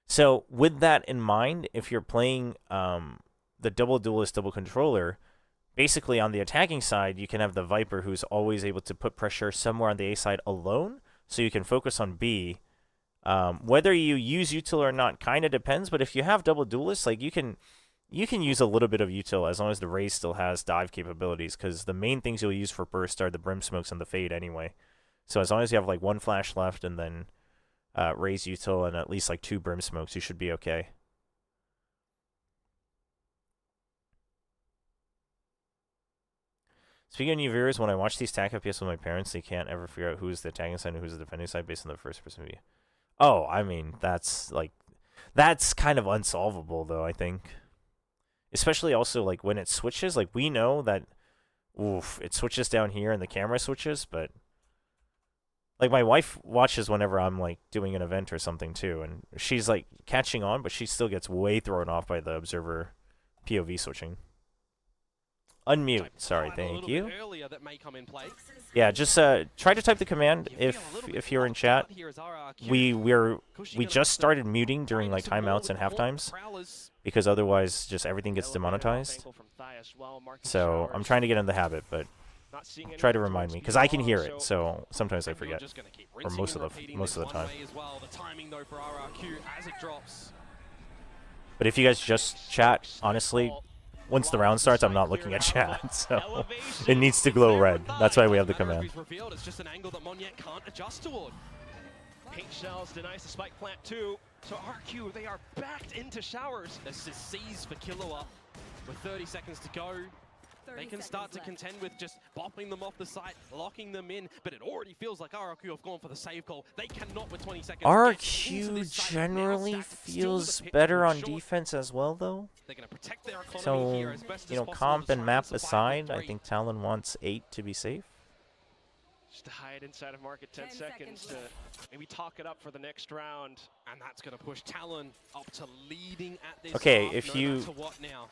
So with that in mind, if you're playing the double duelist, double controller, basically on the attacking side, you can have the Viper who's always able to put pressure somewhere on the A side alone, so you can focus on B. Whether you use util or not kind of depends, but if you have double duelists, like you can use a little bit of util as long as the Raze still has dive capabilities, because the main things you'll use for burst are the brim smokes and the fade anyway. So as long as you have like one flash left and then Raze util and at least like 2 brim smokes, you should be okay. Speaking of new viewers, when I watch these TAC FPS with my parents, they can't ever figure out who's the attacking side and who's the defending side based on the first person view. Oh, I mean, that's kind of unsolvable though, I think. Especially also, like, when it switches, like, we know that, oof, it switches down here and the camera switches, but, like, my wife watches whenever I'm, like, doing an event or something, too, and she's, like, catching on, but she still gets way thrown off by the observer POV switching. Unmute, sorry, thank you. Yeah, just try to type the command if you're in chat. We just started muting during like timeouts and half times because otherwise just everything gets demonetized. So I'm trying to get in the habit, but try to remind me because I can hear it. So sometimes I forget, or most of the time. But if you guys just chat, honestly, once the round starts, I'm not looking at chat, so it needs to glow red. That's why we have the command. It's just an angle that Monyet can't adjust toward. Paint shells denies the spike plant too. So RRQ, they are backed into showers. This is C's for Killua with 30 seconds to go. They can start to contend with just bopping them off the site, locking them in, but it already feels like RRQ have gone for the save call. They cannot with 20 seconds. RRQ generally feels better on defense as well, though. They're going to protect their economy So, here as best you know, as possible comp to and try map survive aside, with I 3. think Talon wants 8 to be safe. Just to hide inside of market 10 seconds to maybe talk it up for the next round. And that's going to push Talon up to leading at this Okay, half, if no you matter what now.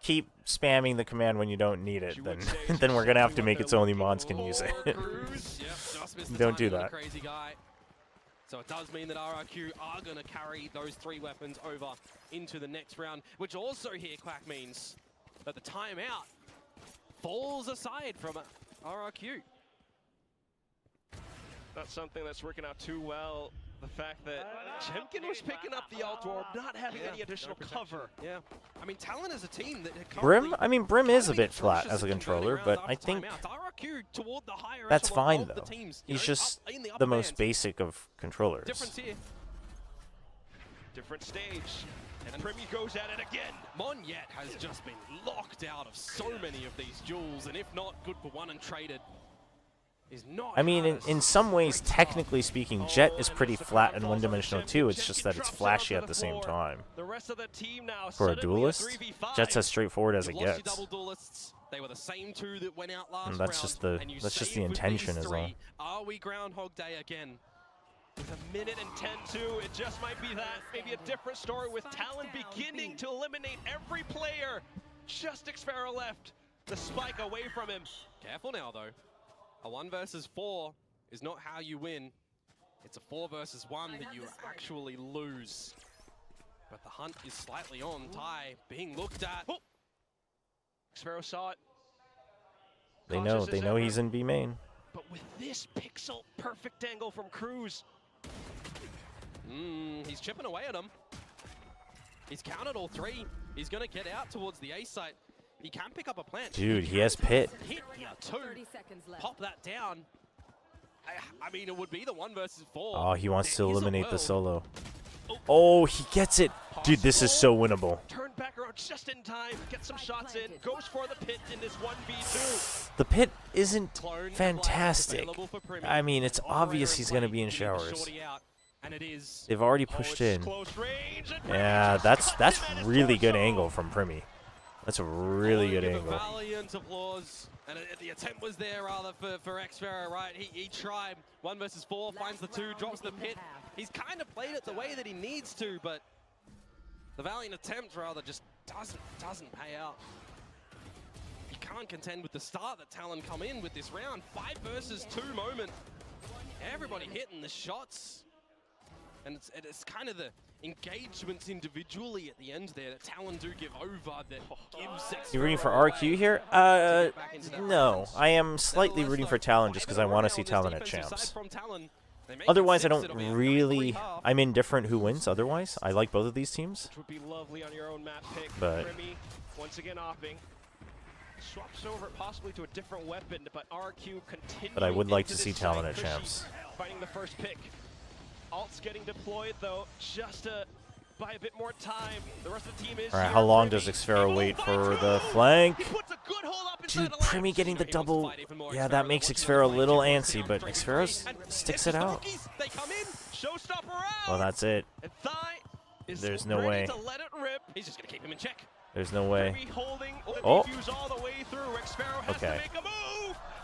keep spamming the command when you don't need it, then then we're gonna have to make it so only mods can use it. Cruz, yep, just missed the Don't do timing on that. the crazy guy. So it does mean that RRQ are going to carry those 3 weapons over into the next round, which also here, Quack, means that the timeout falls aside from RRQ. Not something that's working out too well. The fact that Chemkin was picking up the Alt Orb, not having any additional cover. Yeah. I mean, Talon is a team that Brim, I mean, Brim is a bit flat as a controller, but I think that's fine though. He's just the most basic of controllers. Difference here. Different stage. And Primy goes at it again. Monyet has just been locked out of so many of these duels, and if not good for one and traded, is not. I mean, in some ways, technically speaking, Jet is pretty flat and one-dimensional too. It's just that it's flashy at the same time. The rest of the team now For a duelist, Jet's as straightforward as it gets. Double duelists. They were the same 2 that went out last And that's round, just the intention is all. Are we Groundhog Day again? With 1:10-2, it just might be that. Maybe a different story with Talon beginning to eliminate every player. Just Xfero left. The spike away from him. Careful now, though. A 1 versus 4 is not how you win. It's a 4 versus 1 that you actually lose. But the hunt is slightly on. Ty being looked at. Oh. Xfero saw it. They know he's in B main. But with this pixel perfect angle from Cruz. He's chipping away at him. He's counted all 3. He's going to get out towards the A site. He can pick up a plant. Dude, he has pit. Hit here, 2. Pop that down. I mean, it would be the 1 versus 4. Oh, he wants to eliminate the solo. Oh, he gets it. Dude, this is so winnable. Turn back around just in time. Get some shots in. Goes for the pit in this 1v2. The pit isn't fantastic. I mean, it's obvious he's going to be in showers. They've already pushed in. Yeah, that's really good angle from Primy. That's a really good angle. Valiant applause. And the attempt was there, rather, for Xfero, right? He tried. 1 versus 4, finds the 2, drops the pit. He's kind of played it the way that he needs to, but the valiant attempt, rather, just doesn't pay out. You can't contend with the start that Talon come in with this round. 5 versus 2 moment. Everybody hitting the shots. And it's kind of the engagements individually at the end there that Talon do give over that gives. You rooting for RQ here? No. I am slightly rooting for Talon just because I want to see Talon at champs. Otherwise, I don't really. I'm indifferent who wins. Otherwise, I like both of these teams. Which would be lovely on your own map pick. But Primy, once again opping. Swaps over possibly to a different weapon, but RQ continues. But I would like to see Talon at champs. Finding the first pick. Alt's getting deployed though, just to buy a bit more time. The rest of the team is. All right, how long does Xfero wait for the flank? Dude, Primy getting the double. Yeah, that makes Xfero a little antsy, but Xfero sticks it out. Well, that's it. There's no way. He's just gonna keep him in check. There's no way. Oh. Okay.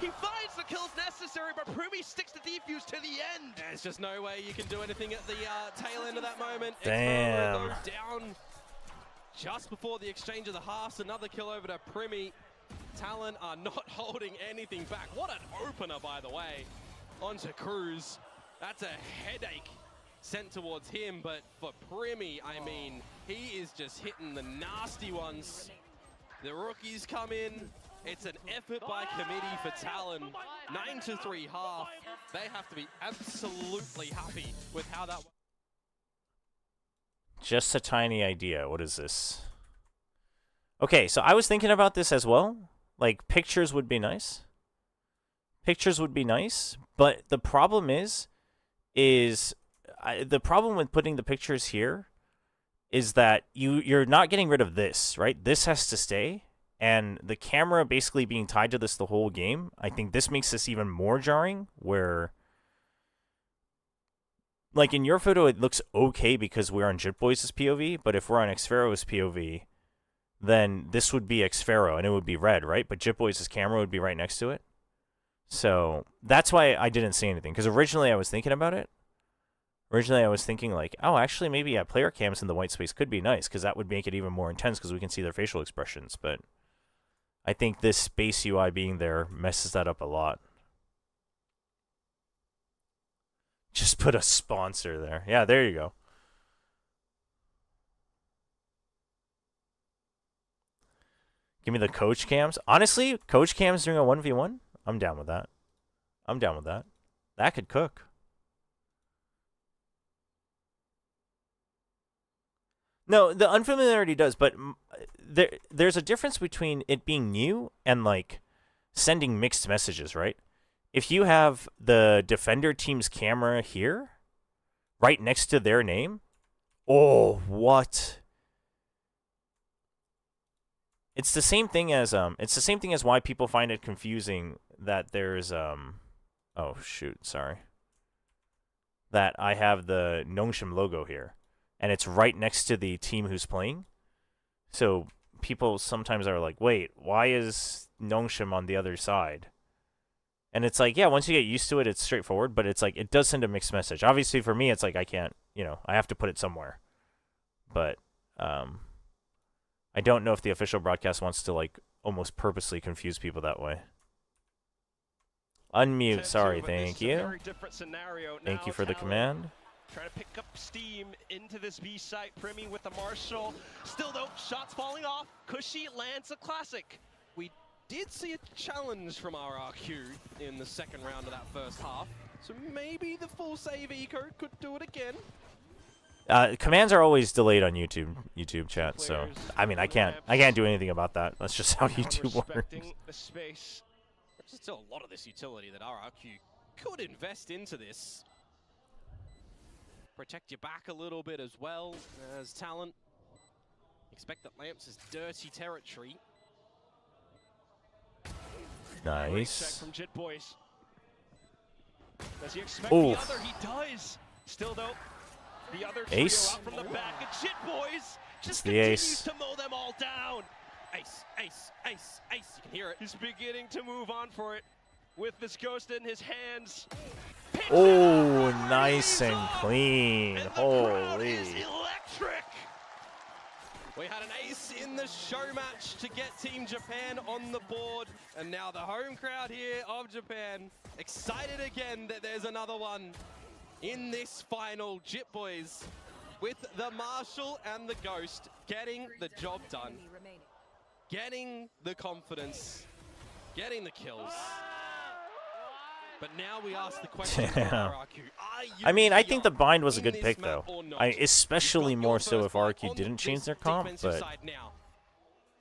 He finds the kills necessary, but Primy sticks the defuse to the end. There's just no way you can do anything at the tail end of that moment. Damn. Down just before the exchange of the halves. Another kill over to Primy. Talon are not holding anything back. What an opener, by the way, onto Cruz. That's a headache sent towards him, but for Primy, I mean, he is just hitting the nasty ones. The rookies come in. It's an effort by committee for Talon. 9-3 half. They have to be absolutely happy with how that. Just a tiny idea. What is this? Okay, so I was thinking about this as well. Like, pictures would be nice. Pictures would be nice, but the problem is the problem with putting the pictures here is that you're not getting rid of this, right? This has to stay. And the camera basically being tied to this the whole game, I think this makes this even more jarring, where, like, in your photo, it looks okay because we're on Jitboys' POV, but if we're on Xfero's POV, then this would be Xfero, and it would be red, right? But Jitboys' camera would be right next to it. So that's why I didn't say anything, because originally I was thinking about it. Originally I was thinking, like, oh, actually, maybe player cams in the white space could be nice, because that would make it even more intense, because we can see their facial expressions, but I think this space UI being there messes that up a lot. Just put a sponsor there. Yeah, there you go. Give me the coach cams. Honestly, coach cams during a 1v1, I'm down with that. I'm down with that. That could cook. No, the unfamiliarity does, but there's a difference between it being new and, like, sending mixed messages, right? If you have the defender team's camera here, right next to their name, oh, what? It's the same thing as why people find it confusing that there's oh shoot, sorry. That I have the Nongshim logo here, and it's right next to the team who's playing. So people sometimes are like, wait, why is Nongshim on the other side? And it's like, yeah, once you get used to it, it's straightforward, but it's like, it does send a mixed message. Obviously, for me, it's like, I can't, I have to put it somewhere. But I don't know if the official broadcast wants to, like, almost purposely confuse people that way. Unmute, sorry, thank you. Thank you for the command. Trying to pick up steam into this B site. Primi with the Marshall. Still though, shots falling off. Cushy lands a classic. We did see a challenge from RRQ in the second round of that first half. So maybe the full save eco could do it again. Commands are always delayed on YouTube chat, so I mean I can't do anything about that. That's just how YouTube works. There's still a lot of this utility that RRQ could invest into this. Protect your back a little bit as well as talent. Expect that Lamps is dirty territory. Nice. Check from Jitboys. Does he expect the other? He does. Still though, the other trio out from the back, and Jitboys just continues to mow them all down. Ace, ace, ace, ace. You can hear it. He's beginning to move on for it with this ghost in his hands. Oh, nice and clean. And holy. Electric. We had an ace in the show match to get Team Japan on the board. And now the home crowd here of Japan excited again that there's another one in this final. Jitboys with the Marshall and the Ghost getting the job done. Getting the confidence. Getting the kills. But now we ask the question for RRQ. I mean, I think the bind was a good pick, though. Especially more so if RRQ didn't change their comp,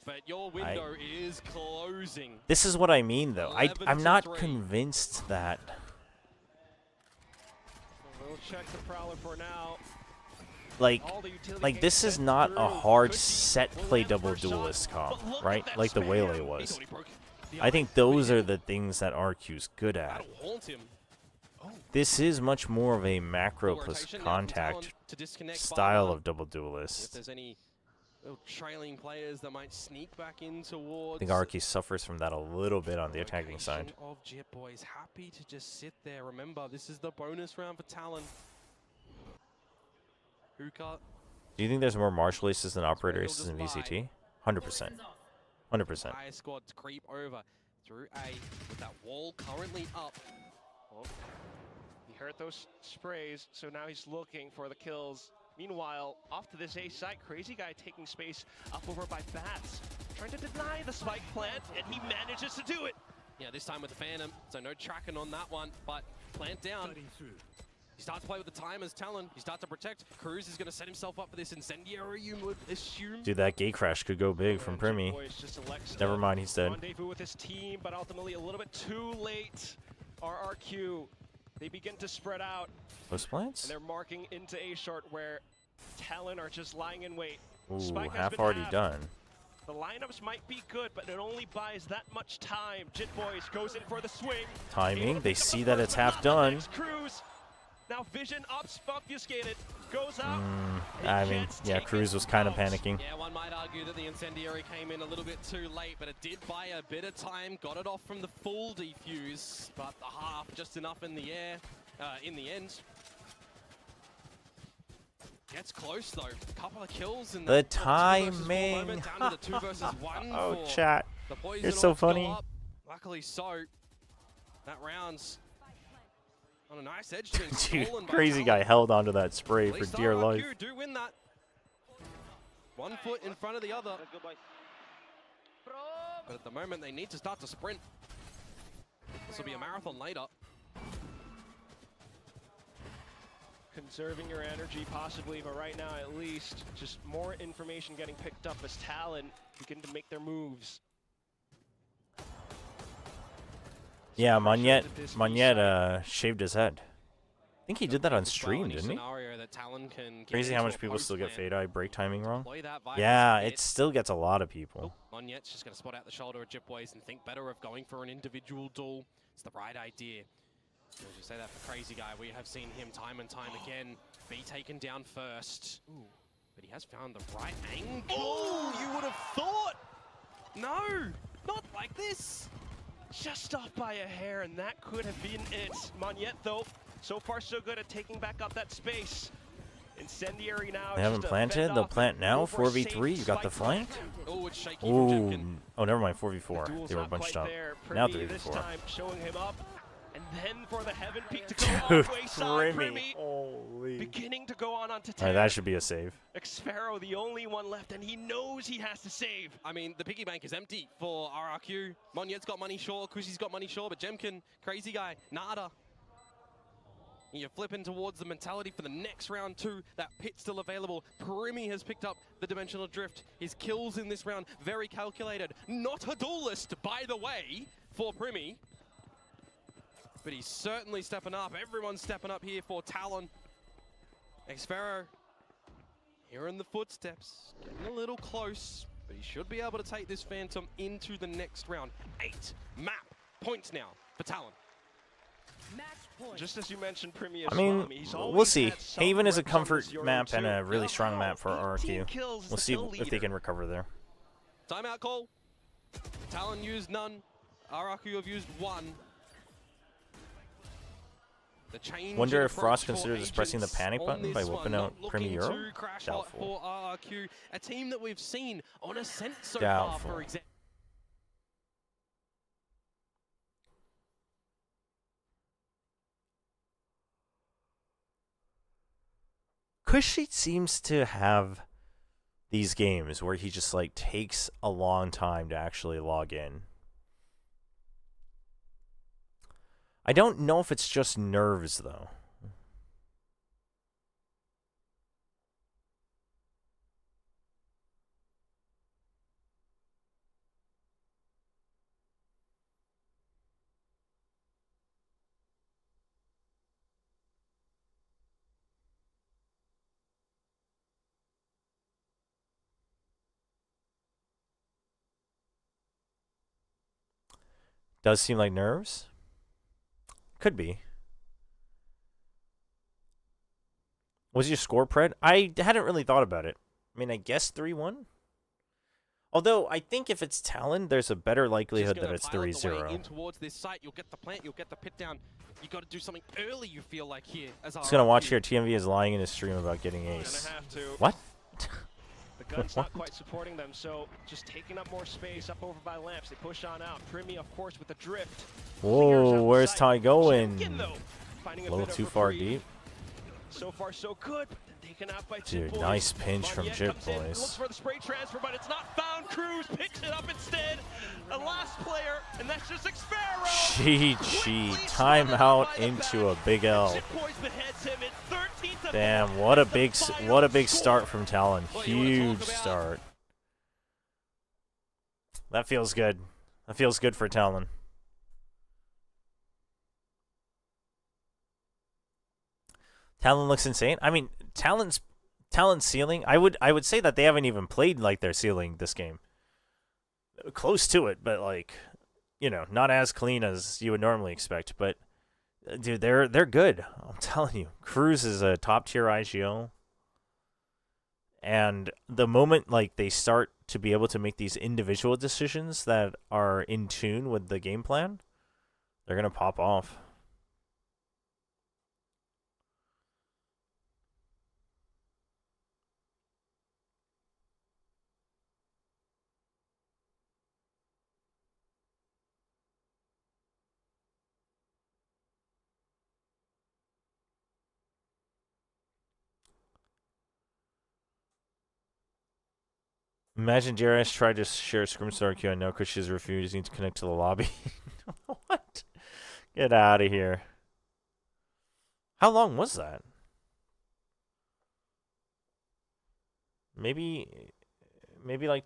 but your window is closing. This is what I mean, though. I'm not convinced that. We'll check the Prowler for now. Like this is not a hard set play double duelist comp, right? Like the Waylay was. I think those are the things that RQ's good at. This is much more of a macro plus contact style of double duelist. If there's any trailing players that might sneak back in towards. I think RQ suffers from that a little bit on the attacking side. Of Jitboys happy to just sit there. Remember, this is the bonus round for Talon. Hookah. Do you think there's more Marshall aces than operator aces in VCT? 100%. 100%. Fire squad to creep over through A with that wall currently up. Oh, he heard those sprays, so now he's looking for the kills. Meanwhile, off to this A site, Crazy Guy taking space up over by Bats, trying to deny the spike plant, and he manages to do it. Yeah, this time with the Phantom, so no tracking on that one, but plant down. He starts to play with the time as Talon. He starts to protect. Cruz is going to set himself up for this incendiary, you would assume. Dude, that gate crash could go big from Primi. Never mind, he's dead. Rendezvous with his team, but ultimately a little bit too late. RRQ, they begin to spread out. Post plants? And they're marking into A short where Talon are just lying in wait. Ooh, half already done. The lineups might be good, but it only buys that much time. Jit Boys goes in for the swing. Timing. They see that it's half done. Cruz. Now vision obfuscated. Goes up. I mean, yeah, Cruz was kind of panicking. Yeah, one might argue that the incendiary came in a little bit too late, but it did buy a bit of time. Got it off from the full defuse, but the half just enough in the air in the end. Gets close though. A couple of kills in The that 2 versus 4 timing. moment, down to the 2 versus 1 Oh, for chat. the Poison You're so Orbs go funny. up. Luckily so. That round's on a nice edge to being Dude, stolen by crazy Talon. guy held onto that spray At for least dear RRQ life. do win that. 1 foot in front of the other. But at the moment, they need to start to sprint. This will be a marathon later. Conserving your energy, possibly, but right now, at least, just more information getting picked up as Talon begin to make their moves. Yeah, Monette shaved his head. I think he did that on stream, didn't he? That Talon can Crazy how into much a people still get post fade eye break timing wrong. Deploy that via Yeah, his it still gets a lot of people. Monette's just going to spot out the shoulder of Jipways and think better of going for an individual duel. It's the right idea. As you say that for Crazy Guy, we have seen him time and time again be taken down first. Ooh, but he has found the right angle. Oh, you would have thought! No, not like this. Just off by a hair, and that could have been it. Monette, though, so far so good at taking back up that space. Incendiary now. They haven't planted. They'll plant now. 4v3. You got the flank. Oh, it's shaky from Ooh. Jemkin. Oh, never mind. 4v4. They were bunched up. Now This 3v4. time showing him up, and then for the Heaven Peak to go Dude, all the way side. Primy. Holy. Beginning to go on onto All right, 10. that should be a save. Xpharaoh, the only one left, and he knows he has to save. I mean, the piggy bank is empty for RRQ. Monette's got money short, Kushi's got money short, but Jemkin, Crazy Guy, nada. And you're flipping towards the mentality for the next round too. That pit still available. Primy has picked up the dimensional drift. His kills in this round, very calculated. Not a duelist, by the way, for Primy. But he's certainly stepping up. Everyone's stepping up here for Talon. Xpharaoh, hearing the footsteps, getting a little close, but he should be able to take this Phantom into the next round. 8 map points now for Talon. Just as you mentioned, Primy. I mean, we'll see. Haven is a comfort map and a really strong map for RRQ. We'll see if they can recover there. Timeout call. Talon used none. RRQ have used 1. The change Wonder in if Frost approach for considers pressing the agents panic on button by this whipping one. out Not Primy looking Euro? to crash out Doubtful. for RRQ, a team that we've seen on Ascent so Doubtful. far, for example. Kushi seems to have these games where he just like takes a long time to actually log in. I don't know if it's just nerves though. Does seem like nerves. Could be. Was your score, Pred? I hadn't really thought about it. I mean, I guess 3-1. Although, I think if it's Talon, there's a better likelihood that it's 3-0. In towards this site, you'll get the plant, you'll get the pit down. You got to do something early, you feel like here. As Just gonna watch here. TMV is lying in his stream about getting ace. Gonna have to. What? The gun's not quite supporting them, so just taking up more space up over by lamps. They push on out. Primy, of course, with the drift. Whoa, where's Ty going? Jemkin, though, finding A little bit of too far reprieve. deep. So far, so good. But then taken out by Dude, Jit Boys. nice pinch from Monette Jit comes in, Boys. looks for the spray transfer, but it's not found. Cruz picks it up instead. A last player, and that's just Xpharaoh. GG. Timeout into a big L. Jit Boys beheads him at 13 to Damn, what a big start from Talon. Huge start. That feels good. That feels good for Talon. Talon looks insane. I mean, Talon's ceiling. I would say that they haven't even played like their ceiling this game. close to it, but like, you know, not as clean as you would normally expect. But dude, they're good. I'm telling you, Cruz is a top tier IGO, and the moment like they start to be able to make these individual decisions that are in tune with the game plan, they're gonna pop off. Imagine DRS tried to share scrimmage with RQ and now because she's refusing to connect to the lobby. What? Get out of here. How long was that? Maybe like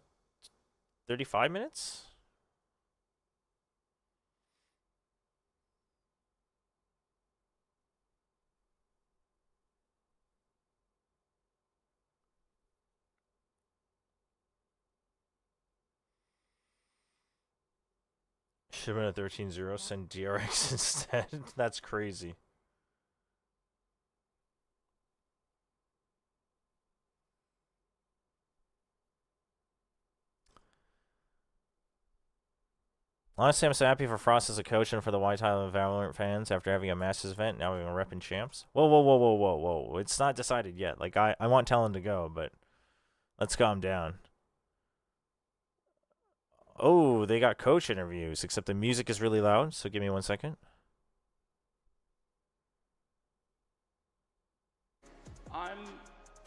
35 minutes? Should have been a 13-0, send DRX instead. That's crazy. Honestly, I'm so happy for Frost as a coach and for the White Island Valorant fans after having a Masters event. Now we're repping champs. Whoa, whoa, whoa, whoa, whoa, whoa. It's not decided yet. Like, I want Talon to go, but let's calm down. Oh, they got coach interviews, except the music is really loud, so give me 1 second. I'm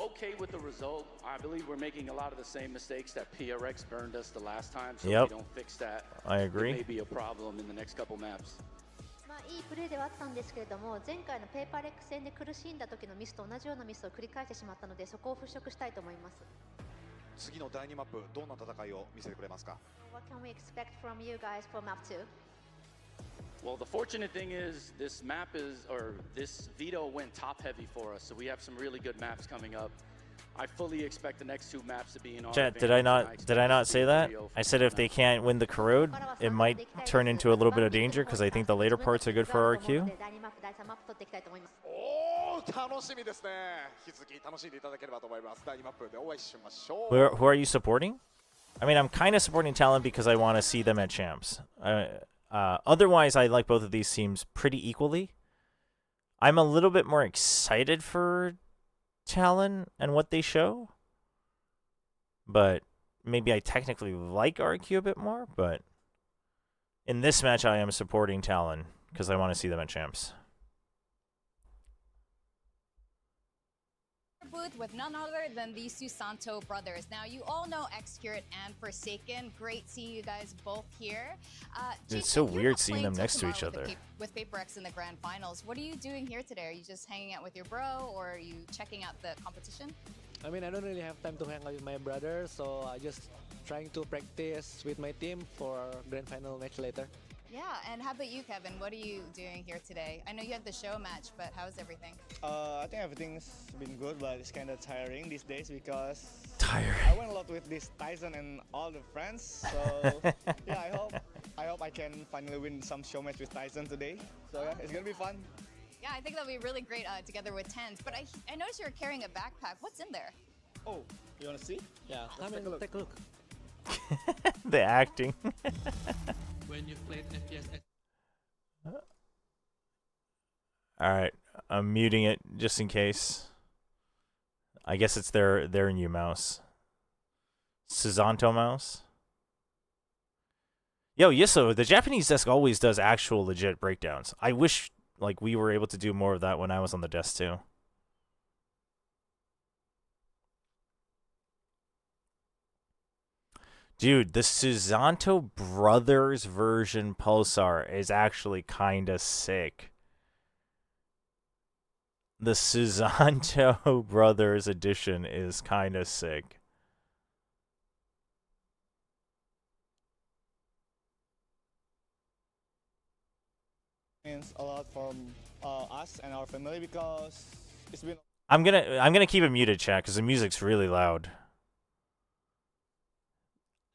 okay with the result. I believe we're making a lot of the same mistakes that PRX burned us the last time, so if we don't fix that, I agree. it may be a problem in the next couple maps. まあいいプレーではあったんですけれども、前回のペーパーレック戦で苦しんだ時のミスと同じようなミスを繰り返してしまったので、そこを払拭したいと思います。次の第2マップ、どんな戦いを見せてくれますか？ What can we expect from you guys for map 2? Well, the fortunate thing is this map is, or this veto went top heavy for us, so we have some really good maps coming up. I fully expect the next 2 maps to be in our Chat, did I not say that? I said if they can't win the corrode, it might turn into a little bit of danger because I think the later parts are good for RQ. おー、楽しみですね。引き続き楽しんでいただければと思います。第2マップでお会いしましょう。Who are you supporting? I mean, I'm kind of supporting Talon because I want to see them at champs. Otherwise, I like both of these teams pretty equally. I'm a little bit more excited for Talon and what they show, but maybe I technically like RQ a bit more. But in this match, I am supporting Talon because I want to see them at champs. Booth with none other than the Susanto brothers. Now, you all know Excurate and Forsaken. Great seeing you guys both here. It's so weird seeing them next to each other. With PaperX in the grand finals. What are you doing here today? Are you just hanging out with your bro, or are you checking out the competition? I mean, I don't really have time to hang out with my brother, so I just trying to practice with my team for grand final match later. Yeah, and how about you, Kevin? What are you doing here today? I know you had the show match, but how's everything? I think everything's been good, but it's kind of tiring these days because I went a lot with this Tyson and all the friends. So yeah, I hope I can finally win some show match with Tyson today. So yeah, it's gonna be fun. Yeah, I think that'll be really great together with Tens. But I noticed you're carrying a backpack. What's in there? Oh, you wanna see? Yeah, come and take a look. The acting. When you've played FPS. Alright, I'm muting it just in case. I guess it's their new mouse. Susanto mouse. Yo, Yisso, the Japanese desk always does actual legit breakdowns. I wish like we were able to do more of that when I was on the desk too. Dude, the Susanto Brothers version Pulsar is actually kinda sick. The Susanto Brothers edition is kinda sick. Means a lot from us and our family because it's been. I'm gonna keep it muted, chat, because the music's really loud.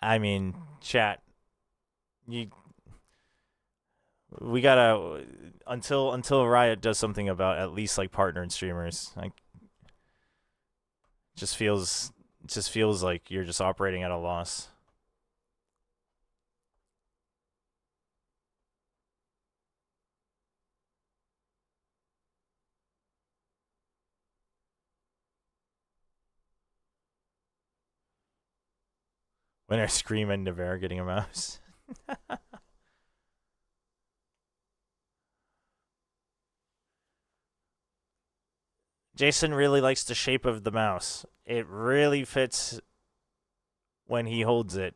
I mean, chat. We gotta until Riot does something about at least like partner and streamers. Like, just feels like you're just operating at a loss. When I scream and Navarre getting a mouse. Jason really likes the shape of the mouse. It really fits when he holds it.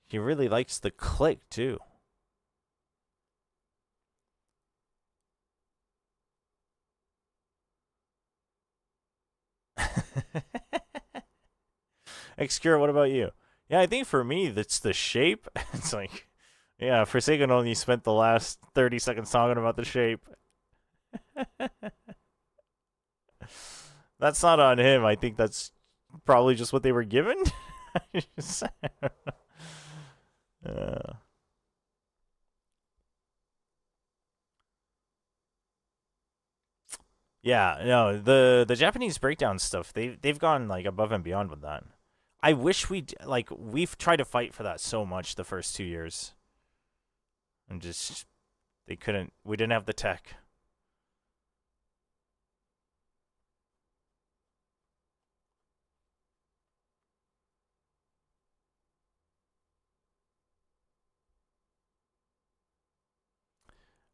He really likes the click, too. Excure, what about you? Yeah, I think for me, that's the shape. It's like, yeah, Forsaken only spent the last 30 seconds talking about the shape. That's not on him. I think that's probably just what they were given. Yeah, no, the Japanese breakdown stuff, they've gone like above and beyond with that. I wish we've tried to fight for that so much the first 2 years. And just we didn't have the tech.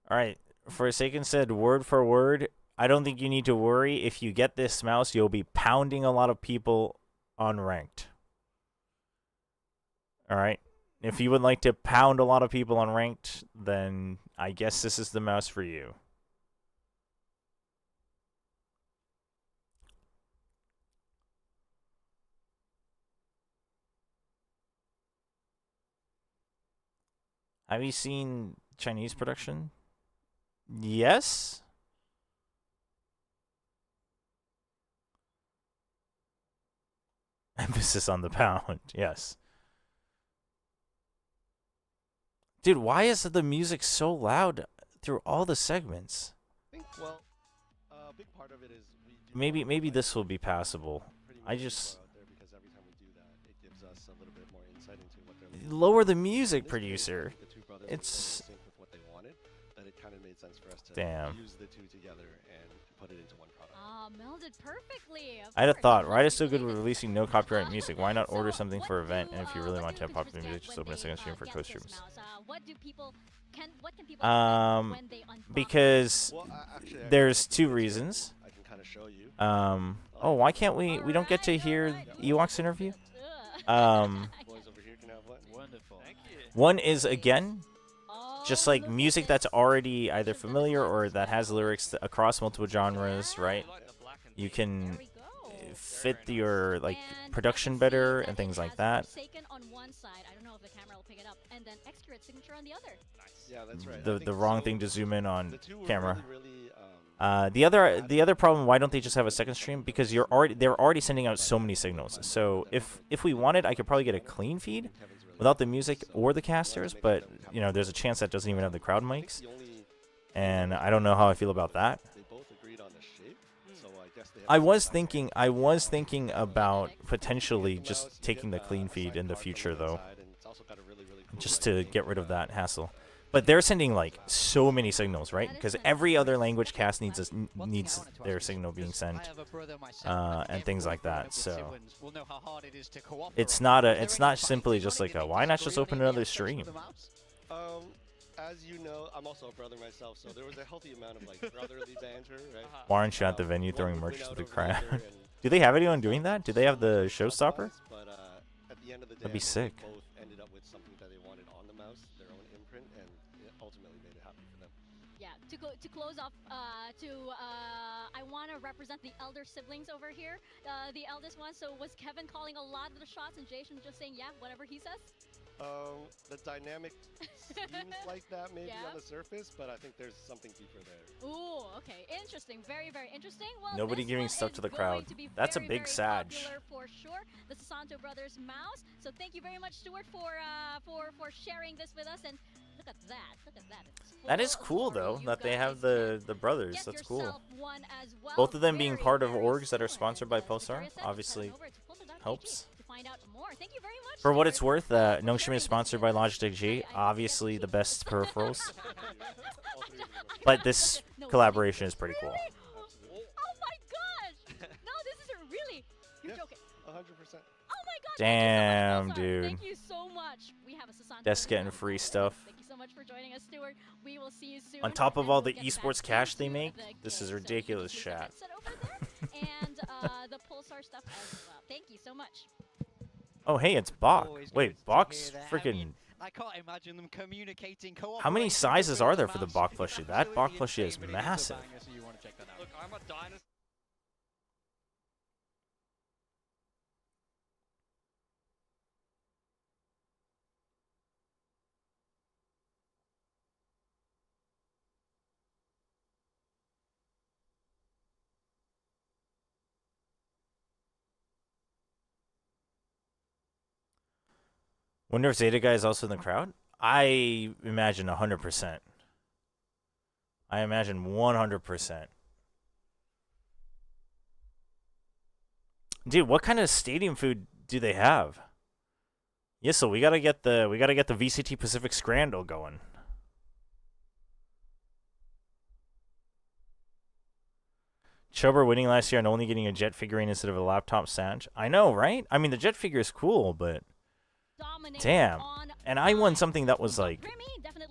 All right, Forsaken said word for word, I don't think you need to worry. If you get this mouse, you'll be pounding a lot of people on ranked. All right. If you would like to pound a lot of people on ranked, then I guess this is the mouse for you. Have you seen Chinese production? Yes. Emphasis on the pound. Yes. Dude, why is the music so loud through all the segments? I think, well, a big part of it is Maybe this will be passable. I just because every time we do that, it gives us a little bit more insight into what they're lower the music, producer. The two brothers It's were in sync with what they wanted, that it kind of made sense for us to Damn. use the two together and put it into one product. Melded perfectly. I had a thought. Riot is so good with releasing no copyright music. Why not order something for an event? And if you really want to have popular music, just open a second stream for co-streams. What can people when they Because actually, there's two reasons. I can kind of show you. Oh, why can't we don't get to hear Ewok's interview? Boys over here can have one. Wonderful. Thank you. One is, again, just like music that's already either familiar or that has lyrics across multiple genres, right? You can fit your like production better and things like that. Forsaken on one side, I don't know if the camera will pick it up, and then Excurate signature on the other. Yeah, that's right. The wrong thing to zoom in on camera. Really, the other problem, why don't they just have a second stream? Because they're already sending out so many signals. So if we wanted, I could probably get a clean feed without the music or the casters, but you know, there's a chance that doesn't even have the crowd mics. And I don't know how I feel about that. they both agreed on the shape, so I guess they I was thinking about potentially just taking the clean feed in the future though. Just to get rid of that hassle. But they're sending like so many signals, right? Because every other language cast needs their signal being sent, and things like that. So it's not simply just like a why not just open another stream? As you know, I'm also a brother myself, so there was a healthy amount of like brotherly banter, right? Warren shot the venue throwing merch to the crowd. Do they have anyone doing that? Do they have the showstopper? But at the end of the day, That'd be sick. They both ended up with something that they wanted on the mouse, their own imprint, and it ultimately made it happen for them. Yeah, to close off, I want to represent the elder siblings over here, the eldest one. So was Kevin calling a lot of the shots and Jason just saying, yeah, whatever he says? The dynamic seems like that maybe Yeah. on the surface, but I think there's something deeper there. Ooh, okay, interesting, very, very interesting. Well, Nobody this giving one stuff is to the going crowd. to be That's a very, big very Sag. popular for sure. The Sasanto brothers mouse. So thank you very much, Stuart, for sharing this with us. And look at that, look at that. It's That is full of cool glory. though You that they guys have can the brothers. get That's cool. yourself one as well. Both of them being Very, part of very orgs that are soon. sponsored by And, Pulsar Victoria said, obviously head over to pulsar.gg helps. to find out more. Thank you very much. For what Stuart. it's worth, Nongshim is sponsored by Logitech G. Obviously the best peripherals. But this collaboration is pretty cool. Really? Oh my gosh! No, this isn't really. You're joking. 100%. Oh my god! Damn, thank you so much, Pulsar. dude. Thank you so much. We have a Sasanto. That's getting free stuff. Thank you so much for joining us, Stuart. We will see you soon. On top of and all we'll the get esports back cash they into make, the this game. is So you can ridiculous, keep the chat. headset over there and the Pulsar stuff as well. Thank you so much. Oh hey, it's Bach. Always Wait, good to Bach's hear that. I freaking. mean, I can't imagine them communicating. How many sizes are there for the Bach plushie? That Bach Absolutely plushie is insane, but it is a massive. banger, so you want to check that out. Look, I'm a dinosaur. Wonder if Zeta guy is also in the crowd? I imagine 100%. I imagine 100%. Dude, what kind of stadium food do they have? Yeah, so we gotta get the VCT Pacific Scrandle going. Chobra winning last year and only getting a jet figurine instead of a laptop Sag. I know, right? I mean, the jet figure is cool, but damn. And I won something that was like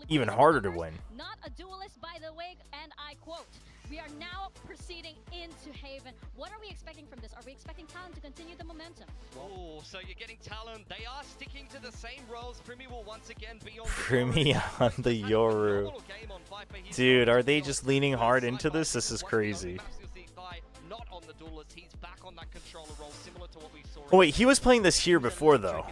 even harder to win. Not a duelist, by the way, and I quote, "We are now proceeding into Haven." What are we expecting from this? Are we expecting Talon to continue the momentum? Oh, so you're getting Talon. They are sticking to the same roles. Primi will once again be on Primi on the Yoru. Dude, are they just leaning hard into this? This is crazy. Not on the duelist. He's back on that controller role, similar to what we saw. Oh wait, he was playing this here before though.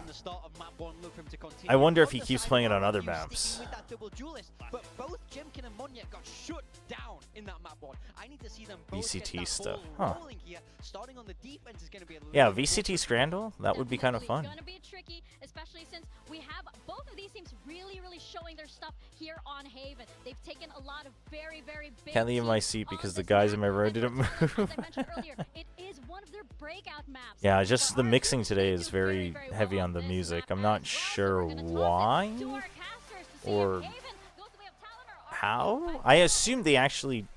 I wonder if he keeps playing it on other maps. With that double duelist, but both Jemkin and Monya got shut down in that map one. I need to see them both VCT get that stuff, ball huh? rolling here. Starting on the defense is going to be a Yeah, little VCT Scrandle? That would be kind of fun. It's gonna be tricky, especially since we have both of these teams really, really showing their stuff here on Haven. They've taken a lot of very, very big. Can't leave my seat because the guys in my row didn't move. As I mentioned earlier, it is one of their breakout maps. Yeah, just the mixing today is very heavy on the music. I'm not sure why or how. I assume they actually.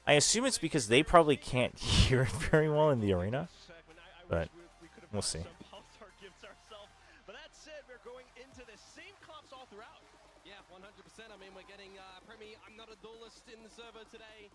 I assume it's because they probably can't hear it very well in the arena, but we'll see. But that said, we're going into the same comps all throughout. Yeah, 100%. I mean, we're getting Premi. I'm not a duelist in the server today,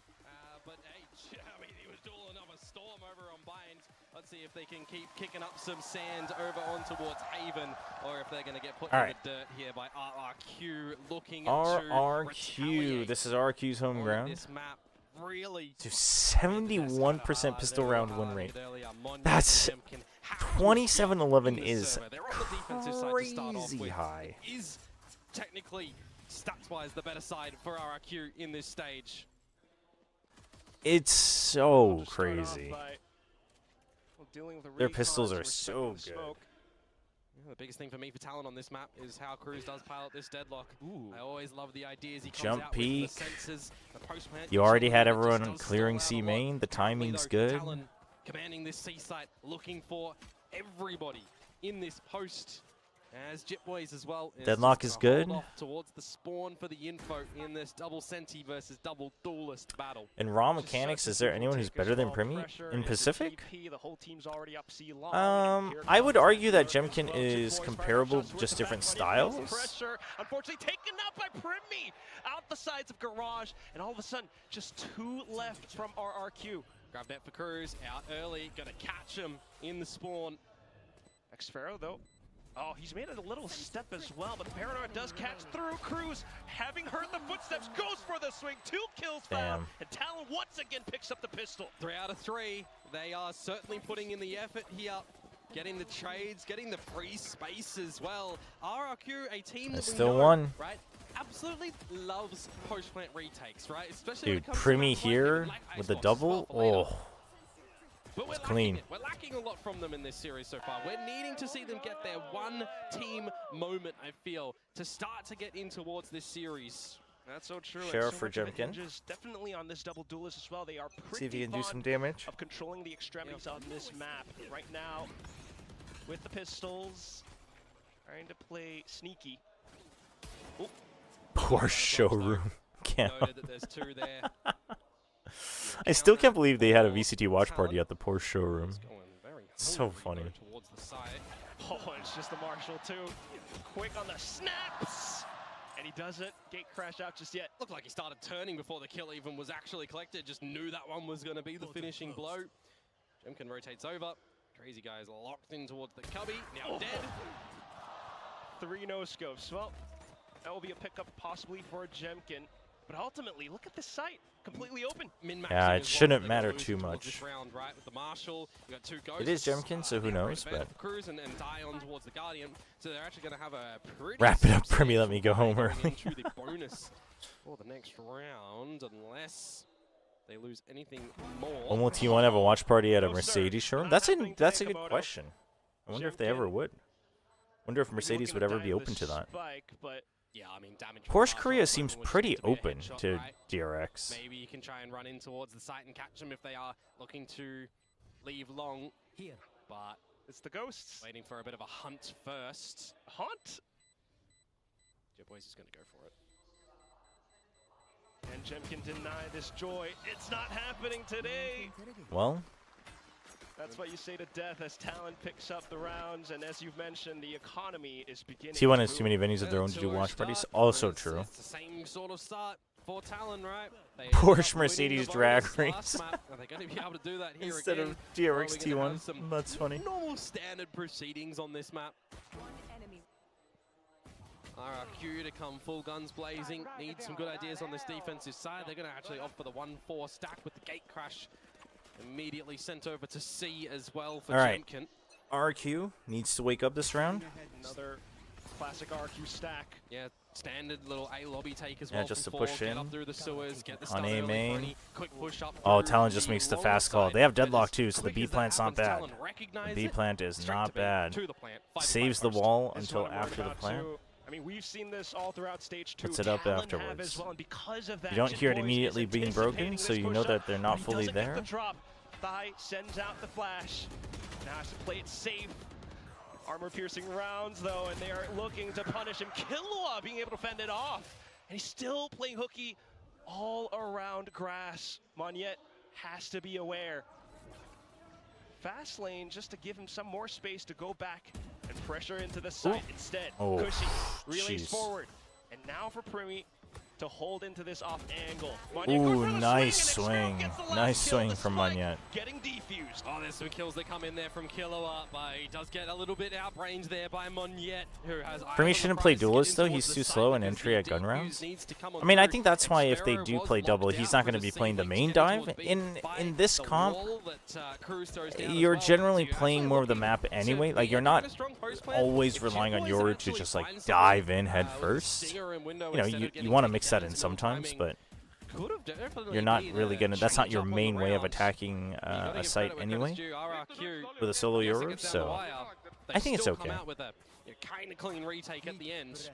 but hey, I mean, he was dueling up a storm over on Bind. Let's see if they can keep kicking up some sand over on towards Haven, or if they're going to get put in the dirt here by RRQ. Looking RRQ. This is RRQ's home ground. This map really to 71% pistol round win rate. That's 27-11 is crazy high. Is technically stats-wise the better side for RRQ in this stage. It's so crazy. Their pistols are so good. Yeah, the biggest thing for me for Talon on this map is how Cruz does pilot this deadlock. I always love the ideas he comes Jump out peek. with, the sensors, the post-plant. You already had everyone clearing C main. The timing's good. Talon commanding this C site, looking for everybody in this post. As Jitboys as well. Deadlock is good. Towards the spawn for the info in this double Senti versus double duelist battle. In raw mechanics, is there anyone who's better than Primi in Pacific? I would argue that Jemkin is comparable, just different styles. Pressure, unfortunately taken out by Primi out the sides of Garage, and all of a sudden, just 2 left from RRQ. Grab that for Cruz, out early, gonna catch him in the spawn. Xfero though, Oh, he's made it a little step as well, but the Paranor does catch through. Cruz, having heard the footsteps, goes for the swing. 2 kills found, and Talon once again picks up the pistol. 3 out of 3. They are certainly putting in the effort here. Getting the trades, getting the free space as well. RRQ, a team that we still know, won. Right? Absolutely loves post-plant retakes, right? Especially Dude, Primi here with the double. Oh, but it's clean. We're lacking a lot from them in this series so far. We're needing to see them get their one team moment, I feel, to start to get in towards this series. That's so true. Sheriff so for much of it Jemkin. hinges definitely on this double duelist as well. They are pretty See if he can do some fond damage. of controlling the extremities on this map. Right now, with the pistols, trying to play sneaky. Oh. Poor showroom. Can't. Noted that there's 2 there. I still can't believe they had a VCT watch party at the Porsche showroom. So funny. Towards the side. Oh, it's just the Marshall too. Quick on the snaps. And he doesn't gate crash out just yet. Looked like he started turning before the kill even was actually collected. Just knew that one was going to be the finishing blow. Jemkin rotates over. Crazy guy is locked in towards the cubby. Now dead. 3 no-scopes. Well, that will be a pickup possibly for Jemkin. But ultimately, look at this site. Completely open. Yeah, it shouldn't matter too much. Round, right, with the Marshal. You got 2 ghosts. It is Jemkin, so who knows? But Cruz and Dion towards the Guardian. So they're actually going to have a pretty wrap it up, Primi. Let me go home early. into the bonus for the next round, unless they lose anything more. When will T1 have a watch party at a Mercedes showroom? That's a good question. I wonder if they ever would. Wonder if Mercedes would ever be open to that. Yeah, I mean, damage. Porsche Korea seems pretty open to DRX. Maybe you can try and run in towards the site and catch them if they are looking to leave long. Here. But it's the ghosts. Waiting for a bit of a hunt first. Hunt? Joe Boy's is going to go for it. And Jemkin deny this joy. It's not happening today. Well, that's what you say to death as Talon picks up the rounds, and as you've mentioned, the economy is beginning. T1 has too many venues of their own to do watch parties. Also true. It's the same sort of start for Talon, right? They Porsche Mercedes drag race. Are they going to be able to do that here Instead again? of DRX T1. That's funny. Normal standard proceedings on this map. RRQ to come full guns blazing. Need some good ideas on this defensive side. They're going to actually opt for the 1-4 stack with the gate crash. Immediately sent over to C as well for Jemkin. RRQ needs to wake up this round. Another classic RRQ stack. Yeah, standard little A lobby take as well. Yeah, just to push Get in. up through the sewers, get the On A main. quick push up. Oh, Talon just makes the fast call. They have deadlock too, so the B plant's not bad. The B plant is not bad. Saves the wall until after the plant. I mean, we've seen this all throughout stage 2. Puts it up Talon afterwards. Well, and because of that, You don't hear it Boys immediately is being broken, so you know that they're not He fully doesn't get there. the drop. Thigh sends out the flash. Now has to play it safe. Armor-piercing rounds, though, and they are looking to punish him. Killua being able to fend it off. And he's still playing hooky all around grass. Monette has to be aware. Fast lane just to give him some more space to go back and pressure into the side instead. Oh, Cushy relays jeez. forward. And now for Primi to hold into this off angle. Ooh, nice swing. Nice swing from Monette. Getting defused. Oh, there's some kills that come in there from Killua, but he does get a little bit outrange there by Monette, who has... Primi shouldn't play duelist though. He's too slow in entry at gun rounds. I mean, I think that's why if they do play double, he's not going to be playing the main dive. In this comp, you're generally playing more of the map anyway. Like, you're not always relying on Yoru to just like dive in head first. You know, you want to mix that in sometimes, but you're not really gonna. That's not your main way of attacking a site anyway. With a solo Yoru, so I think it's okay. With a kind of clean retake at the end.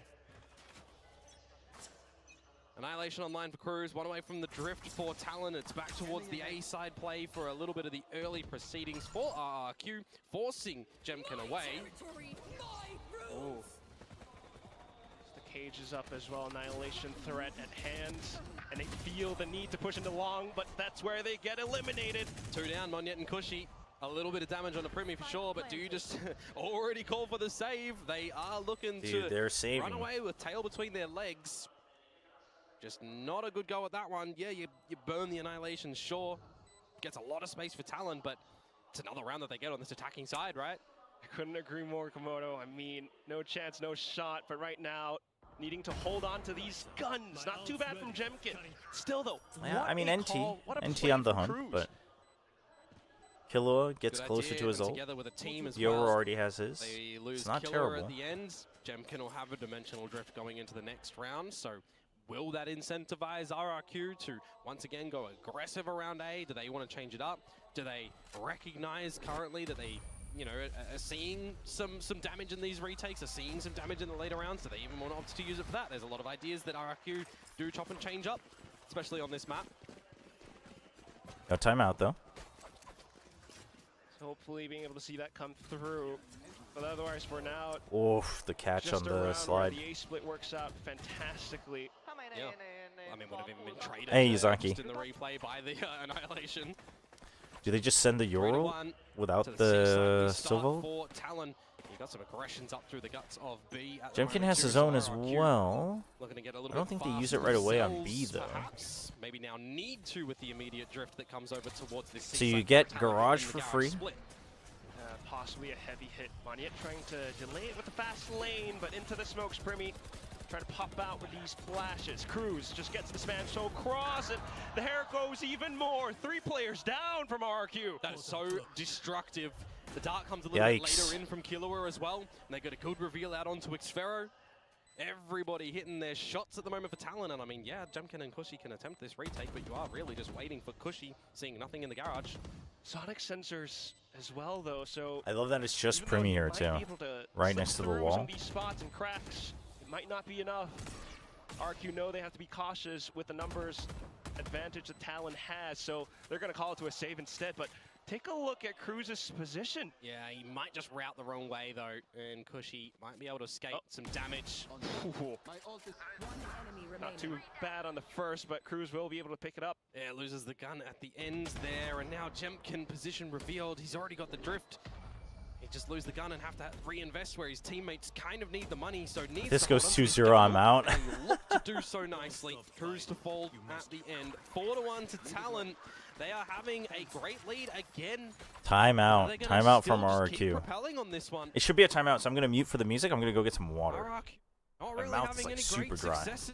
Annihilation online for Cruz, one away from the drift for Talon. It's back towards the A side play for a little bit of the early proceedings for RRQ, forcing Jemkin away. Oh. The cage is up as well, Annihilation threat at hand. And they feel the need to push into long, but that's where they get eliminated. 2 down, Monette and Cushy. A little bit of damage on the Primi for sure, but do you just already call for the save? They are looking they're saving. Run away with tail between their legs. Just not a good go at that one. Yeah, you burn the Annihilation, sure. Gets a lot of space for Talon, but it's another round that they get on this attacking side, right? I couldn't agree more, Komodo. I mean, no chance, no shot. But right now, needing to hold on to these guns. Not too bad from Jemkin. Still, though, Yeah, I mean, a NT. call, what a NT play on the from hunt, Cruz. but Killua gets Good closer idea, to his and ult. together with a team as Yoru well. already has his. They lose It's not Killer terrible. at the end. Jemkin will have a dimensional drift going into the next round. So will that incentivize RRQ to once again go aggressive around A? Do they want to change it up? Do they recognize currently that they, you know, are seeing some damage in these retakes, are seeing some damage in the later rounds? Do they even want to opt to use it for that? There's a lot of ideas that RRQ do chop and change up, especially on this map. No timeout, though. So hopefully being able to see that come through. But otherwise, for now, Oof, the catch on the slide. The A split works out fantastically. Yeah. I mean, would have even been traded Hey, Zaki. just in the replay by the Annihilation. Do they just send the Yoru 3-1 without to the C side. Silvo? For Talon. He got some aggressions up through the guts of B. At the Jemkin moment, has too, his so own as RRQ well. looking to get a little I don't bit think they use it faster right away on B, themselves, though. perhaps. Maybe now need to with the immediate drift that comes over towards the C So you side get for Talon Garage in the for Garage free? split. Possibly a heavy hit. Moniet trying to delay it with the fast lane, but into the smokes, Primi. Trying to pop out with these flashes. Cruz just gets the spam so cross, and the hair goes even more. 3 players down from RRQ. That is so destructive. The dart comes a little bit later in from Killua as well, and they got a good reveal out onto Xfero. Everybody hitting their shots at the moment for Talon, and I mean, yeah, Jemkin and Cushy can attempt this retake, but you are really just waiting for Cushy, seeing nothing in the garage. Sonic sensors as well, though, so I love that it's just even though Primi you here, might too. be able to Right slip next to the through wall. some of these spots and cracks, it might not be enough. RQ know they have to be cautious with the numbers advantage that Talon has, so they're going to call it to a save instead, but take a look at Cruz's position. Yeah, he might just route the wrong way, though, and Cushy might be able to escape some damage. Ooh. Not too bad on the first, but Cruz will be able to pick it up. Yeah, loses the gun at the end there, and now Jemkin position revealed. He's already got the drift. He just lose the gun and have to reinvest where his teammates kind of need the money, so needs This to goes hold on to his 2-0, gun. I'm out. And look to do so nicely. Cruz to fall at the end. 4-1 to Talon. They are having a great lead again. Timeout. Timeout from Keep RRQ. propelling on this one. It should be a timeout, so I'm going to mute for the music. I'm going to go get some water. RRQ not My really mouth's having like any super great dry. success.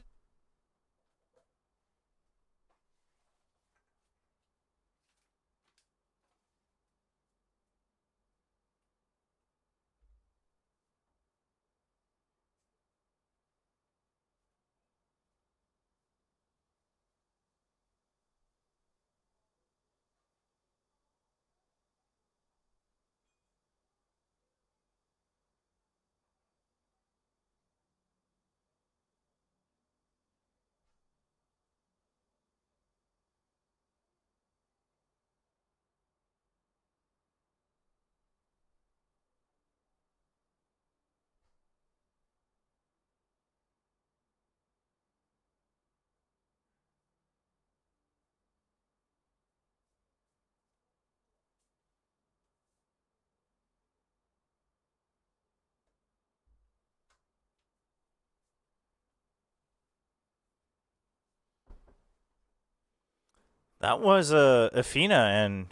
That was Afina and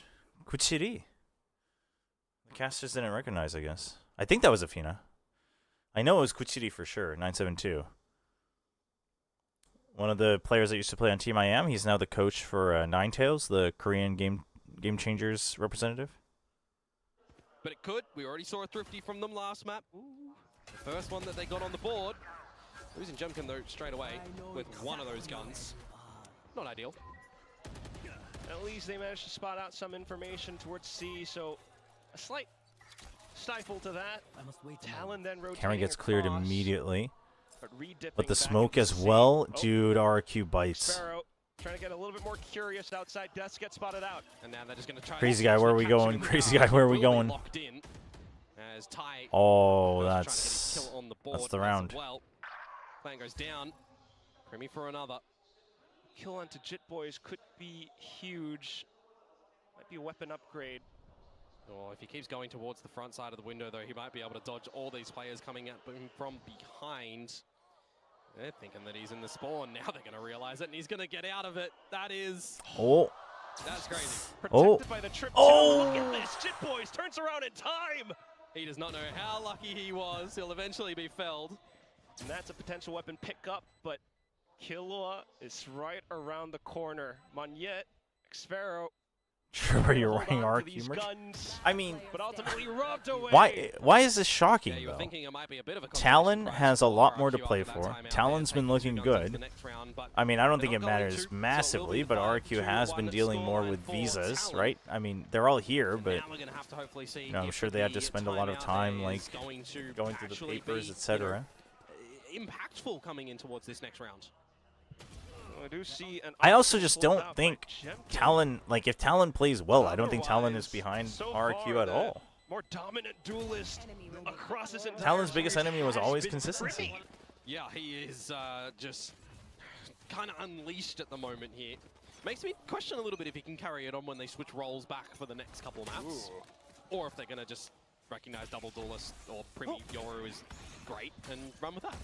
Kuchiri. The casters didn't recognize, I guess. I think that was Afina. I know it was Kuchiri for sure, 972. One of the players that used to play on Team IM. He's now the coach for Ninetales, the Korean Game Changers representative. But it could. We already saw a thrifty from them last map. The first one that they got on the board. Losing Jemkin, though, straight away with one of those guns. Not ideal. At least they managed to spot out some information towards C, so a slight stifle to that. Talon then rotating Camera gets cleared across, immediately. redipping But the back smoke into as C. well. Oh, Dude, RRQ bites. Sparrow trying to get a little bit more curious outside. Death gets spotted out. And now they're just going to try. Crazy guy, where are we going? Crazy guy, where are we going? Locked in as Ty Oh, trying to get that's his kill on the board the as round. Well, plan goes down. Primi for another. Kill onto Jit Boys could be huge. Might be a weapon upgrade. Oh, if he keeps going towards the front side of the window, though, he might be able to dodge all these players coming at him from behind. They're thinking that he's in the spawn. Now they're going to realize it, and he's going to get out of it. That is... Oh. That's crazy. Protected by the trip. Look at this. Jit Boys turns around in time. He does not know how lucky he was. He'll eventually be felled. And that's a potential weapon pickup, but Killua is right around the corner. Monyet, Xfero. Sure, you're wearing RRQ merch. I mean, but ultimately rubbed away. why is this shocking you were though? thinking it might be a bit of a Talon has a lot more to RRQ play after that for. timeout Talon's there, been taking looking 2 guns to good. the next round, but I mean, I don't think they're it not going matters to, so it will massively, be but 5-2 RRQ has been dealing more scoreline with for visas, Talon. right? I mean, they're all here, but Now we're gonna have to hopefully see I'm if sure they had to the spend a lot of timeout time there like is going to going through the actually papers, be, etc. impactful coming in towards this next round. I do see an I also just pulled don't out think by Jemkin. Talon, like if Talon plays well, I don't think Talon is Otherwise, behind so RRQ far, at the all. More dominant duelist across his entire Talon's biggest series enemy was has always been consistency. Brimmy. Yeah, he is just kind of unleashed at the moment here. Makes me question a little bit if he can carry it on when they switch roles back for the next couple of maps. Or if they're going to just recognize double duelist or Primi Yoru is great and run with that.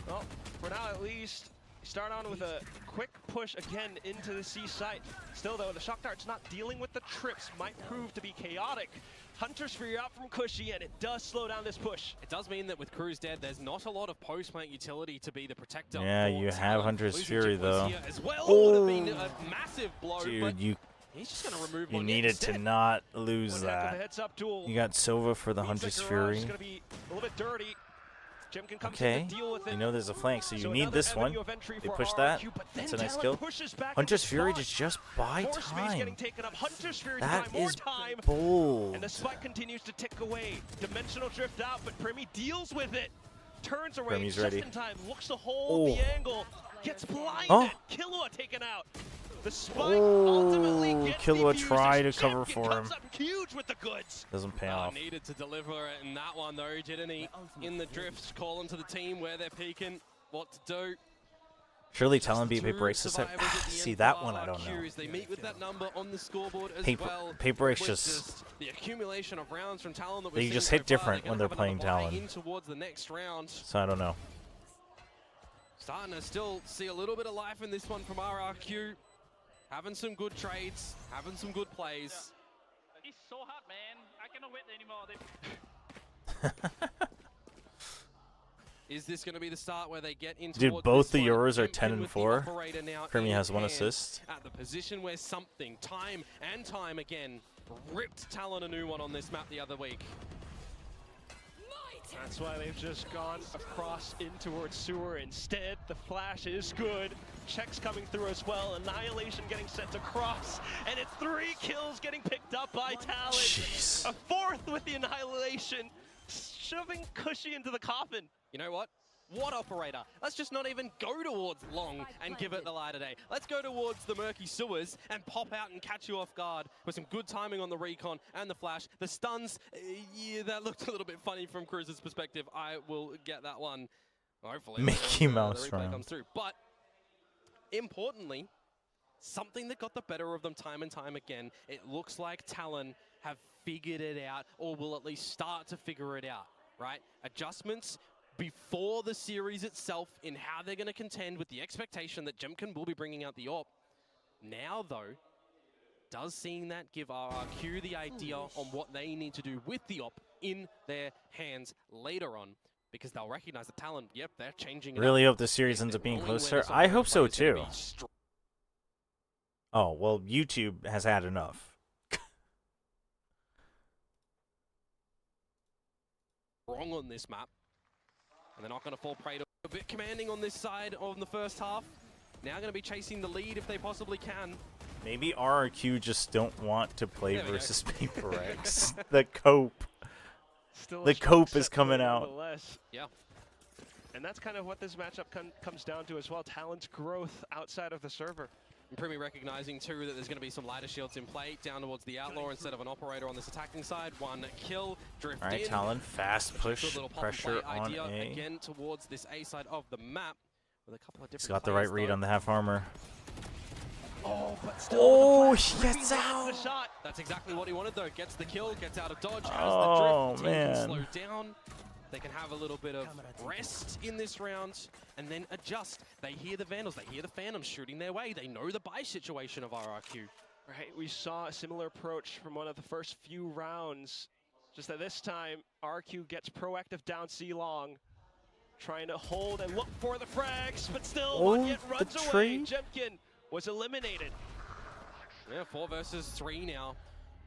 Well, for now at least, start on with a quick push again into the C site. Still though, the Shock Dart's not dealing with the trips, might prove to be chaotic. Hunter's Fury out from Cushy, and it does slow down this push. It does mean that with Cruz dead, there's not a lot of post-plant utility to be the protector. Yeah, for you have Talon. Hunter's Losing Fury Jip was though. here as well would have been a massive blow, Dude, but you he's just going to remove you Monyet needed instead. to not lose One heck of a that. heads-up duel. You got Silva for the Means Hunter's the garage Fury. is gonna be a little bit dirty. Jemkin comes Okay, in to deal with it. you know there's a flank, so you So need another this one. avenue of entry They for push that. RRQ, but then That's a nice Talon kill. pushes back Hunter's into Fury spot. just buy Force Feed's getting time. taken up. Hunter's Fury That to buy more is time. bold. And the spike continues to tick away. Dimensional drift out, but Primi deals with it. Turns away Primi's just ready. in time. Looks to hold the Oh. angle. Gets blinded. Oh. Killua taken out. The spike ultimately Oh, gets Killua defused tried as to cover Jemkin for comes him. up huge with the goods. Doesn't pay off. Needed to deliver it in that one though, didn't he? In the drifts, calling to the team where they're peeking, what to do. Surely Talon beat Two Paper X this time. survivors at the See end that for one, I don't know. RRQ as they meet with that number on the scoreboard as Paper- well. Paper X With just- the accumulation of rounds from Talon that They we're just seeing hit so far, different when gonna they're have another playing buy Talon. in towards the next round. So I don't know. Starting to still see a little bit of life in this one from RRQ. Having some good trades, having some good plays. It's so hot, man. I cannot wait anymore. Is this going to be the start where they get into Dude, both the Euros are 10 and 4. Primi has 1 assist. At the position where something, time and time again, ripped Talon a new one on this map the other week. That's why they've just gone across in towards sewer instead. The flash is good. Checks coming through as well. Annihilation getting sent across. And it's 3 kills getting picked up by Talon. Jeez. A 4th with the Annihilation. Shoving Cushy into the coffin. You know what? What operator? Let's just not even go towards long and give it the light of day. Let's go towards the murky sewers and pop out and catch you off guard with some good timing on the recon and the flash. The stuns, yeah, that looked a little bit funny from Cruz's perspective. I will get that one, hopefully. Mickey when Mouse the replay round. comes through. But importantly, something that got the better of them time and time again. It looks like Talon have figured it out, or will at least start to figure it out, right? Adjustments before the series itself in how they're going to contend with the expectation that Jemkin will be bringing out the AWP. Now, though, does seeing that give RRQ the idea on what they need to do with the AWP in their hands later on, because they'll recognize the talent. Yep, they're changing it Really up. hope the series ends up being Knowing where closer. this I hope so opponent's gonna too. be strong Oh, well, YouTube has had enough. on this map. And they're not going to fall prey to a bit commanding on this side on the first half. Now going to be chasing the lead if they possibly can. Maybe RRQ just don't want to play There we go. versus Paper X. The cope. Still The a strong cope is set coming play out. nonetheless. Yeah. And that's kind of what this matchup comes down to as well. Talon's growth outside of the server. And Primi recognizing too that there's going to be some lighter shields in play down towards the Outlaw instead of an operator on this attacking side. 1 kill, drift All right, in. Talon, fast Good push, little pop and pressure play on idea A. again towards this A side of the map with a couple of different He's got the players, right read though. on the half armor. Oh, but still Oh, the he flash. gets Primi out. lands the shot. That's exactly what he wanted though. Gets the kill, gets out of dodge, has Oh, the drift. Team can man. slow down. They can have a little bit of rest in this round and then adjust. They hear the Vandals, they hear the Phantoms shooting their way. They know the buy situation of RRQ. Right, we saw a similar approach from one of the first few rounds Just that this time, RRQ gets proactive down C long. Trying to hold and look for the frags, but still one yet runs away. Jemkin was eliminated. Yeah, 4 versus 3 now.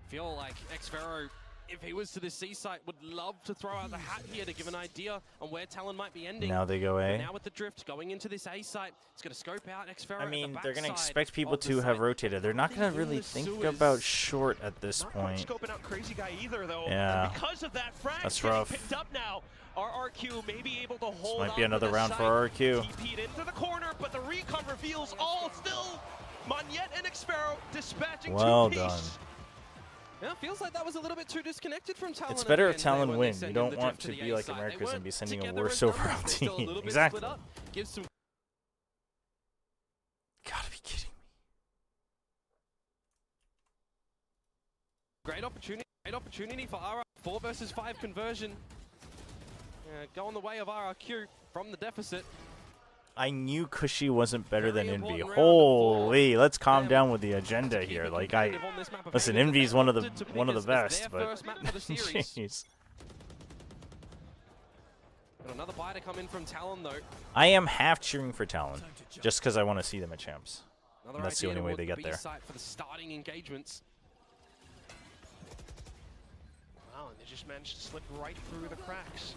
Feel like Xfero, if he was to the C site, would love to throw out the hat here to give an idea on where Talon might be ending. Now they go A. But now with the drift going into this A site, it's going to scope out Xfero. I mean, they're going to expect people to have rotated. They're not going to really think about short at this point. Not scoping out Crazy Guy either, though. Yeah. And because of that, frag That's getting rough. picked up now. RRQ may be able to hold This might be on to another the round site. for RRQ. TP'd into the corner, but the recon reveals all still. Monyet and Xfero dispatching Well two done. piece. Yeah, it feels like that was a little bit too disconnected from Talon. It's at better the if end there Talon when win. they send You in don't the want drift to the be A like site. They Americas and weren't be sending a together worse in overall numbers, they're still a team. little bit Exactly. split up. Gives some Gotta be kidding me. great opportunity for RR. 4 versus 5 conversion. Going the way of RRQ from the deficit. I knew Cushy wasn't better than Very Envy. important round Holy, let's calm down with the agenda here. Like competitive on this map of listen, Haven that Envy's they one of the opted to pick one of the as their best, but first map for the series. jeez. But another buy to come in from Talon though. I am half cheering for Talon, just because I want to see them at champs. Another And that's the idea only way toward they the get there. B-site for the starting engagements. Wow, and they just managed to slip right through the cracks.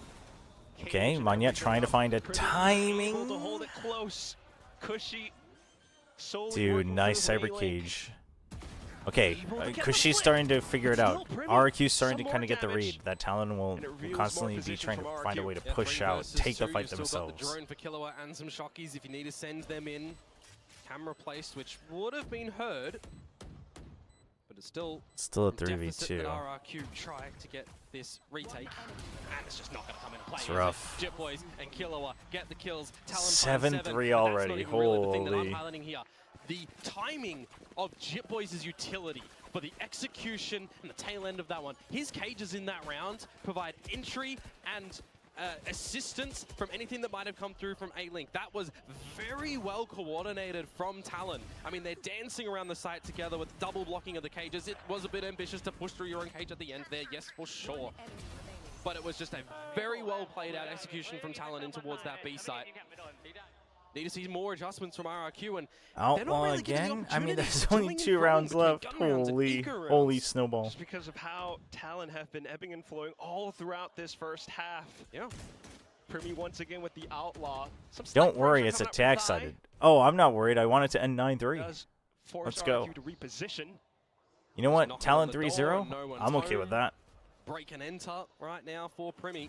Okay, Cage and Monyet everything trying to up. find a Pretty timing. able to hold it close. Cushy. solely Dude, working nice through cyber Link. cage. Okay, Able to get because the she's flip. starting to figure it out. Still Primi, RRQ's starting to some kind more of get the damage. read. That Talon will And it reveals constantly more be position trying to from find a RRQ. way to Yeah, push 3 out, versus take the 2, fight you've still got themselves. the drone for Killua and some shockies if you need to send them in. Camera placed, which would have been heard, but it's still Still a deficit 3v2. that RRQ try to get this retake, and it's just not going to come into play. It's is it? rough. Jit Boys and Killua get the kills. Talon 7-3 finds 7, already, and that's not even really the thing that I'm holy. highlighting here. The timing of Jit Boys' utility for the execution and the tail end of that one. His cages in that round provide entry and assistance from anything that might have come through from A-Link. That was very well coordinated from Talon. I mean, they're dancing around the site together with double blocking of the cages. It was a bit ambitious to push through your own cage at the end there, yes, for sure. But it was just a very well played out execution from Talon in towards that B site. Need to see more adjustments from RRQ, and they're not Outlaw really getting the again? I mean, opportunity there's to only swing 2 and rounds between left. gun rounds and Holy, eco holy rounds. snowball. Just because of how Talon have been ebbing and flowing all throughout this first half. Yeah. Primi once again with the outlaw. Some Don't slight worry, pressure it's coming up attack from Thai. sided. Oh, I'm not worried. I want it to end 9-3. Does force Let's go. RRQ to reposition. You know what? Knocking Talon on the door 3-0? and no one's I'm okay with home. that. Break and enter right now for Primi.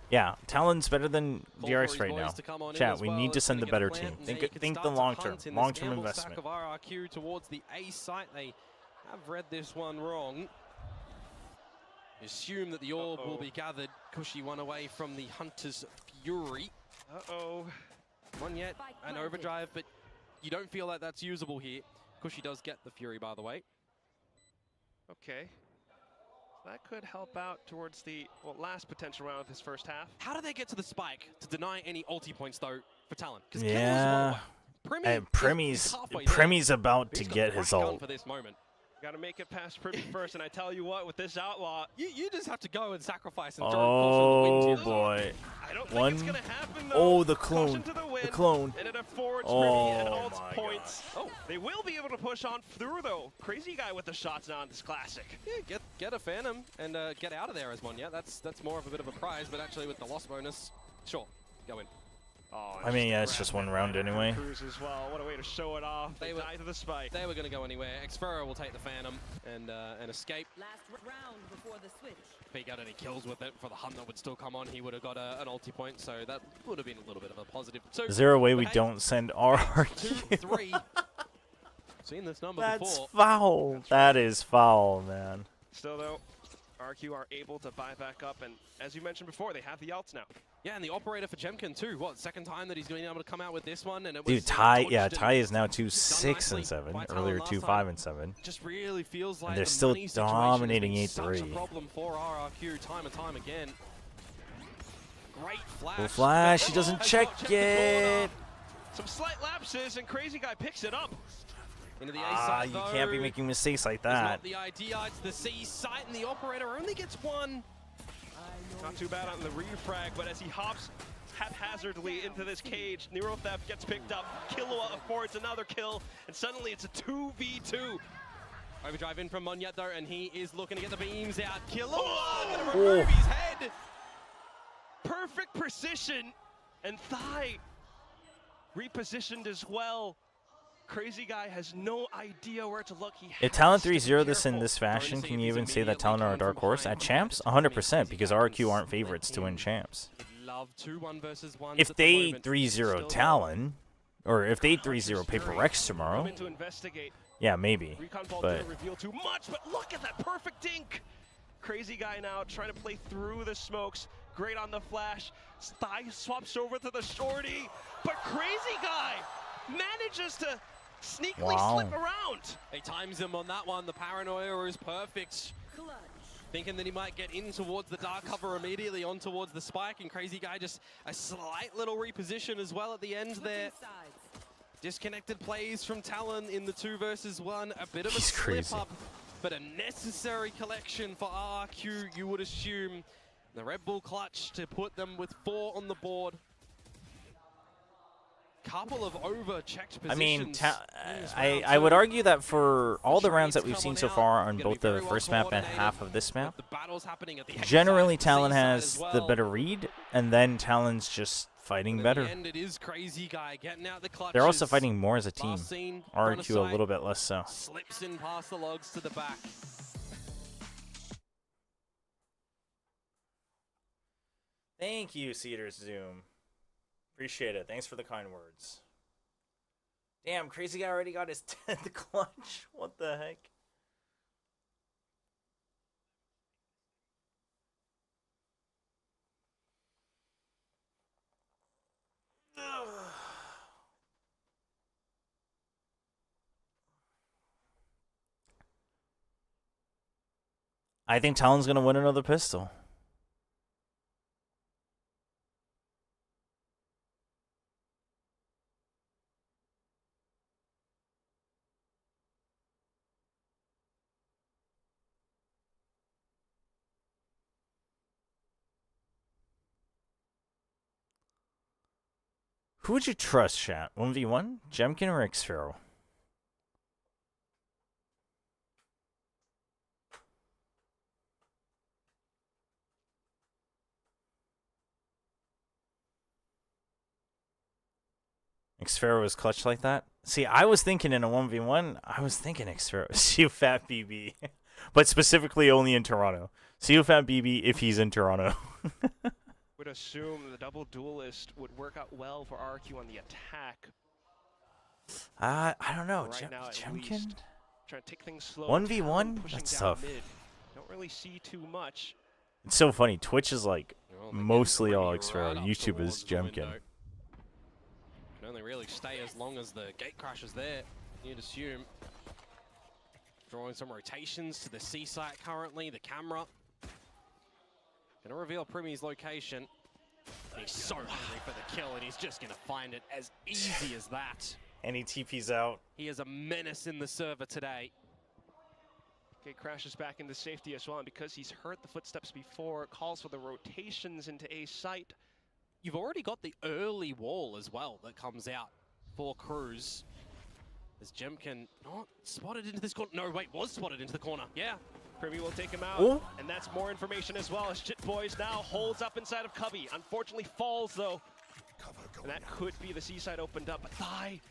Yeah, Talon's better than Call DRX for his right boys now. to come on in Chat, as we well. need to It's send the gonna get a better plant, team. and now you Think can the start to long-term hunt in this long-term amble investment. stack of RRQ towards the A site. They have read this one wrong. Assume that the orb will be gathered. Cushy one away from the Hunter's Fury. Uh-oh. One yet, an overdrive, but you don't feel like that's usable here. Cushy does get the Fury, by the way. Okay. That could help out towards the last potential round of this first half. How do they get to the spike to deny any ulti points, though, for Talon? Yeah. And Primi's about to get his ult. For this moment. Got to make it past Primi first, and I tell you what, with this outlaw, you just have to go and sacrifice and throw Oh boy. I don't think One. it's gonna happen, though. Oh, the Caution clone. to the The wind, clone. and it affords Oh Primi and ult my points. Oh, they will be able to push on through, though. Crazy guy with the shots now in this classic. Yeah, get a Phantom and get out of there as one. Yeah, that's more of a bit of a prize, but actually with the loss bonus, sure, go in. Oh, I mean, yeah, it's just one round anyway. Cruise as well. What a way to show it off. They die to the spike. They were going to go anywhere. Xfero will take the Phantom and escape. Last round before the switch. If he got any kills with it for the hunt that would still come on, he would have got an ulti point, so that would have been a little bit of a positive. So, Is there a way we hey, don't send RRQ? 2-3. Seen this number That's before. foul. That is foul, man. Still, though, RQ are able to buy back up, and as you mentioned before, they have the ults now. Yeah, and the operator for Jemkin too. What, second time that he's been able to come out with this one? And it Dude, was, Ty, dodged yeah, and Ty is now done 2-6 nicely and 7. by Talon Earlier last 2-5 time. and 7. Just really feels like And they're the still money situation has dominating been such a 8-3. problem for RRQ time and time again. Great flash. Full flash, he doesn't Has check not checked the it. Some slight lapses, and Crazy Guy picks it up. Into the A site, you can't be making mistakes like It's that. not the idea, it's the C site, and the operator only gets one. Not too bad on the refrag, but as he hops haphazardly into this cage, Nero Theft gets picked up, Killua affords another kill, and suddenly it's a 2v2. Overdrive in from Monyet though, and he is looking to get the beams out. Killua gonna Oh! remove his head. Perfect precision, and Thigh repositioned as well. Crazy Guy has no idea where to look. If Talon 3-0 this in this fashion, can you even say that Talon are a dark horse? At Champs? 100%, because RRQ aren't favorites to win Champs. Love 2 1v1s If at the they moment. 3-0 Talon, or if they 3-0 Paper Rex tomorrow, Come in to investigate. yeah, maybe. Recon Ball But didn't reveal too much, but look at that perfect dink. Crazy Guy now trying to play through the smokes. Great on the flash. Thigh swaps over to the shorty, but Crazy Guy manages to sneakily slip around. He times him on that one. The paranoia is perfect. Thinking that he might get in towards the dark cover immediately on towards the spike, and Crazy Guy just a slight little reposition as well at the end there. Disconnected plays from Talon in the 2 versus 1. A bit of a slip up, but a necessary collection for RRQ, you would assume. The Red Bull clutch to put them with 4 on the board. Couple of over-checked positions. I mean, I would argue that for all the rounds that we've seen so far on both the first map and half of this map, generally Talon has the better read, and then Talon's just fighting better. And it is Crazy Guy getting out the clutches. They're also fighting more as a team. Last seen, RRQ a little bit less so. Slips in past the logs to the back. Thank you, Cedars Zoom. Appreciate it. Thanks for the kind words. Damn, Crazy Guy already got his 10th clutch. What the heck? I think Talon's going to win another pistol. Who would you trust, chat? 1v1? Jemkin or Xpharaoh? Xpharaoh is clutch like that? See, I was thinking in a 1v1, I was thinking Xpharaoh. See you, Fat BB. But specifically only in Toronto. See you, Fat BB, if he's in Toronto. Would assume the double duelist would work out well for RQ on the attack. I don't know. Right now, at Jemkin? least, trying to take things slow. 1v1? Pushing That's down tough. mid. Don't really see too much. It's so funny. Twitch is like mostly all Xpharaoh. YouTube is Jemkin. Can only really stay as long as the gate crash is there, you'd assume. Drawing some rotations to the C site currently, the camera. Gonna reveal Primy's location. He's so hungry for the kill, and he's just gonna find it as easy as that. And he TP's out. He is a menace in the server today. Okay, crashes back into safety as well, and because he's heard the footsteps before, calls for the rotations into A site. You've already got the early wall as well that comes out for Cruz. As Jemkin not spotted into this corner. No, wait, was spotted into the corner. Yeah. Privy will take him out, Ooh. and that's more information as well as Shit Boys now holds up inside of Cubby. Unfortunately falls though. And that could be the C side opened up, but Thigh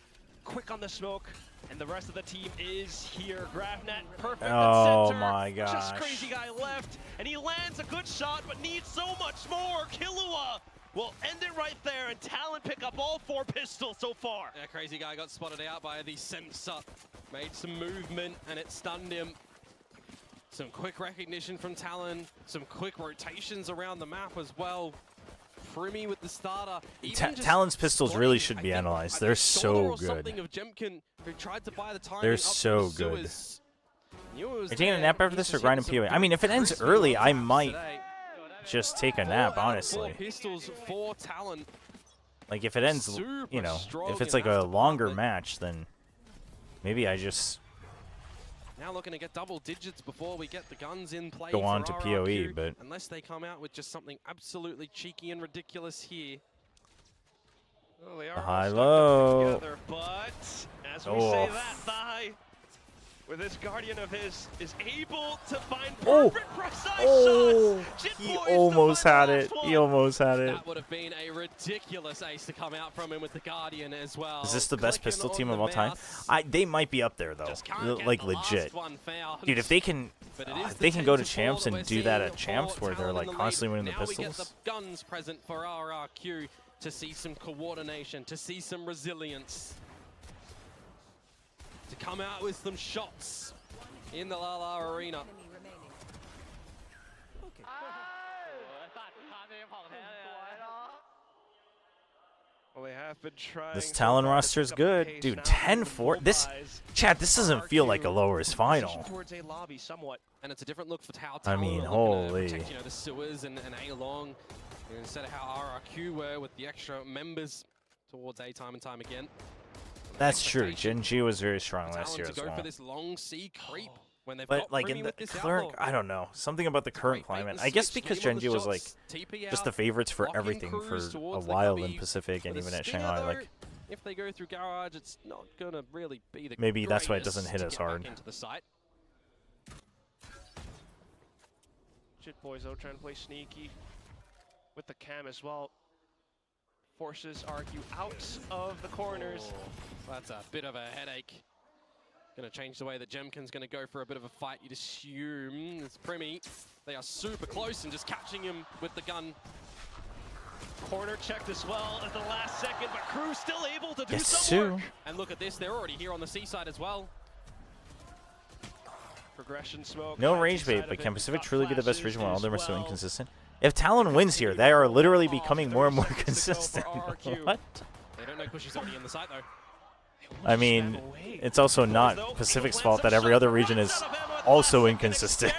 quick on the smoke, and the rest of the team is here. GrabNet, perfect Oh at center. my Just gosh. Crazy Guy left, and he lands a good shot, but needs so much more. Killua will end it right there, and Talon pick up all 4 pistols so far. Yeah, Crazy Guy got spotted out by the sensor. Made some movement, and it stunned him. Some quick recognition from Talon, some quick rotations around the map as well. Primy with the starter. Talon's pistols really should be analyzed. They're so good. Something of Jemkin, who tried to buy the timing They're up so from good. Suez. Are you taking a nap after this or grinding POE? I mean, if it ends early, I might just take a nap, honestly. 4 pistols for Talon. Like, if it ends, you know, if it's like a longer match, then Maybe I just Now looking to get double digits before we get the guns in play. go on for to RRQ, POE, but unless they come out with just something absolutely cheeky and ridiculous here. Well, they a are all high stuck low. up together, but as we say that, Thigh, with this Guardian of his, is able to find perfect precise shots. He almost had it. He almost had it. That would have been a ridiculous ace to come out from him with the Guardian as well. Is this the best Clicking pistol on team the of all time? mouse. They might be up there though, like legit. Dude, if they can, if they can go to champs and do that at champs where they're like constantly winning the Now we get the pistols. guns present for RRQ to see some coordination, to see some resilience, to come out with some shots in the Lala Arena. Well, they have been trying. This Talon roster is good, dude. 10-4. This, chat. This doesn't feel like a lowers final. Towards a lobby somewhat. And it's a different look for how I mean, Talon are looking to holy. protect, you know, the sewers and A-Long, instead of how RRQ were with the extra members towards A time and time again. That's true. Gen G was very strong last Talon year to as go well. for this long sea creep when they've But got like Primi in the with this current, outlaw. I don't know, something about the current climate. I guess because Gen G was like just the favorites for everything for a while in Pacific and even at Shanghai. Like if they go through garage, it's not gonna really be the maybe that's why it doesn't greatest hit as to get back hard. into the site. Jit Boys though trying to play sneaky with the cam as well. Forces RRQ out of the corners. Oh, that's a bit of a headache. Going to change the way that Jemkin's going to go for a bit of a fight, you'd assume. It's Primi. They are super close and just catching him with the gun. Corner checked as well at the last second, but Crew's still able to do Yes, some too. work. And look at this, they're already here on the seaside as well. Progression smoke. no right range inside bait, of but it. can Pacific Got truly be the best flashes region while all as them are so well. inconsistent? If Talon wins here, they are literally becoming more and more consistent. What? They don't know Pushy's already in the site though. I mean, it's also not Pacific's fault that every other region is also inconsistent.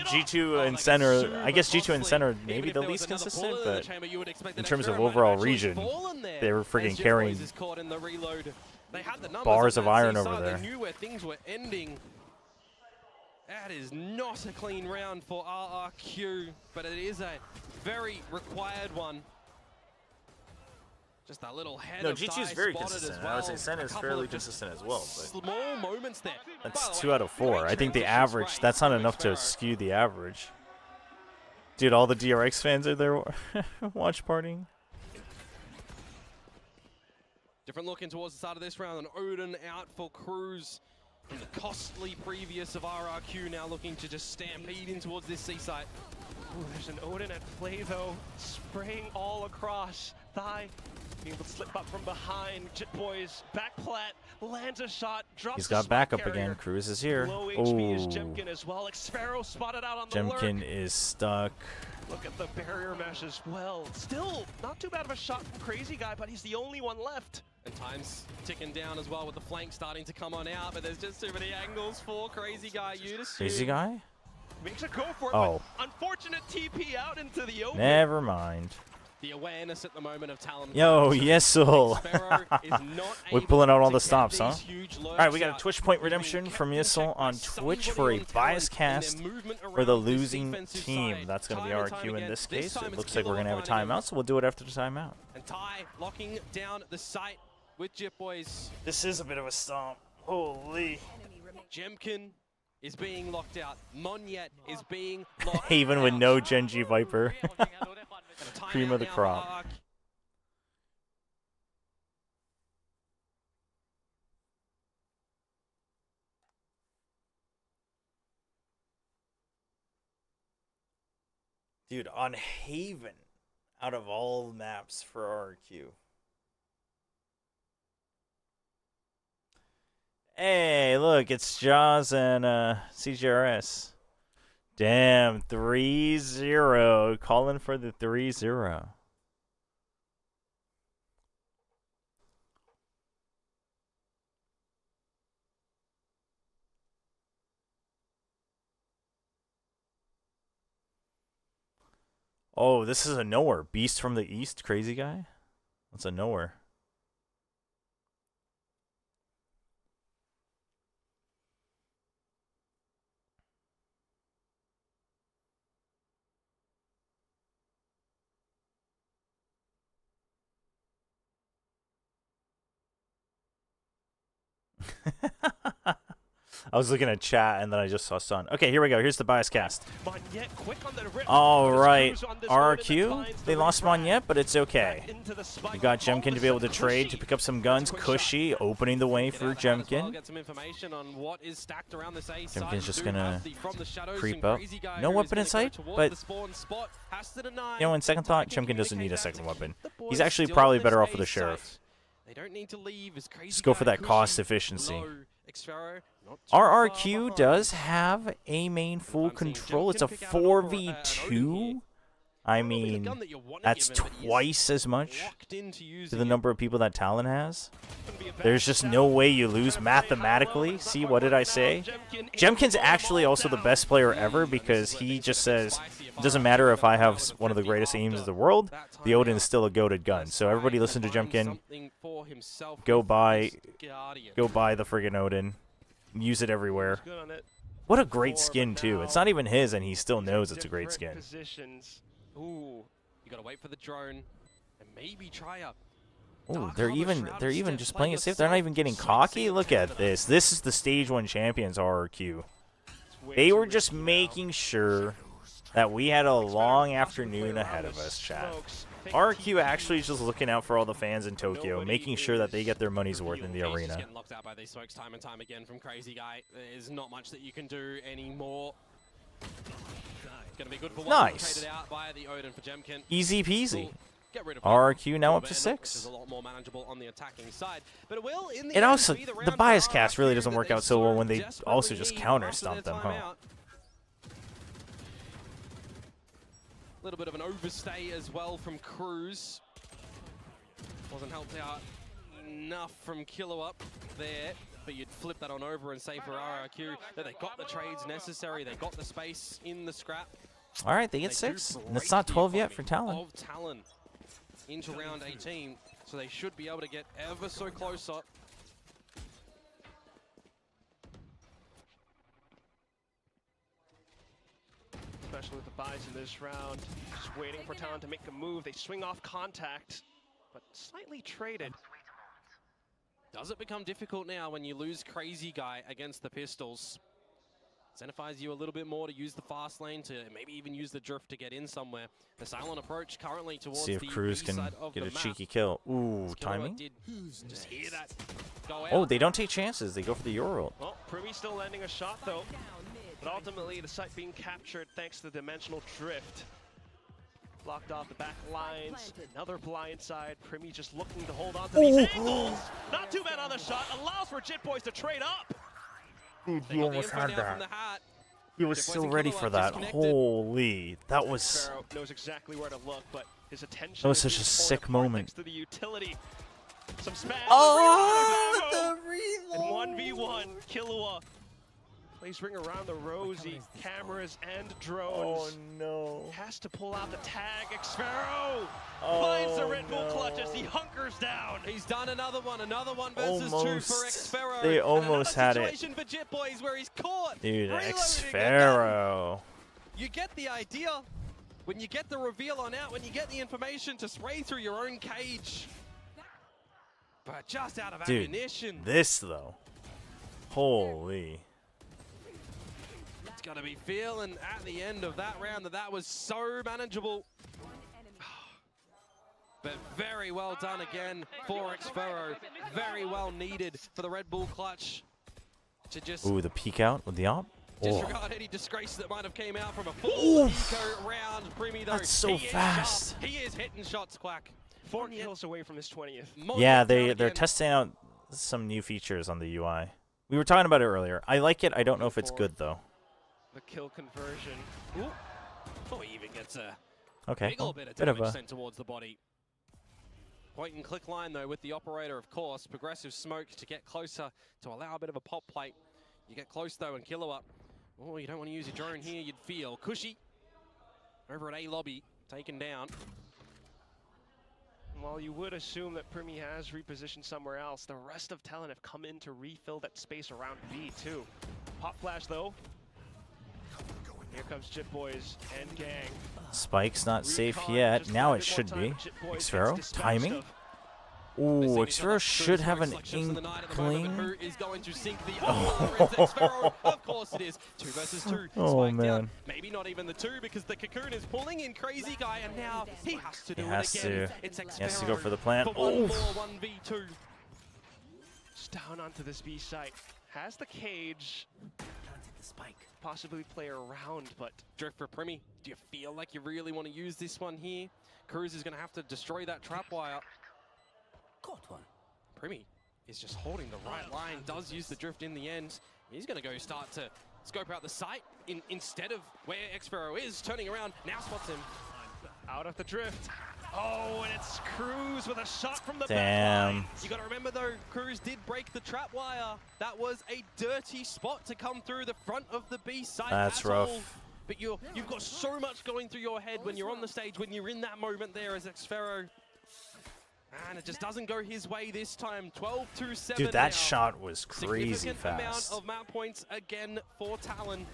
G2 and Center, I guess G2 and Center may be the least consistent, but in terms of overall region, they were freaking carrying bars of iron over there. They knew where things were ending. That is not a clean round for RRQ, but it is a very required one. Just a little head No, of G2 is Dai very spotted consistent. as I would say well. Sen A is couple fairly of just consistent as well. But small moments there. that's 2 out of 4. I think the average, that's not enough to skew the average. Dude, all the DRX fans are there watch partying. Different look in towards the start of this round, and Odin out for Cruz from the costly previous of RRQ, now looking to just stampede in towards this seaside. Ooh, there's an Odin at play though, spraying all across. Thigh being able to slip up from behind. Jit Boys back plat, lands a shot, drops He's the got smoke backup carrier. again. Cruz is here. Low HP is Oh, Jemkin as well. Like Sparrow spotted out on the Jemkin lurk. is stuck. Look at the barrier mesh as well. Still not too bad of a shot from Crazy Guy, but he's the only one left. And time's ticking down as well with the flank starting to come on out, but there's just too many angles for Crazy Guy. You'd assume. Crazy Guy? Makes a go for it, Oh. but unfortunate TP out into the open. Never mind. The awareness at the moment of Talon. Yo, Yesel. Sparrow is not We're able pulling out all to the get stops, huh? these huge lurks Alright, we got a out. Twitch point redemption from Yesel on Twitch for a bias cast for the losing team. That's going to be RRQ in this case. It looks like we're going to have a timeout, so we'll do it after the timeout. And Ty locking down the site with Jit Boys. This is a bit of a stomp. Holy. Jemkin is being locked out. Monyet is being locked Even with out. no Genji Viper. Cream of the Now for crop. RRQ. Dude, on Haven, out of all maps for RRQ. Hey, look, it's Jaws and CGRS. Damn, 3-0. Calling for the 3-0. Oh, this is a nowhere. Beast from the East, Crazy Guy? That's a nowhere. I was looking at chat and then I just saw Sun. Okay, here we go. Here's the bias cast. All right, RRQ. They lost Monyet, but it's okay. We got Jemkin to be able to trade to pick up some guns. Cushy opening the way for Jemkin. Jemkin's just gonna creep up. No weapon in sight, but you know, in second thought, Jemkin doesn't need a second weapon. He's actually probably better off with a sheriff. Just go for that cost efficiency. RRQ does have a main full control. It's a 4v2. I mean, that's twice as much to the number of people that Talon has. There's just no way you lose mathematically. See, what did I say? Jemkin's actually also the best player ever because he just says, it doesn't matter if I have one of the greatest aims in the world, the Odin is still a goated gun. So everybody listen to Jemkin. Go buy the friggin' Odin. Use it everywhere. What a great skin, too. It's not even his, and he still knows it's a great skin. Ooh, you gotta wait for the drone and maybe try up. Oh, they're even just playing it safe. They're not even getting cocky. Look at this. This is the Stage 1 champions, RRQ. They were just making sure that we had a long afternoon ahead of us, chat. RRQ actually is just looking out for all the fans in Tokyo, making sure that they get their money's worth in the arena. Getting locked out by these smokes time and time again from Crazy Guy. There's not much that you can do anymore. Gonna be good for nice. Traded out by the Odin for Jemkin. Easy peasy. Get rid of RRQ now up to 6. Which is a lot more manageable on the attacking side. But it will in the It also, end be the bias cast really doesn't work out so well when they also just counter stomp them, huh? A little bit of an overstay as well from Cruz. Wasn't helped out enough from Killua there. But you'd flip that on over and say for RRQ that they got the trades necessary, they got the space in the scrap. All right, they get 6. And it's not 12 yet for Talon. Of Talon into round 18, so they should be able to get ever so close up. Especially with the buys in this round, just waiting for Talon to make a move. They swing off contact, but slightly traded. Does it become difficult now when you lose Crazy Guy against the pistols? Incentivize you a little bit more to use the fast lane, to maybe even use the drift to get in somewhere. The silent approach currently towards see if the Cruz B can side of get the a map. cheeky kill. Ooh, timing. Just hear that go out. Oh, they don't take chances. They go for the Euro. Well, Primi still landing a shot though, but ultimately the site being captured thanks to the dimensional drift. Blocked off the back lines, another blind side. Primi just looking to hold on to these angles. Not too bad on the shot, allows for Jit Boys to trade up. Dude, he almost had that. He was so ready for that. Holy, that was... knows exactly where to look, but his attention that was such a sick moment. Next to the utility. Some spam. Oh, the reload. And 1v1, Killua. Plays ring around the rosy, cameras and drones. Oh no. Has to pull out the tag, Xfero! Finds the Red Bull clutch as he hunkers down. He's done another one versus two for Xfero. They almost had it. Situation for Jit Boys where he's caught. Dude, Xfero. You get the idea when you get the reveal on out, when you get the information to spray through your own cage. But just out of ammunition. This though. Holy. Got to be feeling at the end of that round that was so manageable. But very well done again for Xfero. Very well needed for the Red Bull clutch to just... Ooh, the peek out with the op. Disregard any disgrace that might have came out from a full eco round. Primi, though, that's so fast. He is hitting shots, Quack. 4 kills away from his 20th. Yeah, they're testing out some new features on the UI. We were talking about it earlier. I like it. I don't know if it's good, though. The kill conversion. Ooh. Oh, he even gets a big bit of damage sent towards the body. Point and click line though with the operator, of course. Progressive smoke to get closer to allow a bit of a pop plate. You get close though and Killua. Oh, you don't want to use your drone here, you'd feel. Cushy over at A lobby, taken down. While you would assume that Primi has repositioned somewhere else, the rest of Talon have come in to refill that space around B too. Pop flash though. Here comes Jit Boys and gang. Spike's not safe yet. Now it should be. Xfero, timing. Ooh, Xero should have an inkling. Who is going to sink the Xero? Of course it is. 2 versus 2. Oh, Spike man. down. Maybe not even the 2 because the Cocoon is pulling in Crazy Guy, and now he has to do it again. It's He has to go for the plant. For one Oh. more 1v2. Just down onto this B site. Has the cage. Possibly play around, but Drift for Primi. Do you feel like you really want to use this one here? Cruz is going to have to destroy that trap wire. Caught one. Primi is just holding the right line, does use the drift in the end. He's going to go start to scope out the site instead of where Xero is, turning around, now spots him. Out of the drift. Oh, and it's Cruz with a shot from the Damn. back line. You got to remember though, Cruz did break the trap wire. That was a dirty spot to come through the front of the B site. That's rough. All. But you've got so much going through your head when you're on the stage, when you're in that moment there as Xero. And it just doesn't go his way this time. 12-7. Dude, that shot was crazy Significant fast. amount of map points again for Talon.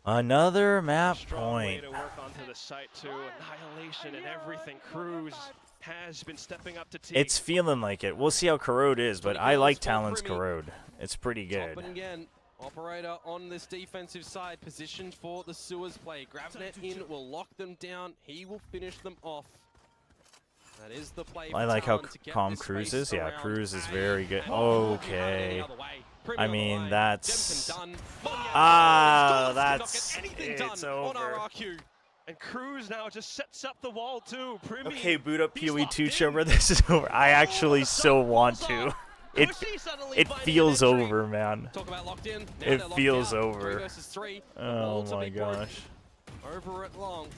Another map Strong way point. to work onto the site too. Annihilation and everything. Cruz has been stepping up to T. It's feeling like it. We'll see how Corrode is, but I like Talon's Corrode. It's pretty good. Top and again, operator on this defensive side, positioned for the sewers play. Grabs net in, will lock them down. He will finish them off. That is the play. I like how calm Cruz is. Yeah, Cruz is very good. Okay. I mean, that's... Ah, that's... It's on over. RRQ. And Cruz now just sets up the wall too. Primi. Okay, boot up POE2, Chobra. This is over. I actually so want to. It feels over, man. Talk about locked in. Now It they're locked feels down. over. 3 versus 3. Oh my gosh. Over it long.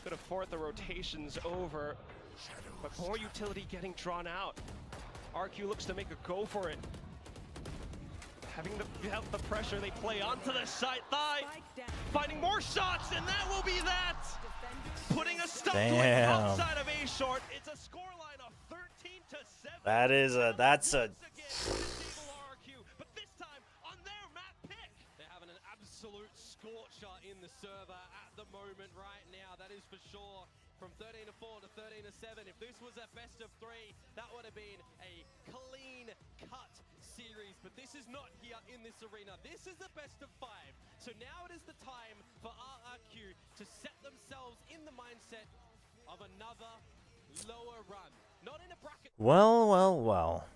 Could afford the rotations over, but more utility getting drawn out. RQ looks to make a go for it. Having the pressure, they play onto the side thigh, finding more shots, and that will be that. Putting a stop to it outside of A short. It's a scoreline of 13-7. That is a... That's a... But this time on their map pick. They're having an absolute scorcher in the server at the moment right now. That is for sure. From 13-4 to 13-7. If this was a best of 3, that would have been a clean cut series. But this is not here in this arena. This is the best of 5. So now it is the time for RRQ to set themselves in the mindset of another lower run. Not in a bracket. Well, well, well.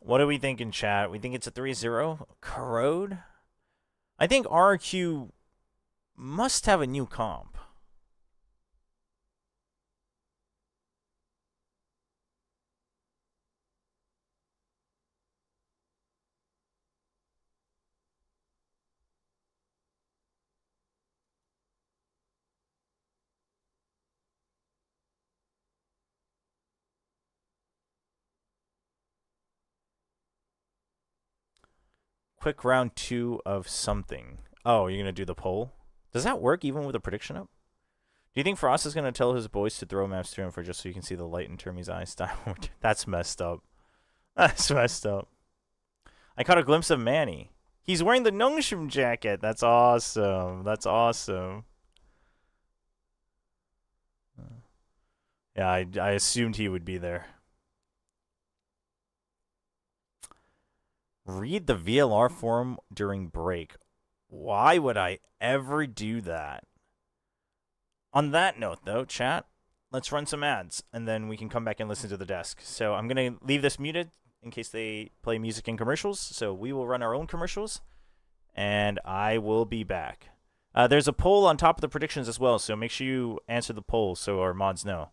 What do we think in chat? We think it's a 3-0? Corrode? I think RRQ must have a new comp. Quick round 2 of something. Oh, you're going to do the poll? Does that work even with a prediction up? Do you think Frost is going to tell his boys to throw maps to him for just so you can see the light in Termi's eyes? That's messed up. That's messed up. I caught a glimpse of Manny. He's wearing the Nongshim jacket. That's awesome. That's awesome. Yeah, I assumed he would be there. Read the VLR forum during break. Why would I ever do that? On that note, though, chat, let's run some ads, and then we can come back and listen to the desk. So I'm going to leave this muted in case they play music and commercials. So we will run our own commercials, and I will be back. There's a poll on top of the predictions as well, so make sure you answer the poll so our mods know.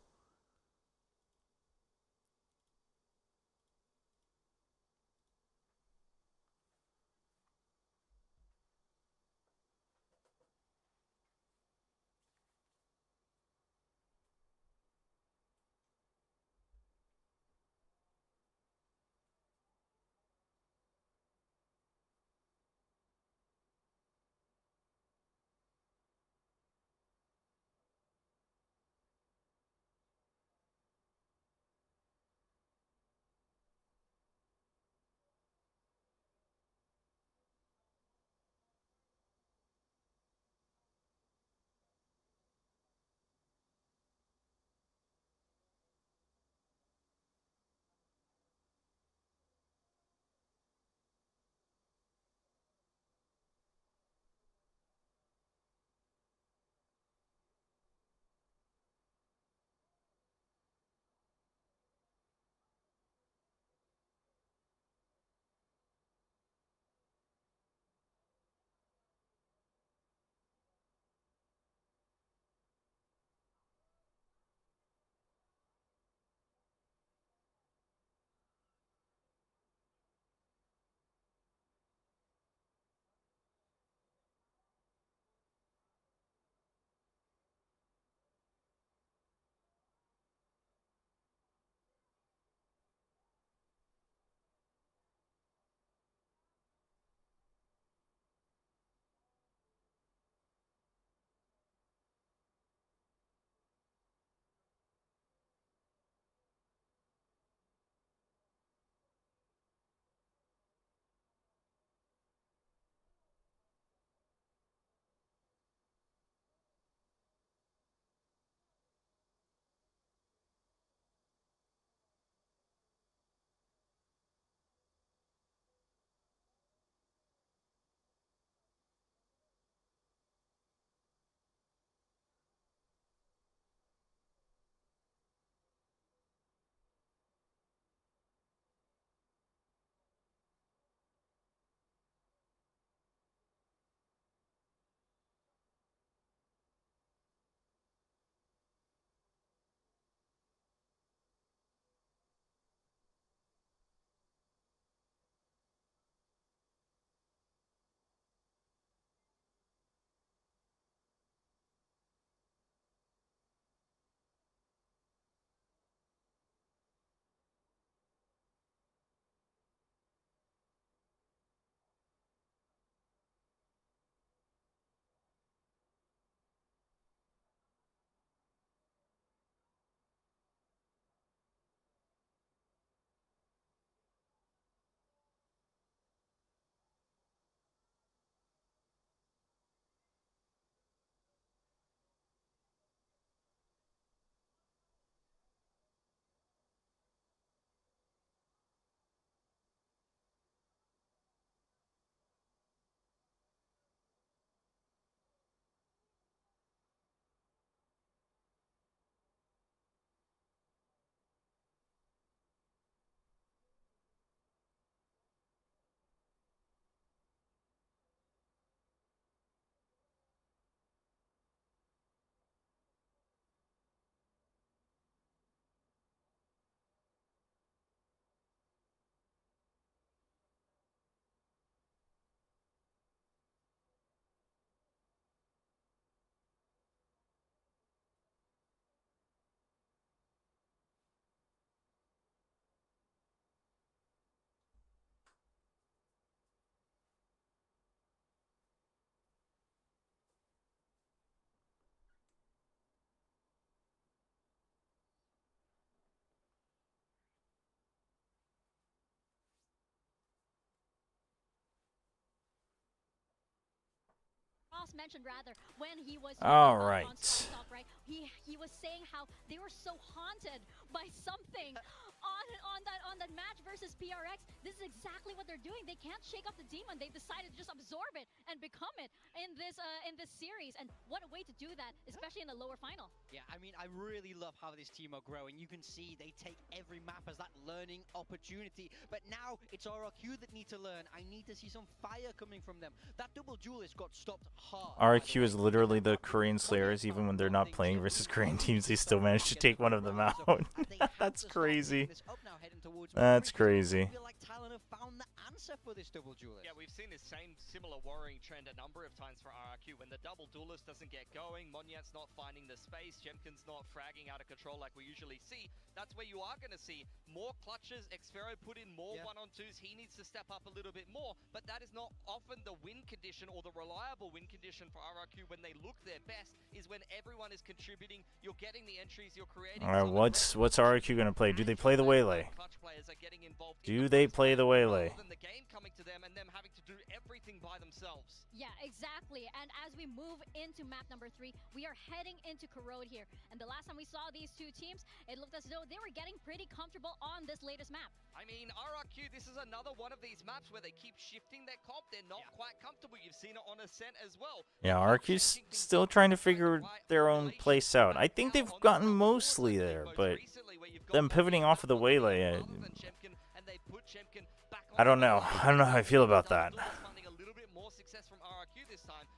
Boss mentioned rather when he was All on right. Stop, right? He was saying how they were so haunted by something on that match versus PRX. This is exactly what they're doing. They can't shake off the demon. They've decided to just absorb it and become it in this series. And what a way to do that, especially in the lower final. Yeah, I mean, I really love how this team are growing. You can see they take every map as that learning opportunity. But now it's RRQ that need to learn. I need to see some fire coming from them. That double duelist got stopped hard. RRQ is literally the Korean Slayers. Even when they're not playing versus Korean teams, they still manage to take one of them out. That's crazy. That's crazy. Yeah, we've seen this same similar worrying trend a number of times for RRQ. When the double duelist doesn't get going, Monyet's not finding the space, Jemkin's not fragging out of control like we usually see, that's where you are going to see more clutches. Xfero put in more one-on-twos. He needs to step up a little bit more, but that is not often the win condition or the reliable win condition for RRQ when they look their best, is when everyone is contributing, you're getting the entries, you're creating... All right, what's RRQ going to play? Do they play the Waylay? Do they play the Waylay? The game coming to them and them having to do everything by themselves. Yeah, exactly. And as we move into map number 3, we are heading into Corrode here. And the last time we saw these two teams, it looked as though they were getting pretty comfortable on this latest map. I mean, RRQ, this is another one of these maps where they keep shifting their comp. They're not quite comfortable. You've seen it on Ascent as well. Yeah, RRQ's still trying to figure their own place out. I think they've gotten mostly there, but them pivoting off of the Waylay, I don't know. I don't know how I feel about that.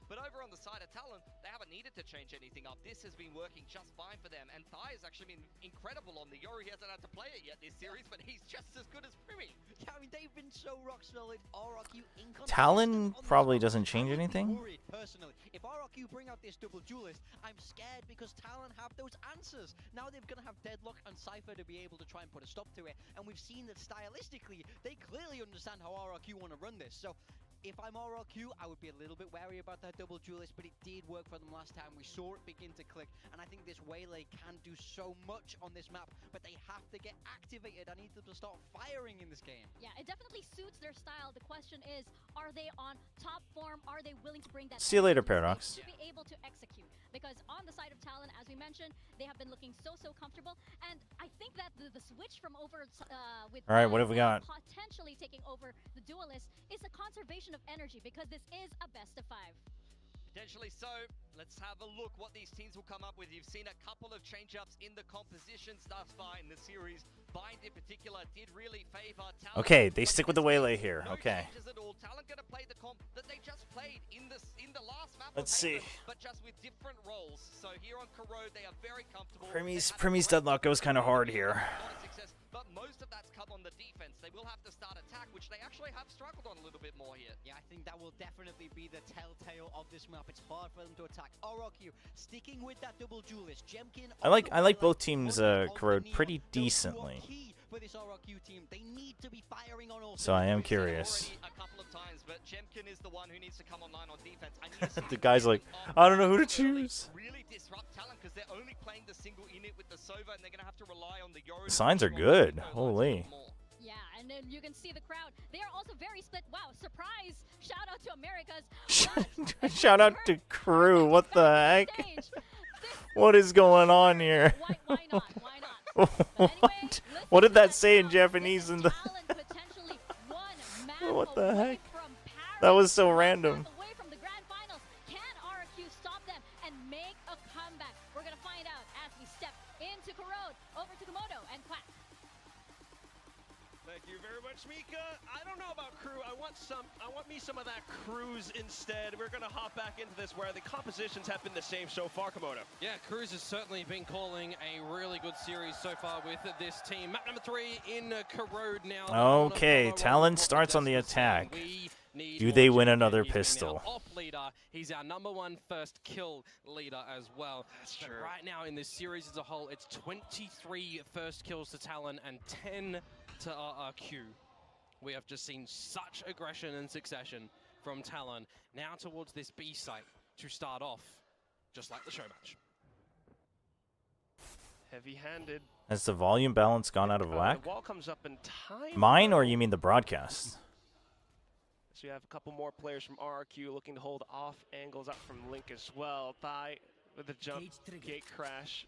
But over on the side of Talon, they haven't needed to change anything up. This has been working just fine for them, and Thai has actually been incredible on the Yori. He hasn't had to play it yet this series, but he's just as good as Primi. Yeah, I mean, they've been so rock solid. RRQ inconsistent. Talon probably doesn't change anything. Worried, personally. If RRQ bring out this double duelist, I'm scared because Talon have those answers. Now they're going to have Deadlock and Cypher to be able to try and put a stop to it, and we've seen that stylistically, they clearly understand how RRQ want to run this. So if I'm RRQ, I would be a little bit wary about that double duelist, but it did work for them last time. We saw it begin to click, and I think this Waylay can do so much on this map, but they have to get activated. I need them to start firing in this game. Yeah, it definitely suits their style. The question is, are they on top form? Are they willing to bring that? See you later, Paradox. To be able to execute. Because on the side of Talon, as we mentioned, they have been looking so comfortable, and I think that the switch from over with all right, what have we got? Potentially taking over the duelist is a conservation of energy, because this is a best of 5. Potentially so. Let's have a look what these teams will come up with. You've seen a couple of change-ups in the compositions thus far in the series. Bind in particular did really favor Talon. Okay, they stick with the Waylay here. Okay. Talon gonna play the comp that they just played in the last map. Let's see. But just with different roles. So here on Corrode, they are very comfortable. Primi's Deadlock goes kind of hard here. But most of that's come on the defense. They will have to start attack, which they actually have struggled on a little bit more here. Yeah, I think that will definitely be the telltale of this map. It's hard for them to attack. RRQ sticking with that double duelist. Jemkin. I like both teams corrode pretty decently. For this RRQ team, they need to be firing on all. So I am curious. A couple of times, but Jemkin is the one who needs to come online on defense. The guy's like, I don't know who to choose. Really disrupt Talon because they're only playing the single unit with the Sova, and they're gonna have to rely on the Yoro. The signs are good. Holy. Yeah, and then you can see the crowd. They are also very split. Wow, surprise! Shout out to Americas. Shout out to crew. What the heck? What is going on here? Why not? Why not? What did that say in Japanese in the What the heck? That was so random. Away from the grand finals. Can RRQ stop them and make a comeback? We're gonna find out as we step into Corrode. Over to Komodo and Quack. Thank you very much, Mika. I don't know about crew. I want me some of that cruise instead. We're gonna hop back into this where the compositions have been the same so far, Komodo. Yeah, Cruz has certainly been calling a really good series so far with this team. Map number 3 in Corrode now. Okay, Talon starts on the attack. Do they win another pistol? Off leader, he's our #1 first kill leader as well. That's true. Right now in this series as a whole, it's 23 first kills to Talon and 10 to RRQ. We have just seen such aggression and succession from Talon. Now towards this B site to start off, just like the show match. Heavy-handed. Has the volume balance gone out of whack? The wall comes up in time. Mine, or you mean the broadcast? So you have a couple more players from RRQ looking to hold off angles up from Link as well. Thigh with the jump gate crash.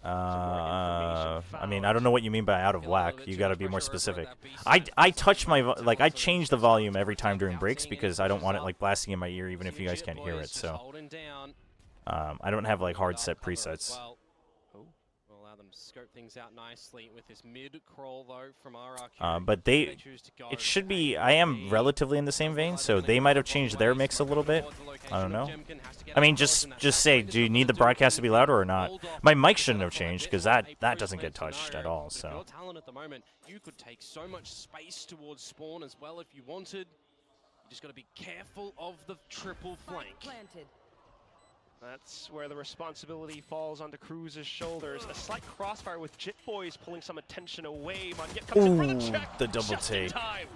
I mean, I don't know what you mean by out of whack. You got to be more specific. I touch my like I change the volume every time during breaks because I don't want it like blasting in my ear, even if you guys can't hear it. So I don't have like hard set presets. We'll allow them to scope things out nicely with this mid crawl though from RRQ. But it should be. I am relatively in the same vein, so they might have changed their mix a little bit. I don't know. I mean, just say, do you need the broadcast to be louder or not? My mic shouldn't have changed because that doesn't get touched at all. So. Your talent at the moment, you could take so much space towards spawn as well if you wanted. You just got to be careful of the triple flank. That's where the responsibility falls onto Cruz's shoulders. A slight crossfire with Jit Boys pulling some attention away. Monjet comes in for the check. The double just in take. time.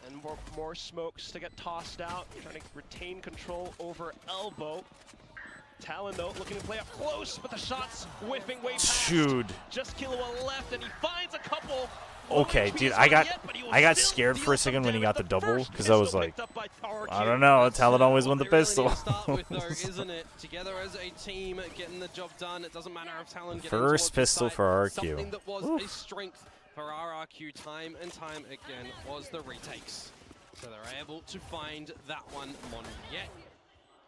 And more smokes to get tossed out. Trying to retain control over elbow. Talon though looking to play up close, but the shots whiffing way past. Dude. Just Killua left, and he finds a couple. Okay, dude, I got scared for a second when he got the double because I was like, I don't know, Talon always won the pistol. Isn't it? Together as a team, getting the job done. It doesn't matter if Talon gets First pistol for RRQ. Something that was a strength for RRQ time and time again was the retakes. So they're able to find that one. Monjet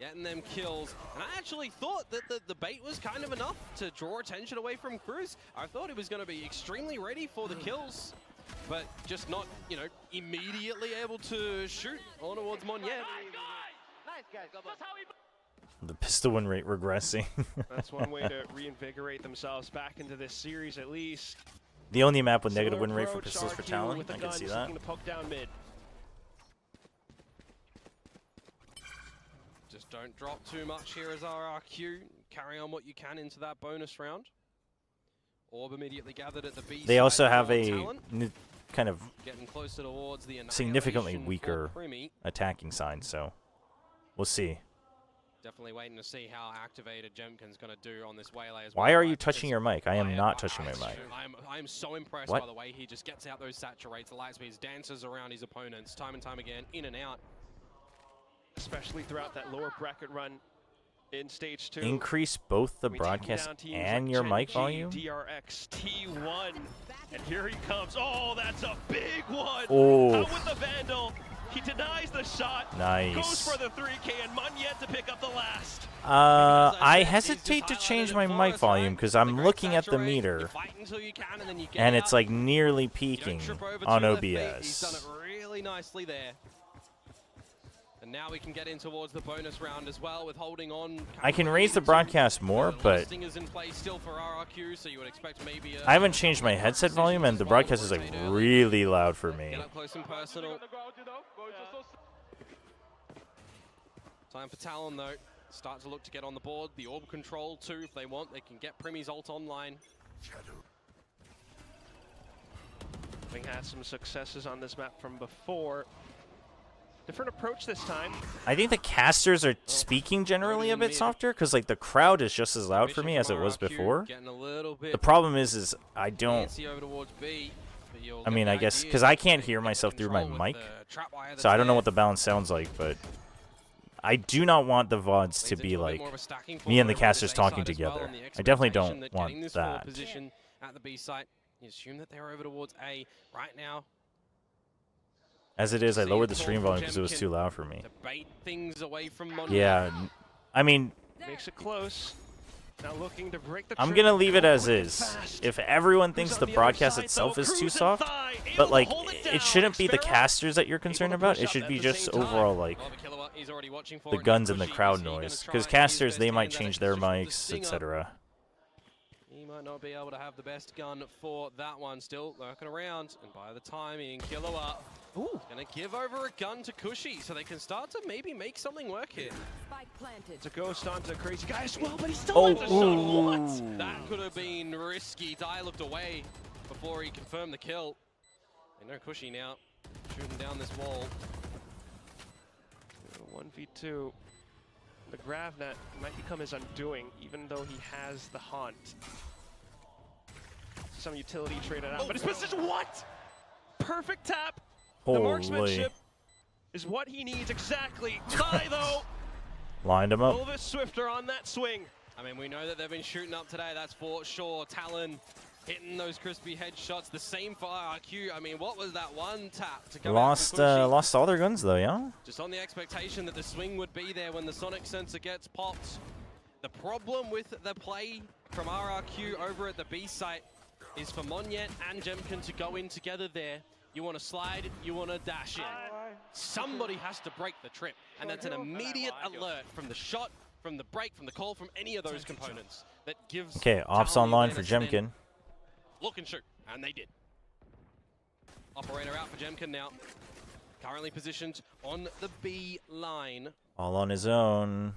getting them kills. And I actually thought that the bait was kind of enough to draw attention away from Cruz. I thought he was going to be extremely ready for the kills, but just not, you know, immediately able to shoot on towards Monjet. Nice guys. The pistol win rate regressing. That's one way to reinvigorate themselves back into this series at least. The only map with negative win rate for pistols for Talon. I can see that. To poke down mid. Just don't drop too much here as RRQ. Carry on what you can into that bonus round. Orb immediately gathered at the B. They also have a kind of getting closer towards the significantly weaker attacking side, so we'll see. Definitely waiting to see how activated Jemkin's going to do on this waylay as well. Why are you touching your mic? I am not touching my mic. I am so impressed by the way he just gets out those saturates, light speeds, dances around his opponents time and time again, in and out. Especially throughout that lower bracket run in stage 2. Increase both the broadcast and your mic volume? DRX T1. And here he comes. Oh, that's a big one. Oh. Out with the Vandal. He denies the shot. Nice. Goes for the 3K and Monjet to pick up the last. I hesitate to change my mic volume because I'm looking at the meter and it's like nearly peaking on OBS. He's done it really nicely there. And now we can get in towards the bonus round as well with holding on. I can raise the broadcast more, but is in play still for RRQ, so you would expect maybe I haven't changed my headset volume and the broadcast is like really loud for me. Get up close and personal. Time for Talon though. Start to look to get on the board. The orb control too, if they want. They can get Primi's ult online. We had some successes on this map from before. Different approach this time. I think the casters are speaking generally a bit softer because like the crowd is just as loud for me as it was before. The problem is I don't. I mean, I guess because I can't hear myself through my mic, so I don't know what the balance sounds like. But I do not want the VODs to be like me and the casters talking together. I definitely don't want that. At the B site, you assume that they're over towards A right now. As it is, I lowered the stream volume because it was too loud for me. To bait things away from Monjet. Yeah, I mean, makes it close. Now looking to break the I'm gonna leave it as is. If everyone thinks the broadcast itself is too soft, but like it shouldn't be the casters that you're concerned about. It should be just overall like the guns and the crowd noise. Because casters, they might change their mics, etc. He might not be able to have the best gun for that one. Still lurking around, and by the timing, Killua gonna give over a gun to Cushy, so they can start to maybe make something work here. It's a ghost onto Crazy Guy as well, but he still wins the shot. What? That could have been risky. Dai looked away before he confirmed the kill. They know Cushy now, shooting down this wall. 1v2. The Gravnet might become his undoing, even though he has the Haunt. Some utility traded out, but his position, what? Perfect tap. The marksmanship is what he needs exactly. Ty, though, Lined him a up. little bit swifter on that swing. I mean, we know that they've been shooting up today, that's for sure. Talon hitting those crispy headshots. The same for RRQ. I mean, what was that one tap to come Lost lost all their guns though, yeah? Just on the expectation that the swing would be there when the sonic sensor gets popped. The problem with the play from RRQ over at the B site is for Monyet and Jemkin to go in together there. You want to slide, you want to dash in. Somebody has to break the trip, and that's an immediate alert from the shot, from the break, from the call, from any of those components that gives. Okay, ops Talon the online for awareness and then Jemkin. Look and shoot, and they did. Operator out for Jemkin now. Currently positioned on the B line. All on his own.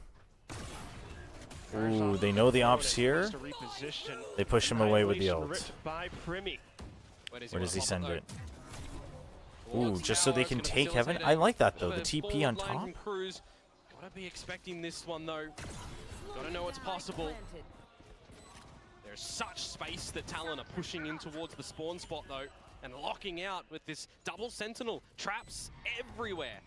Ooh, they know the ops here. They push him away with the ult. Where does he send it? Ooh, just so they can take heaven? I like that though, the TP on top. Gotta be expecting this one though. Gotta know it's possible. There's such space that Talon are pushing in towards the spawn spot though, and locking out with this double sentinel. Traps everywhere.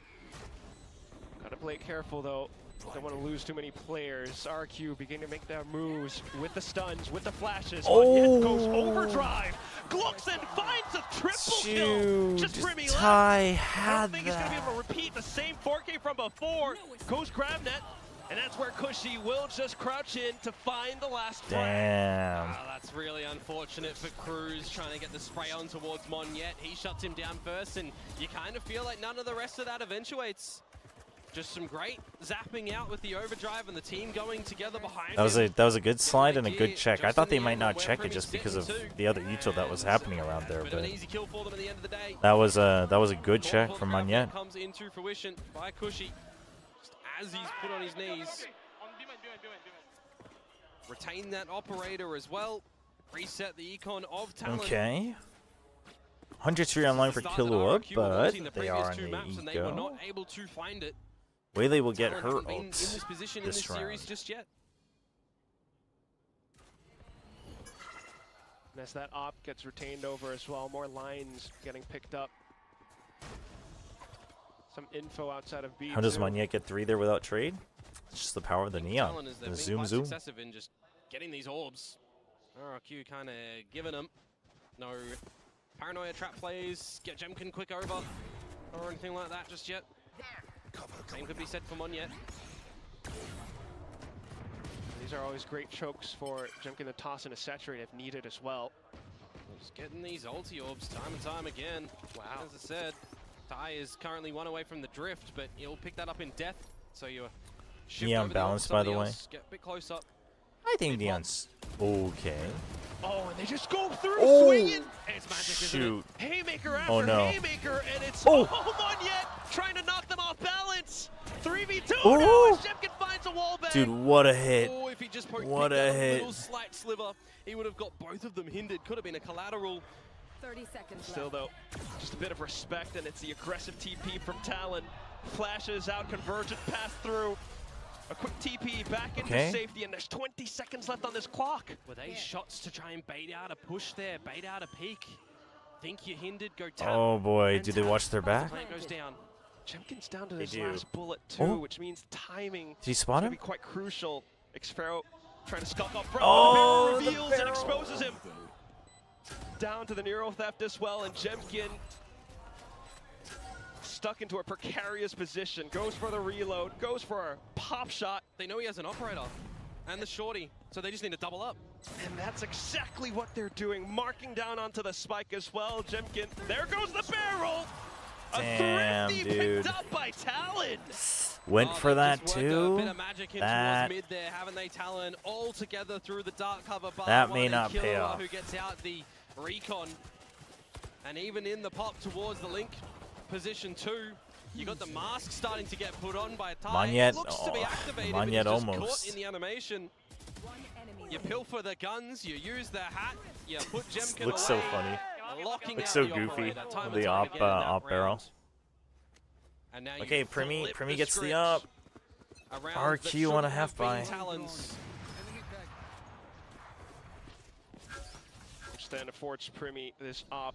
Gotta play careful though. Don't want to lose too many players. RQ beginning to make their moves with the stuns, with the flashes. Oh! Goes overdrive. Gluckson finds a triple kill. Just Primi left. Ty I had don't think he's going to be able to repeat the same 4K from before. Goes grab net. And that's where Cushy will just crouch in to find the last frag. Damn. Wow, that's really unfortunate for Cruz trying to get the spray on towards Monyet. He shuts him down first, and you kind of feel like none of the rest of that eventuates. Just some great zapping out with the overdrive and the team going together behind That was a good slide and a good check. I thought they might not check it just because of the other util that was happening around there, but that was a good check from Monyet. Comes into fruition by Cushy, just as he's put on his knees. Retain that operator as well. Reset the econ of Talon. Okay. 103 online for Killua, but they are on the They were ego. not able to find it. Waylay will get her Talon haven't been in ult this position in this this series round. just yet. And as that op gets retained over as well, more lines getting picked up. Some info outside of B. How does Monyet get 3 there without trade? It's just the power of the neon. Talon is The being zoom quite zoom. successive in just getting these orbs. RRQ kind of giving them no paranoia trap plays, get Jemkin quick over, or anything like that just yet. Same could be said for Monyet. These are always great chokes for Jemkin to toss in a saturate if needed as well. Just getting these ulti orbs time and time again. Wow. As I said, Ty is currently 1 away from the drift, but he'll pick that up in death. So you're Neon balanced, by the way. Get a bit closer. I think Neon's okay. Oh, and they just go through swinging. And it's magic, isn't it? Shoot. Haymaker after Oh, no. haymaker, and it's Oh. Monyet trying to knock them off balance. 3v2 Oh. now as Jemkin finds a wall bang. Dude, what a hit. Oh, if he just What picked a up hit. little slight sliver, he would have got both of them hindered. Could have been a collateral. 30 seconds Still though, just a bit of respect, and it's the aggressive TP from Talon. Flashes out, convergent pass through. A quick TP back into Okay. safety, and there's 20 seconds left on this clock. Were they shots to try and bait out a push there, bait out a peek? Think you're hindered, go tap. Oh boy, and do they tap. watch their back? Plant goes down. Jemkin's down to They this do. last bullet too, Oh. which means timing Did he spot is him? gonna be quite crucial. Xfero trying to skulk up front. Oh, the the barrel reveals and barrel. exposes him. Down to the Neuro Theft as well, and Jemkin stuck into a precarious position. Goes for the reload, goes for a pop shot. They know he has an operator and the shorty, so they just need to double up. And that's exactly what they're doing, marking down onto the spike as well. Jemkin, there goes the barrel! Damn, a thrifty dude. picked up by Talon! Went for that Just worked too. a bit of magic in That towards mid there, haven't they, Talon? All together through the dark cover bar. That may one, not and pay Killua off. who gets out the recon. And even in the pop towards the link position 2, you got the mask starting to get put on by Ty. Monyet, Looks to be activated, but Monyet he's just almost. caught in the animation. You pilfer the guns, you use the hat, you put Jemkin Looks away, so funny. locking Looks out so the goofy. operator time and The time op again in that op barrel. round. And now you Okay, Primi flip Primi the gets the script. up. A round that RQ on a shouldn't half have been buy. Talon's. Stand to force Primi this op.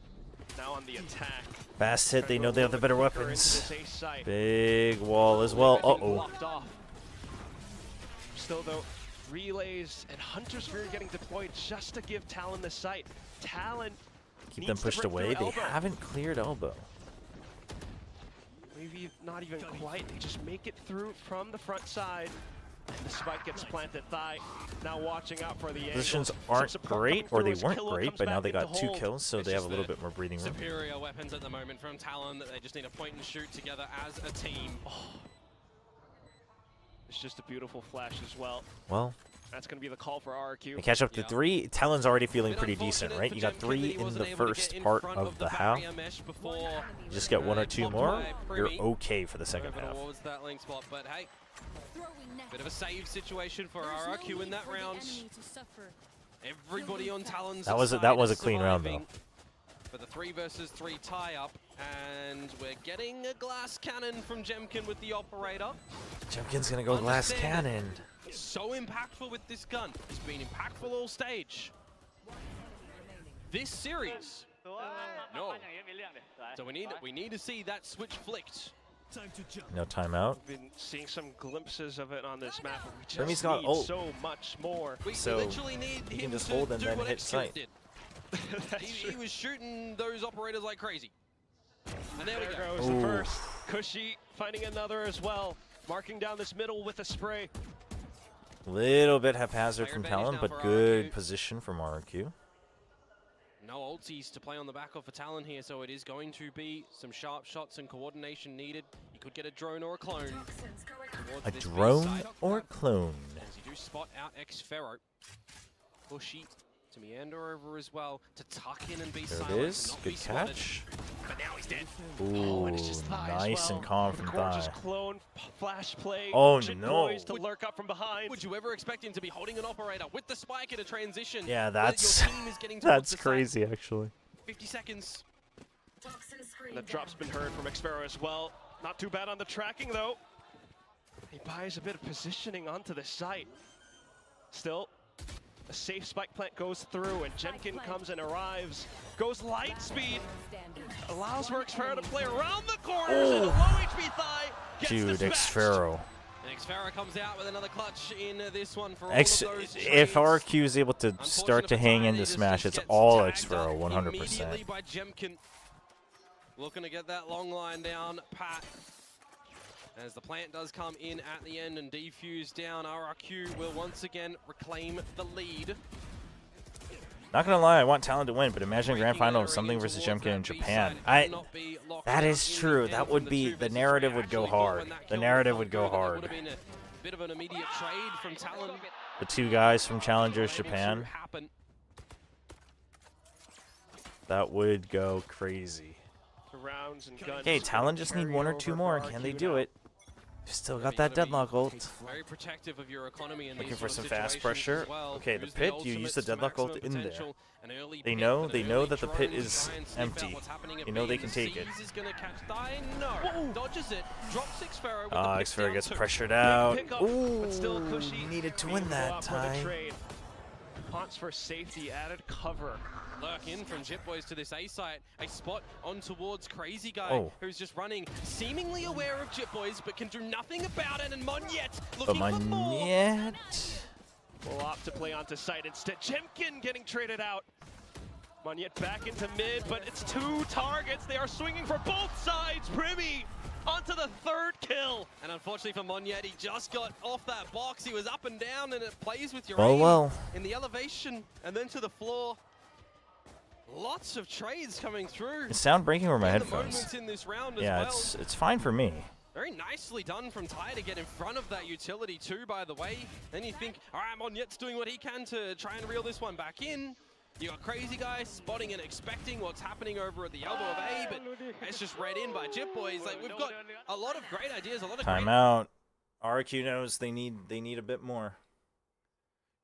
now on the attack. Fast hit, they know they have the better Quicker weapons. into this A site. Big wall as well. Uh-oh. Blocked off. Still though, relays and Hunter Sphere getting deployed just to give Talon the site. Talon Keep them pushed away. They haven't cleared elbow. Maybe not even quite. They just make it through from the front side. And the spike gets planted thigh. Now watching out for the Positions angle. aren't great, or they weren't great, but now they got 2 kills, so they have a little bit more breathing room. Superior weapons at the moment from Talon that they just need to point and shoot together as a team. It's just a beautiful flash as well. Well, that's going to be the call for RRQ. they catch up to 3. Talon's already feeling pretty decent, right? You got 3 in the first part of the half. You just get 1 or 2 more, you're okay for the second half. What was that link spot? But hey, bit of a save situation for RRQ in that round. Everybody on Talon's That was a clean round though. For the 3 versus 3 tie-up, and we're getting a glass cannon from Jemkin with the operator. Jemkin's gonna go glass cannon. So impactful with this gun. He's been impactful all stage. This series, no. So we need to see that switch flicked. No timeout. We've been seeing some glimpses of it on this map. We Remy's just got need ult. so much more. So literally need he him can just to hold and do then what hit Execute sight. did. he was shooting those operators like crazy. And there we go. Goes the first. Cushy finding another as well. Marking down this middle with a spray. Little bit haphazard from advantage Talon, now but for good RRQ. position from RRQ. No ulties to play on the back of for Talon here, so it is going to be some sharp shots and coordination needed. You could get a drone or a clone. A drone or clone? As you do spot out X-Pharaoh. Bushy to meander over as well, to tuck in and be There silent. it and is. not Good be spotted. catch. But now he's dead. Ooh, and it's just thigh as nice well. and calm from Gorgeous thigh. clone flash play. Oh, Jit no. Boys to lurk up from behind. Would you ever expect him to be holding an operator with the spike in a transition? Yeah, where that's your team is getting towards that's the site? crazy actually. 50 seconds. And the drop's been heard from Xfero as well. Not too bad on the tracking though. He buys a bit of positioning onto the site. Still, a safe spike plant goes through and Jemkin comes and arrives. Goes light speed. Allows for Xfero to play around the corners and a low HP thigh gets Dude, dispatched. Xfero. And Xfero comes out with another clutch in this one for all If of those RRQ is able to start to hang into Smash, it's all Xfero, immediately 100%. by Jemkin. Looking to get that long line down, Pat. As the plant does come in at the end and defuse down, RRQ will once again reclaim the lead. Not gonna lie, I want Talon to win, but imagine a grand final of something versus Jemkin in Japan. That is true. That would be, the narrative would go hard. The narrative would go hard. Would have been a bit of an immediate trade from Talon. The 2 guys from Challengers Japan. That would go crazy. Rounds and guns. Okay, Talon just need 1 or 2 more. Can they do it? Still got that deadlock ult. Very protective of your economy in Looking these for sort some of fast situations pressure. as well. Okay, the Use pit, you ultimate use the to deadlock ult maximum in there. potential. An early They pit, know, but they an know early that the pit drone is to try and sniff out empty. what's happening at You know B. they can take it. Sees is gonna catch thigh. No, dodges it. Drops Xfero with the Ah, pick Xfero down gets two. pressured out. Pickup, Ooh, but still Cushy needed to being win that go out for the time. trade. Haunts for safety, added cover. Lurk in from Jit Boys to this A site. A spot on towards Crazy Guy, Oh. who's just running, seemingly aware of Jit Boys, but can do nothing about it. And Monyet But looking for more. Monyet. Will opt to play onto site instead. Jemkin getting traded out. Monyet back into mid, but it's 2 targets. They are swinging for both sides. Privy onto the 3rd kill. And unfortunately for Monyet, he just got off that box. He was up and down, and it plays with your Well, aim well. in the elevation and then to the floor. Lots of trades coming through. It's sound breaking over my In the headphones. moments in this round as Yeah, well. it's fine for me. Very nicely done from Ty to get in front of that utility too, by the way. Then you think, all right, Monyet's doing what he can to try and reel this one back in. You got Crazy Guy spotting and expecting what's happening over at the elbow of A, but it's just read in by Jit Boys. Like, we've got a lot of great ideas, a lot of great... Timeout. RRQ knows they need a bit more.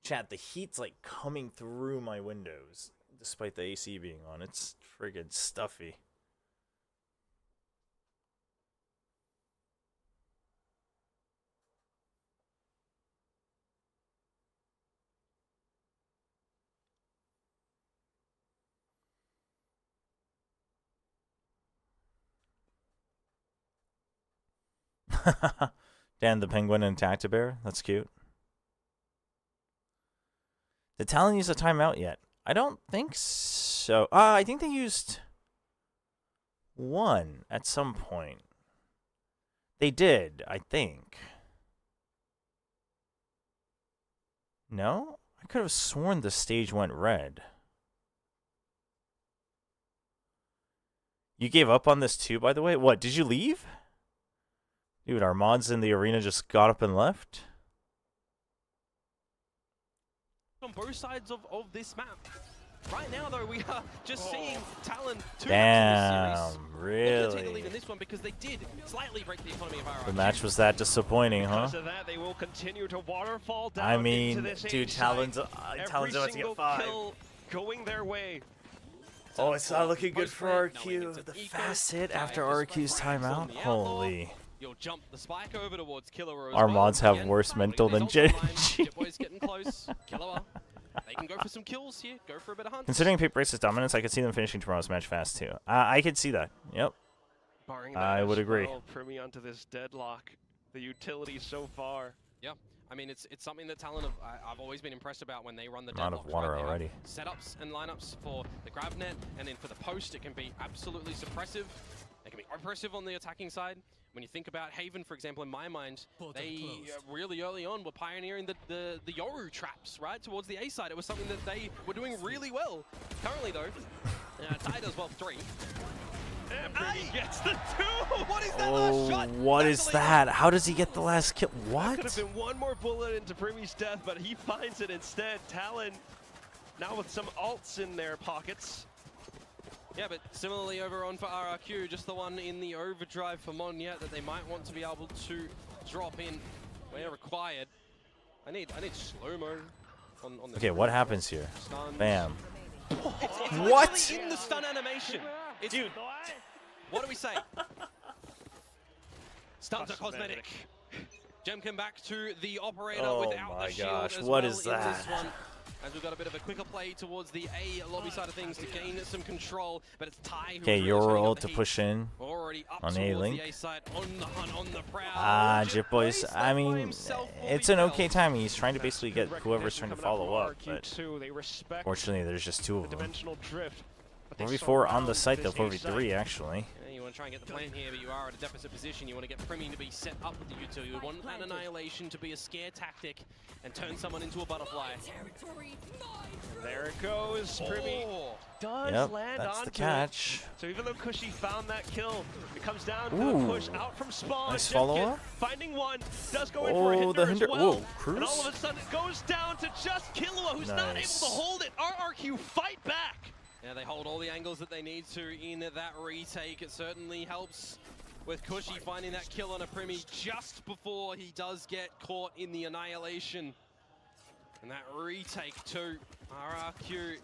Chat, the heat's like coming through my windows, despite the AC being on. It's friggin' stuffy. Dan the Penguin and Tactibear. That's cute. Did Talon use a timeout yet? I don't think so. I think they used one at some point. They did, I think. No? I could have sworn the stage went red. You gave up on this too, by the way? What, did you leave? Dude, our mods in the arena just got up and left? On both sides of this map. Right now, though, we are just seeing Talon two Damn, matches in this series. They'll take the lead really? in this one because they did slightly break the economy of RRQ. The match was that disappointing, huh? Because of that, they will continue to waterfall down I mean, into this dude, H Talon's side. Talon's about to get 5. Kill going their way. Oh, it's not looking good for RQ. The fast hit after RQ's timeout. Holy. You'll jump the spike over towards Killua as Our well. mods have Again, worse mental than Jit Genji. Boy's getting close. Killua. They can go for some kills here. Go for a bit of hunt. Considering Paper Race's dominance, I could see them finishing tomorrow's match fast too. I could see that. Yep. Barring that I would as agree. well, Primi onto this deadlock. The utility so far. Yeah. I mean, it's something that Talon I've always been impressed about when they run the I'm out of deadlocks, water right? They have already. Setups and lineups for the grab net, and then for the post, it can be absolutely suppressive. They can be oppressive on the attacking side. When you think about Haven, for example, in my mind, they really early on were pioneering the Yoru traps, right? Towards the A side. It was something that they were doing really well. Currently, though, Ty does well for 3. And Primi gets the 2! What is that last shot? What is that? How does he get the last kill? Could What? have been one more bullet into Primi's death, but he finds it instead. Talon now with some ults in their pockets. Yeah, but similarly over on for RRQ, just the one in the overdrive for Monyet that they might want to be able to drop in where required. I need slow-mo on this. Okay, what happens here? Stuns. Bam. It's What? literally in the stun animation. Dude, what do we say? Stuns are cosmetic. Jemkin back to the operator Oh without my the shield gosh, as what well is in that? this one. As we've got a bit of a quicker play towards the A lobby side of things to gain some control, but it's Ty who's Okay, really your turning up ult the to heat. push in Already up on towards A-Link. the A side, on the hunt, on the prowl. Jip Boys, I mean, it's an okay timing. He's trying to basically get whoever's trying to follow up, but fortunately there's just 2 of them. Dimensional drift. 4v4 on the site though, 4v3 actually. Yeah, you want to try and get the plan here, but you are at a deficit position. You want to get Primi to be set up with the utility. You want that annihilation to be a scare tactic and turn someone into a butterfly. There it goes. Primi does Yep, land that's onto the catch. it. So even though Cushy found that kill, it comes down to Ooh. the push out from spawn. Nice Jemkin follow-up. finding one, does go in for a Oh, hinder the hinder. as well. Whoa, Cruz? And all of a sudden it goes down to just Killua, who's not able Nice. to hold it. RRQ fight back. Yeah, they hold all the angles that they need to in that retake. It certainly helps with Cushy finding that kill on a Primi just before he does get caught in the annihilation. And that retake too. RRQ,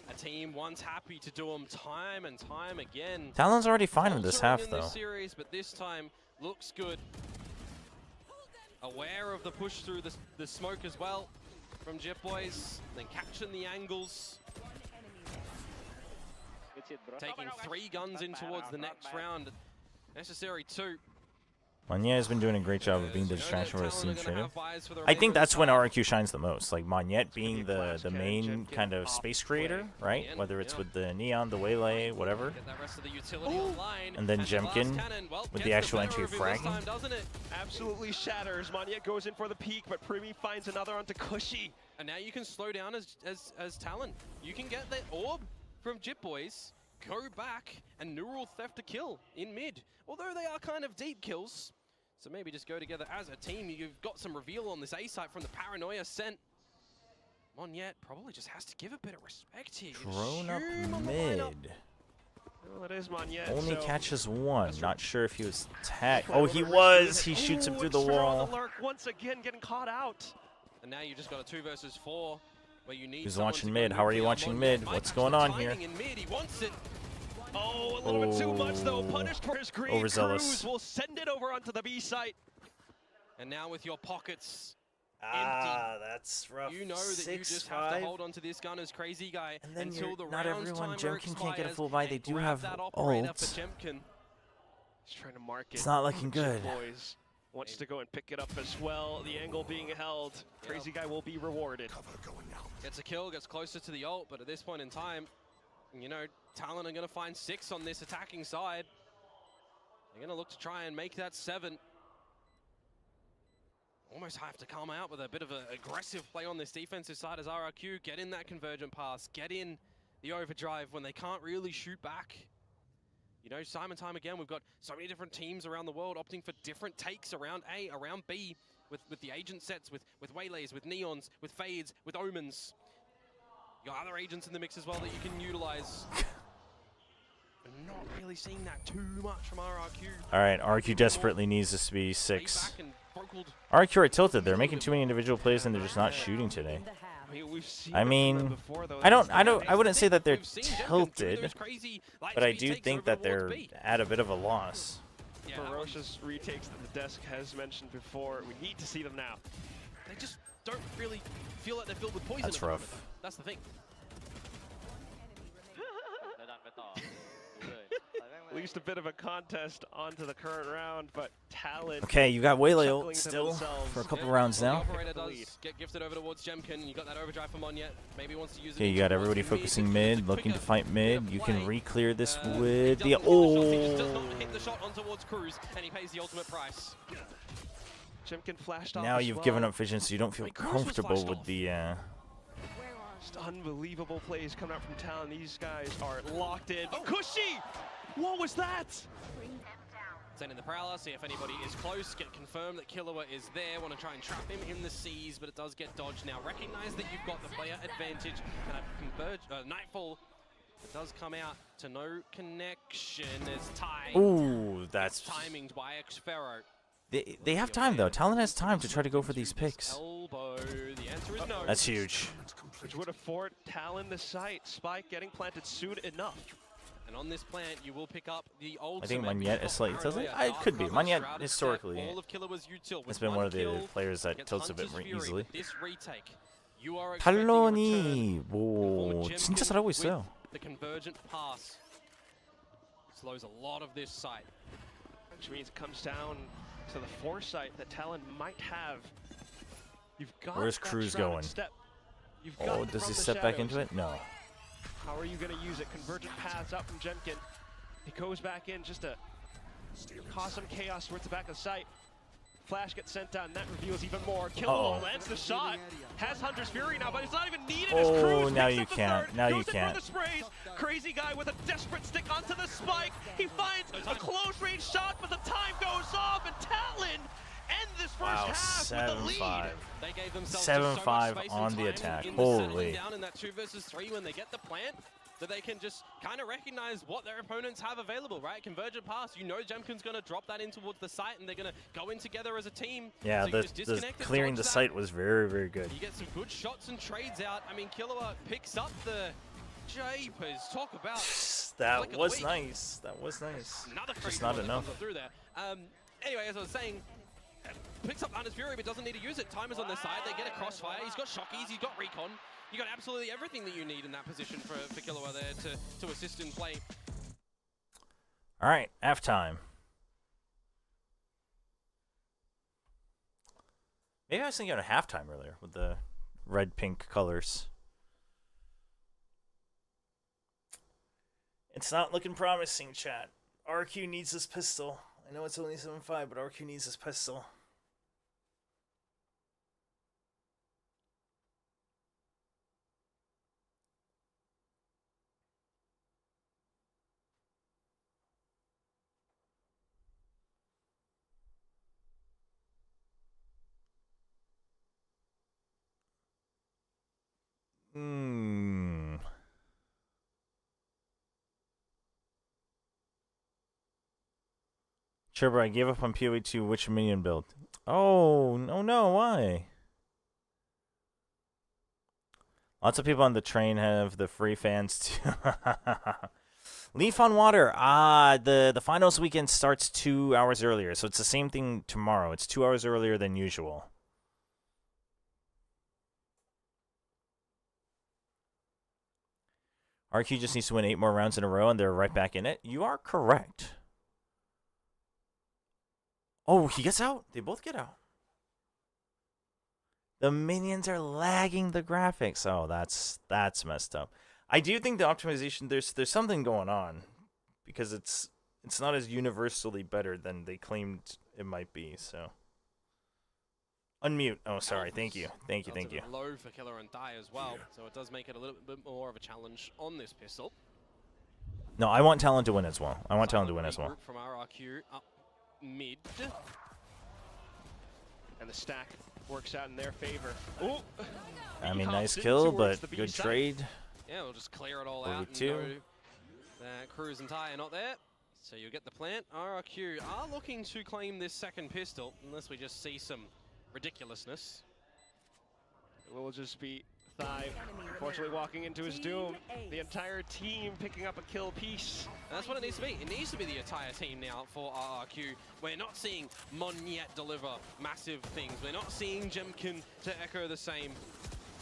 a team once happy to do them time and time again. Talon's already fine in this Faltering half in though. this series, but this time looks good. Aware of the push through the smoke as well from Jip Boys, then catching the angles. Taking 3 guns in towards the next round. Necessary 2. Monyet has been doing a great job of being the distraction for his team trader. I think that's when RRQ shines the most. Like Monyet being the main kind of space creator, right? Whether it's with the Neon, the Waylay, whatever. Get that rest of the utility online. And then the last Jemkin cannon, well, with gets the actual better entry of him fragging. this time, doesn't it? Absolutely shatters. Monyet goes in for the peak, but Primi finds another onto Cushy. And now you can slow down as Talon. You can get the orb from Jip Boys, go back, and neural theft a kill in mid. Although they are kind of deep kills. So maybe just go together as a team. You've got some reveal on this A site from the Paranoia sent. Monyet probably just has to give a bit of respect here. Drone up Zoom on the mid. lineup. Well, it is Monyet. Only so catches 1. Not sure if he was tagged. Oh, he was. He shoots him through the wall. The lurk once again getting caught out. And now you just got a 2 versus 4 where you need Who's someone watching to mid? go How are you nuclear. watching Monyet mid? might What's catch going the on here? timing in mid. He wants it. Oh, a little bit too much though. Punished for his greed. Overzealous. Cruz will send it over onto the B site. And now with your pockets that's rough. you know that you just have to hold on to this gun as Crazy Guy And then until the not round's everyone timer Jemkin can't get a expires full buy. They and do grab have that operator ult. for Jemkin. He's trying to mark it. It's not looking good. Boys. wants to go and pick it up as well. The angle being held. Crazy Guy will be rewarded. Gets a kill, gets closer to the ult, but at this point in time, you know, Talon are going to find 6 on this attacking side. They're going to look to try and make that 7. Almost have to come out with a bit of an aggressive play on this defensive side as RRQ get in that convergent pass, get in the overdrive when they can't really shoot back. You know, time and time again, we've got so many different teams around the world opting for different takes around A, around B, with the agent sets, with waylays, with neons, with fades, with omens. You got other agents in the mix as well that you can utilize. But not really seeing that too much from RRQ. All right, RRQ desperately needs this to be 6. RRQ are tilted. They're making too many individual plays and they're just not shooting today. I mean, I wouldn't say that they're tilted, but I do think that they're at a bit of a loss. Ferocious retakes that the desk has mentioned before. We need to see them now. They just don't really feel like they're filled with poison. That's rough. That's the thing. At least a bit of a contest onto the current round, but Talon. Okay, you got Waylay chuckling ult to still themselves. for a couple rounds now. The operator does get gifted over towards Jemkin. You got that overdrive from on yet. Maybe wants to use it. Okay, you got everybody focusing mid, looking to fight mid. You can re-clear this with the He does not hit the shot on towards Cruz, and he pays the ultimate price. Jemkin flashed off Now as you've well. given up vision, so you don't feel comfortable with the. Just unbelievable plays coming out from Talon. These guys are locked in. Oh, Cushy! What was that? Sending the Prowler, see if anybody is close, get confirmed that Killua is there, want to try and trap him in the seas, but it does get dodged. Now recognize that you've got the player advantage, and a Nightfall does come out to no connection as Ty. Ooh, that's timinged by X-Pharaoh. They have time though. Talon has time to try to go for these picks. Elbow. The answer is no. That's huge. Which would afford Talon the site. Spike getting planted soon enough. And on this plant, you will pick up the old. I think Magnet is slightly tilted. It could be. Magnet historically has been one of the players that tilts a bit more easily. 탈론이 뭐 진짜 잘하고 있어요. The convergent pass slows a lot of this site. Which means it comes down to the foresight that Talon might have. You've got Where's that Cruz shrouded going? Step. You've Oh, got does he from the step back into shadows. it? No. How are you going to use it? Convergent paths out from Jemkin. He goes back in just to cause some chaos towards the back of the site. Flash gets sent down, and that reveals even more. Killua lands the shot. Has Hunter's Fury now, but it's not even needed as Oh, Cruz now picks you up the can't. third, Now goes you in for can't. the sprays. Crazy Guy with a desperate stick onto the spike. He finds a close range shot, but the time goes off, and Talon end this first half with the lead. 7-5. They gave themselves 7-5 so much space on and the time attack. in the settling Holy. down in that 2 versus 3 when they get the plant, that they can just kind of recognize what their opponents have available, right? Convergent pass, you know Jemkin's going to drop that in towards the site, and they're going to go in together as a team. Yeah, so you just the disconnect it, clearing dodge the that. site was very, very good. You get some good shots and trades out. I mean, Killua picks up the Japers. Talk about That flick of the was week. nice. That was nice. Another Just crazy not one that enough. comes up through there. Anyway, as I was saying, picks up Hunter's Fury, but doesn't need to use it. Time is on their side. They get a crossfire. He's got shockies. He's got recon. You got absolutely everything that you need in that position for Killua there to assist in play. All right, halftime. Maybe I was thinking of halftime earlier with the red-pink colors. It's not looking promising, chat. RQ needs this pistol. I know it's only 7-5, but RQ needs this pistol. Chobra, I gave up on POE2. Which minion build? Oh, no, why? Lots of people on the train have the free fans too. Leaf on Water. The finals weekend starts 2 hours earlier, so it's the same thing tomorrow. It's 2 hours earlier than usual. RQ just needs to win 8 more rounds in a row, and they're right back in it. You are correct. Oh, he gets out. They both get out. The minions are lagging the graphics. Oh, that's messed up. I do think the optimization, there's something going on, because it's not as universally better than they claimed it might be. So unmute. Oh, sorry. Thank you. Thank you. Low for Killer and Die as well, so it does make it a little bit more of a challenge on this pistol. No, I want Talon to win as well. I want Talon to win as well. From RRQ up mid. And the stack works out in their favor. Ooh. I mean, nice kill, but good trade. Yeah, we'll just clear it all out. POE2. And know that Cruz and Ty are not there. So you get the plant. RRQ are looking to claim this second pistol, unless we just see some ridiculousness. It will just be Thai, unfortunately, walking into his doom. The entire team picking up a kill piece. And that's what it needs to be. It needs to be the entire team now for RRQ. We're not seeing Mon yet deliver massive things. We're not seeing Jemkin to echo the same.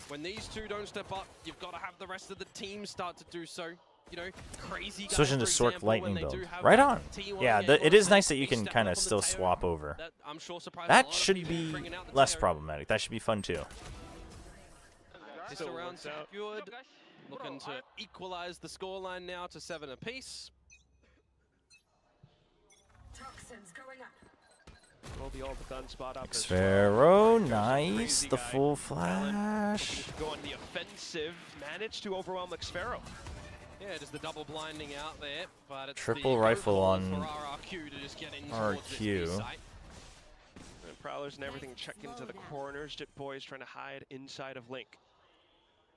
When these two don't step up, you've got to have the rest of the team start to do so. You know, crazy guys, Switching to for Sork example, Lightning when they build. do have Right that on. T1 Yeah, and it is nice that they you can step kind up of on the still Teo. swap over. That, I'm sure, surprised a That lot of should people be bringing out the less Teo. problematic. That should be fun too. Pistol round secured. Looking to equalize the scoreline now to 7 apiece. Toxins going up. Will be all the gun spot up. Xfero, nice. The full flash. Go on the offensive. Managed to overwhelm Xfero. Yeah, just the double blinding out there, but it's Triple the rifle go on for RRQ to just get in towards this B RRQ. site. And Prowlers and everything check into the corners. Jit Boys trying to hide inside of Link.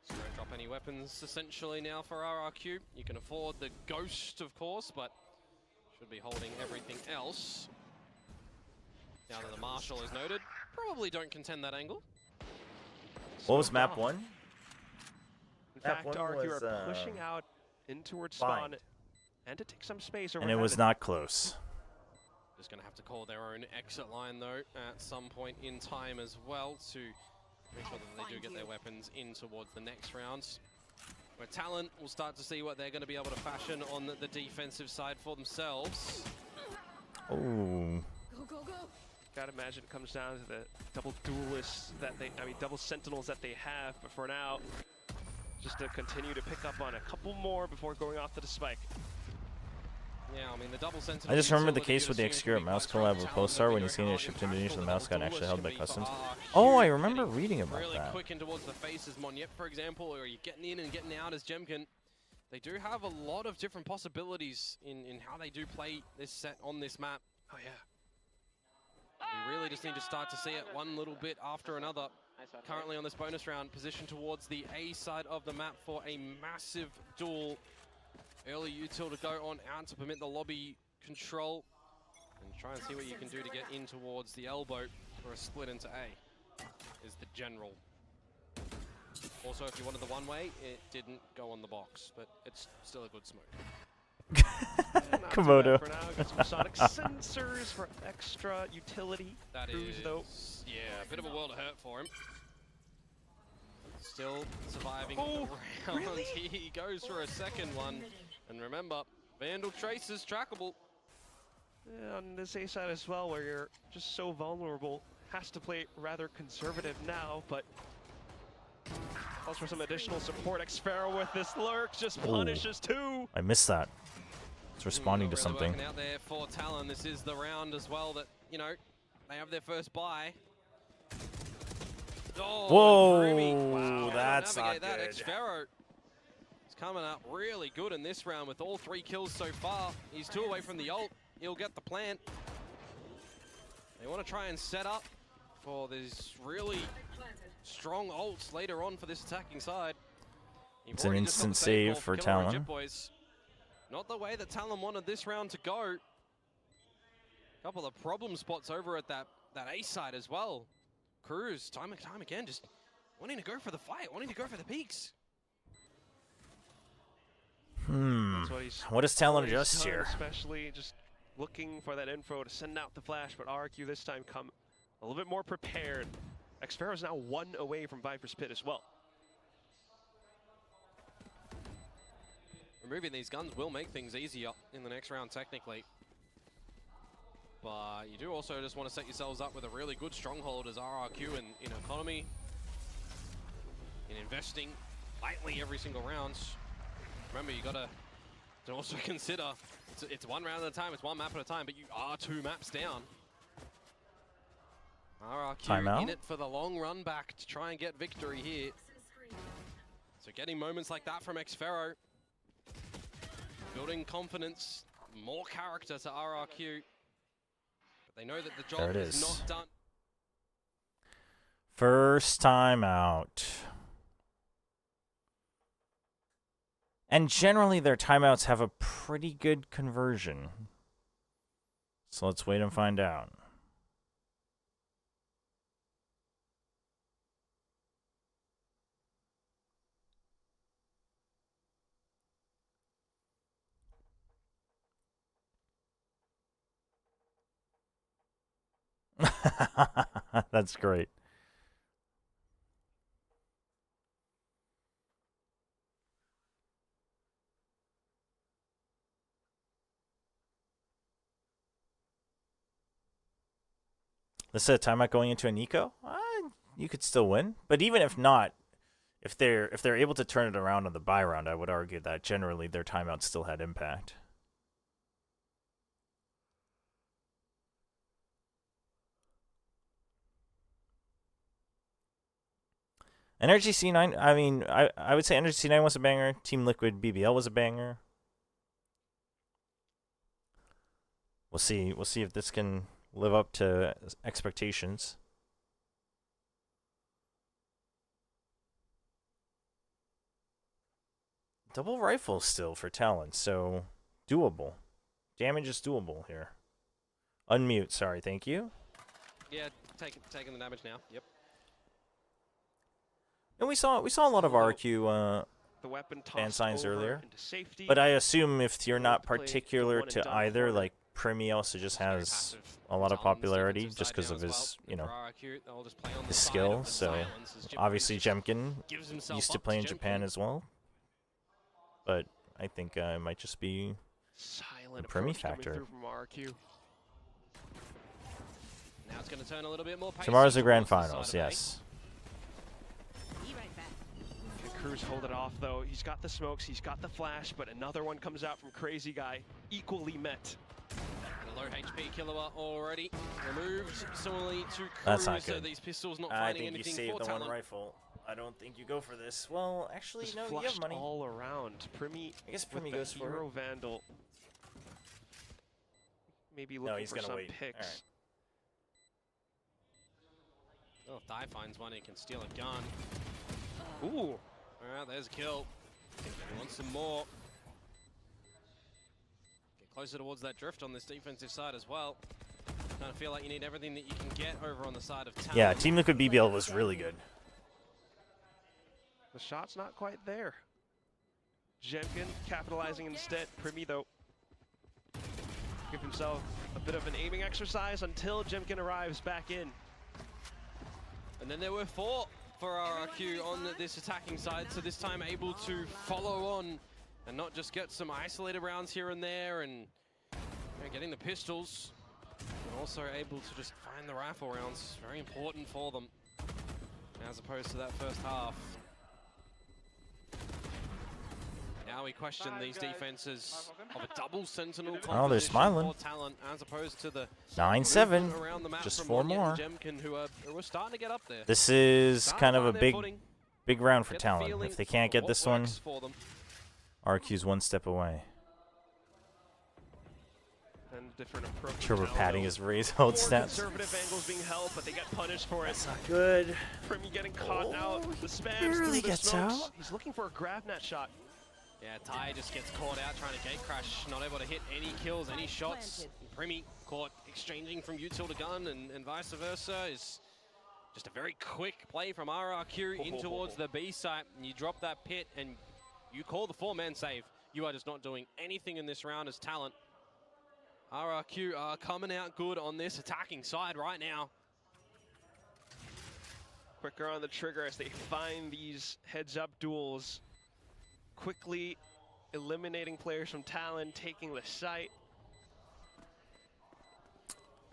So don't drop any weapons essentially now for RRQ. You can afford the Ghost, of course, but should be holding everything else. Now that the Marshal is noted, probably don't contend that angle. What was map 1? In fact, one RRQ was, are pushing out in towards Bind. spawn and to take some space. And it was not close. Just going to have to call their own exit line, though, at some point in time as well to make sure that they do get their weapons in towards the next rounds. Where Talon will start to see what they're going to be able to fashion on the defensive side for themselves. Oh. Go, go, go. Gotta imagine it comes down to the double duelists that they, double sentinels that they have. But for now, just to continue to pick up on a couple more before going off to the spike. Yeah, I mean, the double sentinel. I just remember the case with the Xcurate mouse collab with Postar when you seen it shipped to Indonesia. The mouse got actually held by customs. Oh, I remember reading about really that. quick in towards the face as Monyet, for example, or you're getting in and getting out as Jemkin. They do have a lot of different possibilities in how they do play this set on this map. Oh yeah. We really just need to start to see it one little bit after another. Currently on this bonus round, positioned towards the A side of the map for a massive duel. Early util to go on out to permit the lobby control and try and see what you can do to get in towards the elbow for a split into A is the general. Also, if you wanted the one-way, it didn't go on the box, but it's still a good smoke. Komodo. For now, got some sonic sensors for extra utility. That Cruz, is, though. yeah, a bit of a world of hurt for him. Still surviving Oh, the round. really? He goes for a second one. And remember, Vandal Trace is trackable. Yeah, on this A side as well, where you're just so vulnerable, has to play rather conservative now, but calls for some additional support. Xfero with this lurk just punishes two. I missed that. It's responding to Really something. working out there for Talon. This is the round as well that, you know, they have their first buy. Oh, Whoa, Ruby. wow, that's not Navigate that. good. Xfero is coming up really good in this round with all 3 kills so far. He's 2 away from the ult. He'll get the plant. They want to try and set up for these really strong ults later on for this attacking side. It's an instant save for Talon. Not the way that Talon wanted this round to go. Couple of problem spots over at that A side as well. Cruz, time and time again, just wanting to go for the fight, wanting to go for the peaks. What does Talon always adjust done, here? Especially just looking for that info to send out the flash, but RRQ this time come a little bit more prepared. Xfero is now 1 away from Viper's Pit as well. Removing these guns will make things easier in the next round, technically. But you do also just want to set yourselves up with a really good stronghold as RRQ in economy, in investing lightly every single round. Remember, you got to also consider it's one round at a time, it's one map at a time, but you are 2 maps down. RRQ Timeout. in it for the long run back to try and get victory here. So getting moments like that from Xfero, building confidence, more character to RRQ. But they know that the job is not done. First time out. And generally their timeouts have a pretty good conversion. So let's wait and find out. That's great. This is a timeout going into an eco. You could still win, but even if not, if they're able to turn it around on the bye round, I would argue that generally their timeouts still had impact. Energy C9, I mean, I would say Energy C9 was a banger. Team Liquid BBL was a banger. We'll see if this can live up to expectations. Double rifle still for Talon, so doable. Damage is doable here. Unmute, sorry, thank you. Yeah, taking the damage now. Yep. And we saw a lot of RRQ The weapon fan signs over earlier. into safety. But I assume if you're not particular to either, like Primi also just has a lot of popularity just because of his, you know, his skill. So obviously Jemkin used to play in Japan as well. But I think it might just be the Primi factor. Now it's going to turn a little bit more pacey Tomorrow's the grand towards the finals, side of A. yes. Can Cruz hold it off though? He's got the smokes, he's got the flash, but another one comes out from Crazy Guy, equally met. And a low HP Killua already removed. Similarly to Cruz, That's not good. These pistols not I finding think you anything saved for the Talon. one rifle. I don't think you go for this. Well, actually, Just no, you flushed have money. all around. Primi, I guess Primi with the goes for Hero it. Vandal. Maybe No, looking he's for gonna some wait. picks. Oh, if Dai finds one, he can steal a gun. Ooh. Alright, there's a kill. He wants some more. Get closer towards that drift on this defensive side as well. Kind of feel like you need everything that you can get over on the side of Talon. Yeah, Team Liquid BBL was really good. The shot's not quite there. Jemkin capitalizing instead. Primi though, give himself a bit of an aiming exercise until Jemkin arrives back in. And then there were 4 for RRQ on this attacking side, so this time able to follow on and not just get some isolated rounds here and there and getting the pistols, but also able to just find the rifle rounds. Very important for them as opposed to that first half. Now we question these defenses of a double sentinel Oh, they're smiling. for Talon as opposed to the 9-7, movement around the map just from 4 Wanya more. and Jemkin, who are starting to get up there. This is Starting kind to of a find their big, footing. big round for Get the Talon. feeling If they can't of get what this one, works for them. RQ's one step away. And different approach. Chobra padding his raise hold stats. Conservative angles being held, but they get punished for it. That's not good. Primi getting caught out. The spams barely through the gets smokes. out. He's looking for a grab net shot. Yeah, Ty just gets caught out trying to gate crash, not able to hit any kills, any shots. Primi caught exchanging from util to gun and vice versa. Is just a very quick play from RRQ in towards the B site. And you drop that pit and you call the 4-man save. You are just not doing anything in this round as Talent. RRQ are coming out good on this attacking side right now. Quicker on the trigger as they find these heads-up duels. Quickly eliminating players from Talon, taking the site.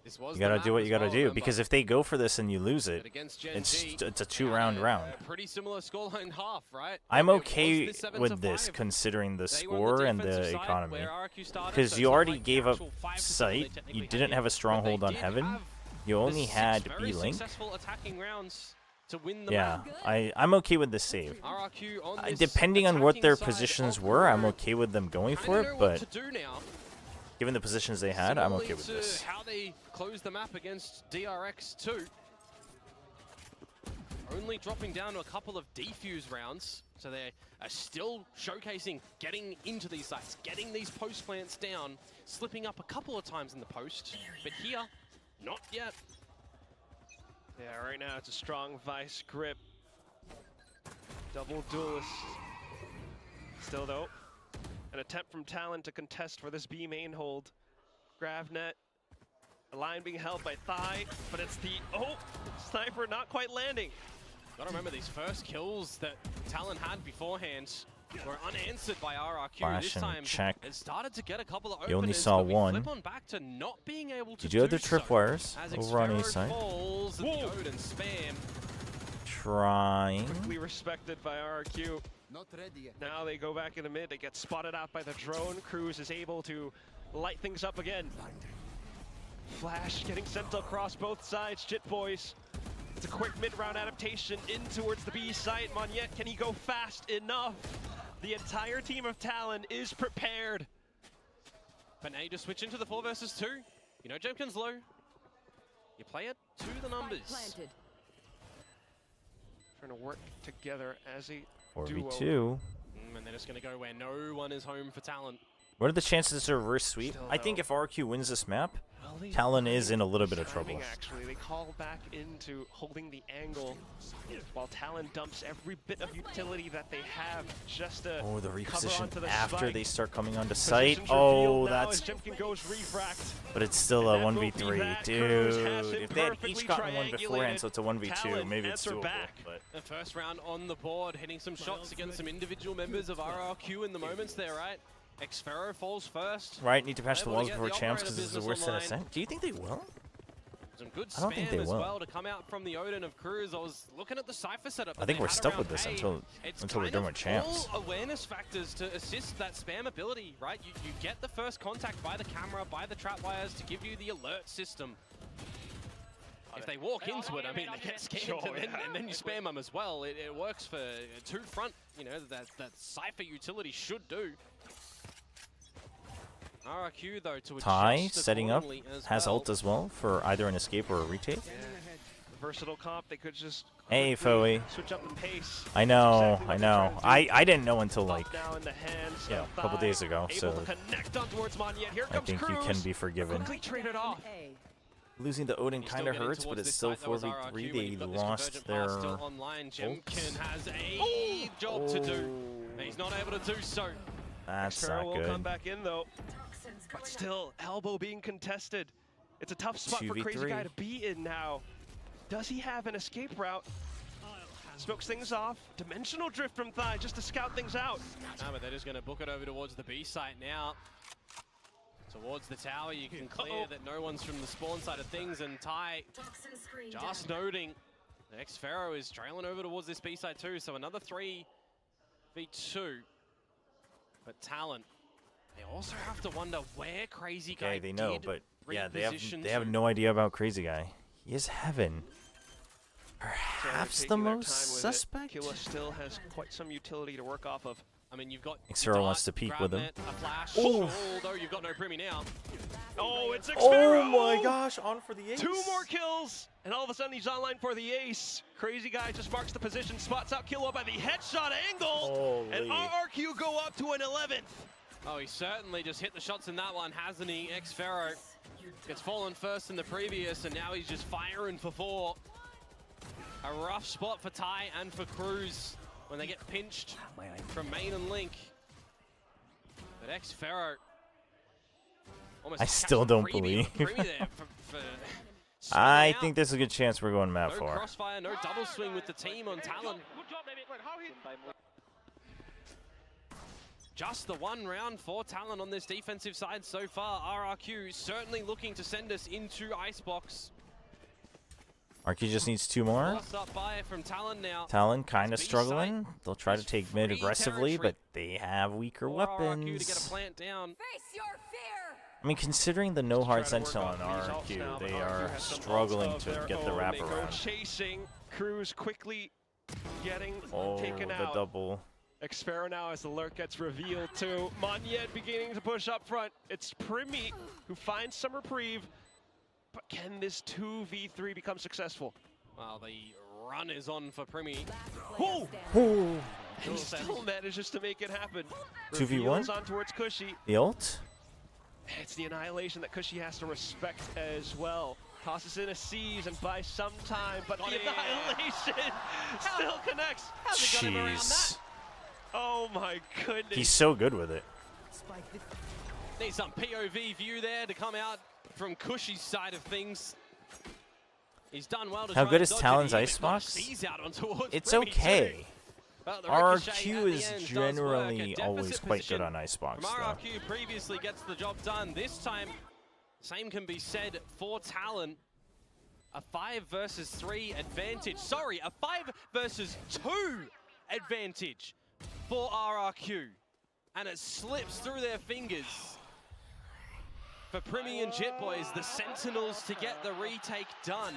was You gotta the do map what as you gotta well, do, remember. because if they go for this and you lose it, But against Gen it's G, a 2-round round. a pretty similar scoreline half, right? I'm It was okay the 7 to with this 5. considering the They were on score and defensive the side economy, where RRQ started, because so you it's not already like gave up actual 5 to 7 they sight. technically You didn't had have a yet, but stronghold they on did heaven. have You only the had 6 very B-Link. successful attacking rounds to win the Yeah, map. I'm okay with this save. RRQ on this Depending on what their attacking side positions of were, I'm the okay with them going road. for Kinda it, know what but to do now. given the positions they had, I'm Similarly okay with to this. how they closed the map against DRX2. Only dropping down to a couple of defuse rounds, so they are still showcasing getting into these sites, getting these post plants down, slipping up a couple of times in the post, but here, not yet. Yeah, right now it's a strong vice grip. Double duelist. Still though, an attempt from Talon to contest for this B main hold. Gravnet, the line being held by Thigh, but it's the, sniper not quite landing. Gotta remember these first kills that Talon had beforehand were unanswered by RRQ. Flash This and time, check. it started to get a couple of You only openers, saw but we one. flip on back to not being able to Did you have do the tripwires so, as over on A Xfero side? falls and the Odin spam. Trying. Quickly respected by RRQ. Not ready yet. Now they go back in the mid, they get spotted out by the drone. Cruz is able to light things up again. Flash getting sent across both sides, Jit Boys. It's a quick mid-round adaptation in towards the B site. Monyet, can he go fast enough? The entire team of Talon is prepared. But now you just switch into the 4 versus 2. You know Jemkin's low. You play it to the numbers. Trying to work together as a 4v2. duo. And they're just going to go where no one is home for Talon. What are the chances it's a reverse sweep? I think if RQ wins this map, Talon is in a little bit of trouble. Actually, they call back into holding the angle while Talon dumps every bit of utility that they have just to Oh, the cover reposition onto the after spike. they start coming onto Positions site. revealed Oh, now that's... as Jemkin goes refract. But it's still a And that will be 1v3. that. Dude, Cruz has it if they had perfectly each gotten one beforehand, so it's a 1v2, Talon maybe it's answer doable. back. But The first round on the board, hitting some shots against some individual members of RRQ in the moments there, right? Xfero falls first. right, need to patch the Able to walls get before the champs operator because this is the business worst set of online. ascent. Do you think they will? Some good I don't think spam they as will. well to come out from the Odin of Cruz. I was looking at the Cypher setup. I think that we're they had stuck around with this A. until It's we're kind done of with champs. all awareness factors to assist that spam ability, right? You get the first contact by the camera, by the trap wires to give you the alert system. If they walk into it, I mean, they get scanned and then you spam them as well. It works for two front, you know, that Cypher utility should do. RRQ, though, to Ty adjust setting up, accordingly as has well. ult as well for either an escape or a retake. Versatile comp, they could just Hey, quickly Foey. switch up in pace. I know, That's exactly I what they're know. trying to do. I didn't know until like, Up now in the hands yeah, of a couple Thigh, days ago, able so to connect on towards Monyet. Here I comes think you Cruz. can be forgiven. Quickly traded off. Losing the Odin He's kind still of getting hurts, but towards it's this still site, though, as 4v3. RRQ, when They you've got this lost convergent their pass still online. ults. Jemkin has a job to do. And he's not able to do so. That's Xfero not will good. come back in though. But still, elbow being contested. It's a tough spot for Crazy 2v3. Guy to be in now. Does he have an escape route? Smokes things off. Dimensional drift from Thigh just to scout things out. No, but they're just going to book it over towards the B site now. Towards the tower, you can clear that no one's from the spawn side of things, and Ty just noting the Xfero is trailing over towards this B side too, so another 3v2. But Talon, they also have to wonder where Crazy Guy Okay, they know, did but yeah, they reposition have to. no idea about Crazy Guy. He is heaven. Perhaps the most suspect? Killa still has quite some utility to work off of. I mean, you've got Xfero wants to peek with him. a flash, Oh. although you've got no Primi now. Oh, it's Xfero! Oh my gosh, on for the ace. 2 more kills, and all of a sudden he's online for the ace. Crazy Guy just marks the position, spots out Killa by the headshot angle, and Holy. RRQ go up to an 11th. Oh, he certainly just hit the shots in that one, hasn't he? Xfero gets fallen first in the previous, and now he's just firing for 4. A rough spot for Ty and for Cruz when they get pinched from Main and Link. But Xfero almost I still don't believe. I think there's a good chance we're going map no 4. crossfire, no double swing with the team on Talon. just the one round for Talon on this defensive side so far. RRQ certainly looking to send us into Icebox. RQ just needs 2 more. Lost up fire from Talon now. Talon kind of struggling. They'll try to take mid aggressively, territory. but they have weaker For RRQ to weapons. get a plant down. I mean, considering the no hard sentinel on RRQ, they are struggling to get the wrap They go around. chasing. Cruz quickly getting Oh, taken the out. double. Expero now as the lurk gets revealed too. Monyet beginning to push up front. It's Primi who finds some reprieve. But can this 2v3 become successful? Well, the run is on for Primi. Oh! Oh. He still manages to make it happen. 2v1? Reveals on towards Cushy. The ult? It's the annihilation that Cushy has to respect as well. Tosses in a seize and buys some time, but the annihilation still connects. How's he got him around that? Jeez. Oh my goodness. He's so good with it. Need some POV view there to come out from Cushy's side of things. He's done well to How try good and is dodge Talon's it. He Icebox? sees out on towards It's Primi okay. too. But the ricochet at RRQ the is end does work. generally A always deficit quite good position on Icebox, from though. RRQ previously gets the job done. This time, same can be said for Talon. A 5 versus 3 advantage. Sorry, a 5 versus 2 advantage for RRQ. And it slips through their fingers. For Primi and Jet Boys, the Sentinels to get the retake done.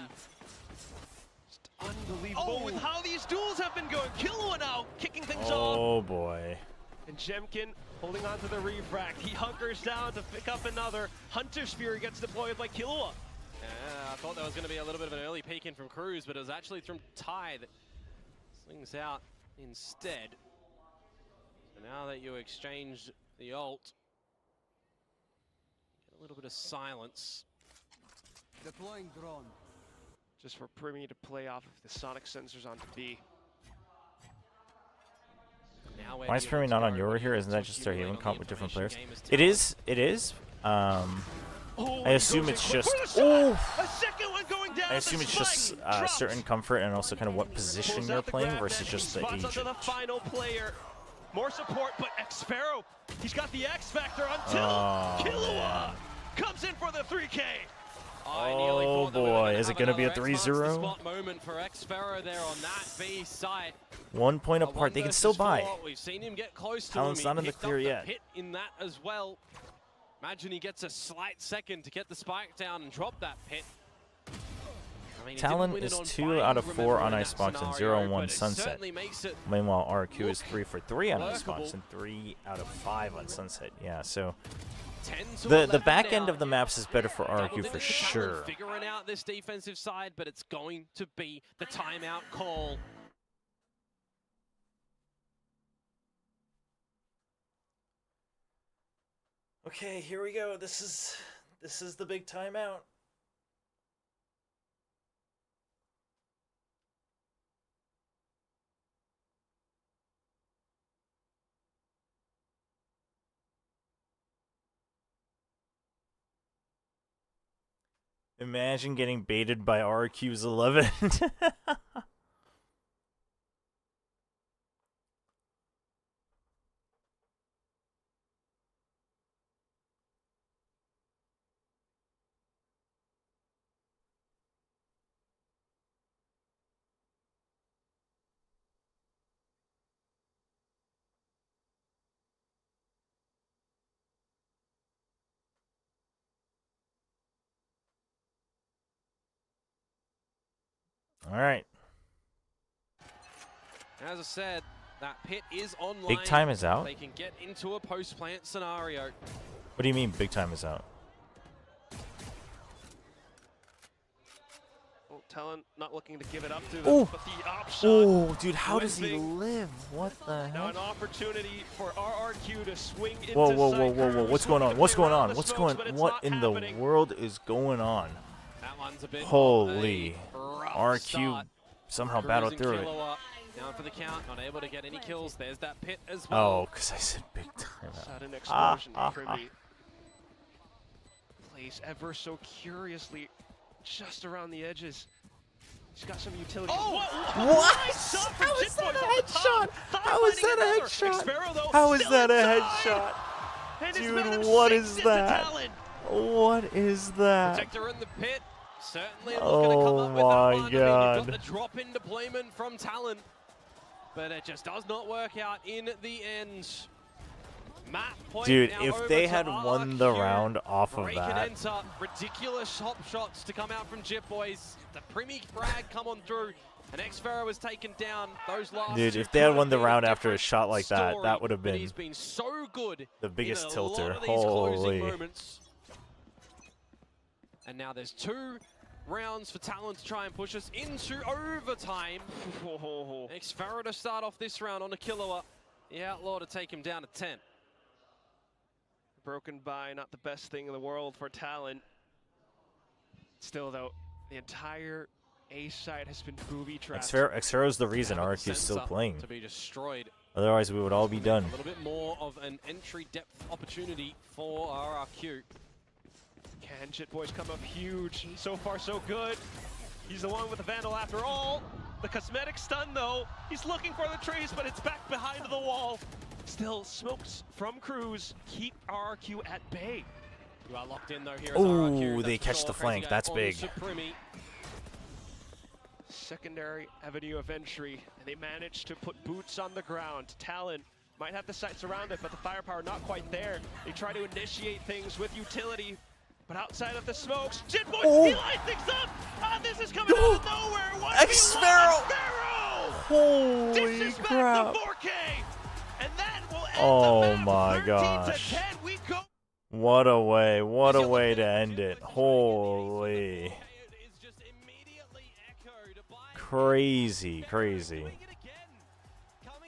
Unbelievable with how these duels have been going. Killua now kicking things off. Oh boy. And Jemkin holding on to the refract. He hunkers down to pick up another. Hunter's Fury gets deployed by Killua. Yeah, I thought there was going to be a little bit of an early peek in from Cruz, but it was actually from Ty that slings out instead. So now that you exchanged the ult, get a little bit of silence. Deploying drone. Just for Primi to play off of the sonic sensors onto B. Now Why is Primi not on Euro here? Isn't that just their Haven comp with different players? It is. It is. I assume it's just. Oh! A second one going down. I assume it's just certain comfort and also kind of what position you're playing versus just the Spots agent. onto the final player. More support, but Expero, he's got the X factor until Killua comes in for the 3K. Oh boy, is it going to be a 3-0? Spot moment for Expero there on that B site. 1 point apart. They can still buy. We've seen him get close to Talon's him. not in the He picked clear up yet. the pit in that as well. Imagine he gets a slight second to get the spike down and drop that pit. I mean, Talon is 2 out of 4 on Icebox and 0 on 1 Sunset. Meanwhile, RQ is 3 for 3 on Icebox and 3 out of 5 on Sunset. Yeah, so the back end of the maps is better for RQ for sure. Figuring out this defensive side, but it's going to be the timeout call. Okay, here we go. This is the big timeout. Imagine getting baited by RQ's 11. All right. As I said, that pit is online. Big time is out? They can get into a post-plant scenario. What do you mean big time is out? Well, Talon not looking to give it up to them, Oh! but the option. Oh, dude, how does he live? What the Now heck? an opportunity for RRQ to swing into Whoa, whoa, whoa, side. whoa, whoa! Cruz What's going on? looking to What's play going around on? the What's smokes, going? but it's What not in happening. the world is going on? That one's a bit Holy rough RQ start. somehow Cruz battled and through it. Killua down for the count, not able to get any kills. There's that pit as well. Oh, because I said big time out. Sudden explosion. Primi plays ever so curiously just around the edges. She's got some utility. Oh! What? Nice shot from How is Jit that Boys a off the top. headshot? How is that a Finding headshot? another. Xfero, though, How is still that a inside. headshot? And it's Dude, Madam what 6 is into that? Talon. What is that? Protector in the pit. Certainly looking to come Oh up with that my one. I mean, you've god. got the drop-in deployment from Talon, but it just does not work out in the end. Map point Dude, now if over they to had won the RRQ. round off of Break and that. enter. Ridiculous hop shots to come out from Jit Boys. The Primi frag come on through, and Xfero was taken down. Those last Dude, two if they had could won the have been round a after a shot like that, story, that would have but been he's been so good the biggest in a tilter. lot of these closing Holy. moments. And now there's 2 rounds for Talon to try and push us into overtime. Xfero to start off this round on a Killua. The Outlaw to take him down to 10. Broken by not the best thing in the world for Talon. Still though, the entire A side has been booby-trapped. Xfero's the reason Now the RRQ is still sensor playing. to be destroyed. Otherwise, we would all be done. A little bit more of an entry depth opportunity for RRQ. Can Jit Boys come up huge? So far, so good. He's the one with the Vandal after all. The cosmetic stun, though. He's looking for the trees, but it's back behind the wall. Still, smokes from Cruz keep RRQ at bay. You are locked in, though, here as Ooh, RRQ. they catch the flank. That's big. Secondary avenue of entry, and they managed to put boots on the ground. Talon might have the sights around it, but the firepower not quite there. They try to initiate things with utility, but outside of the smokes, Jit Boys, he lights things up! This is coming out of nowhere! Xfero! Holy Disrespect crap! the 4K! And that will end Oh the map my 13 gosh. to 10. We go. What a way to end it. Holy. Crazy. Coming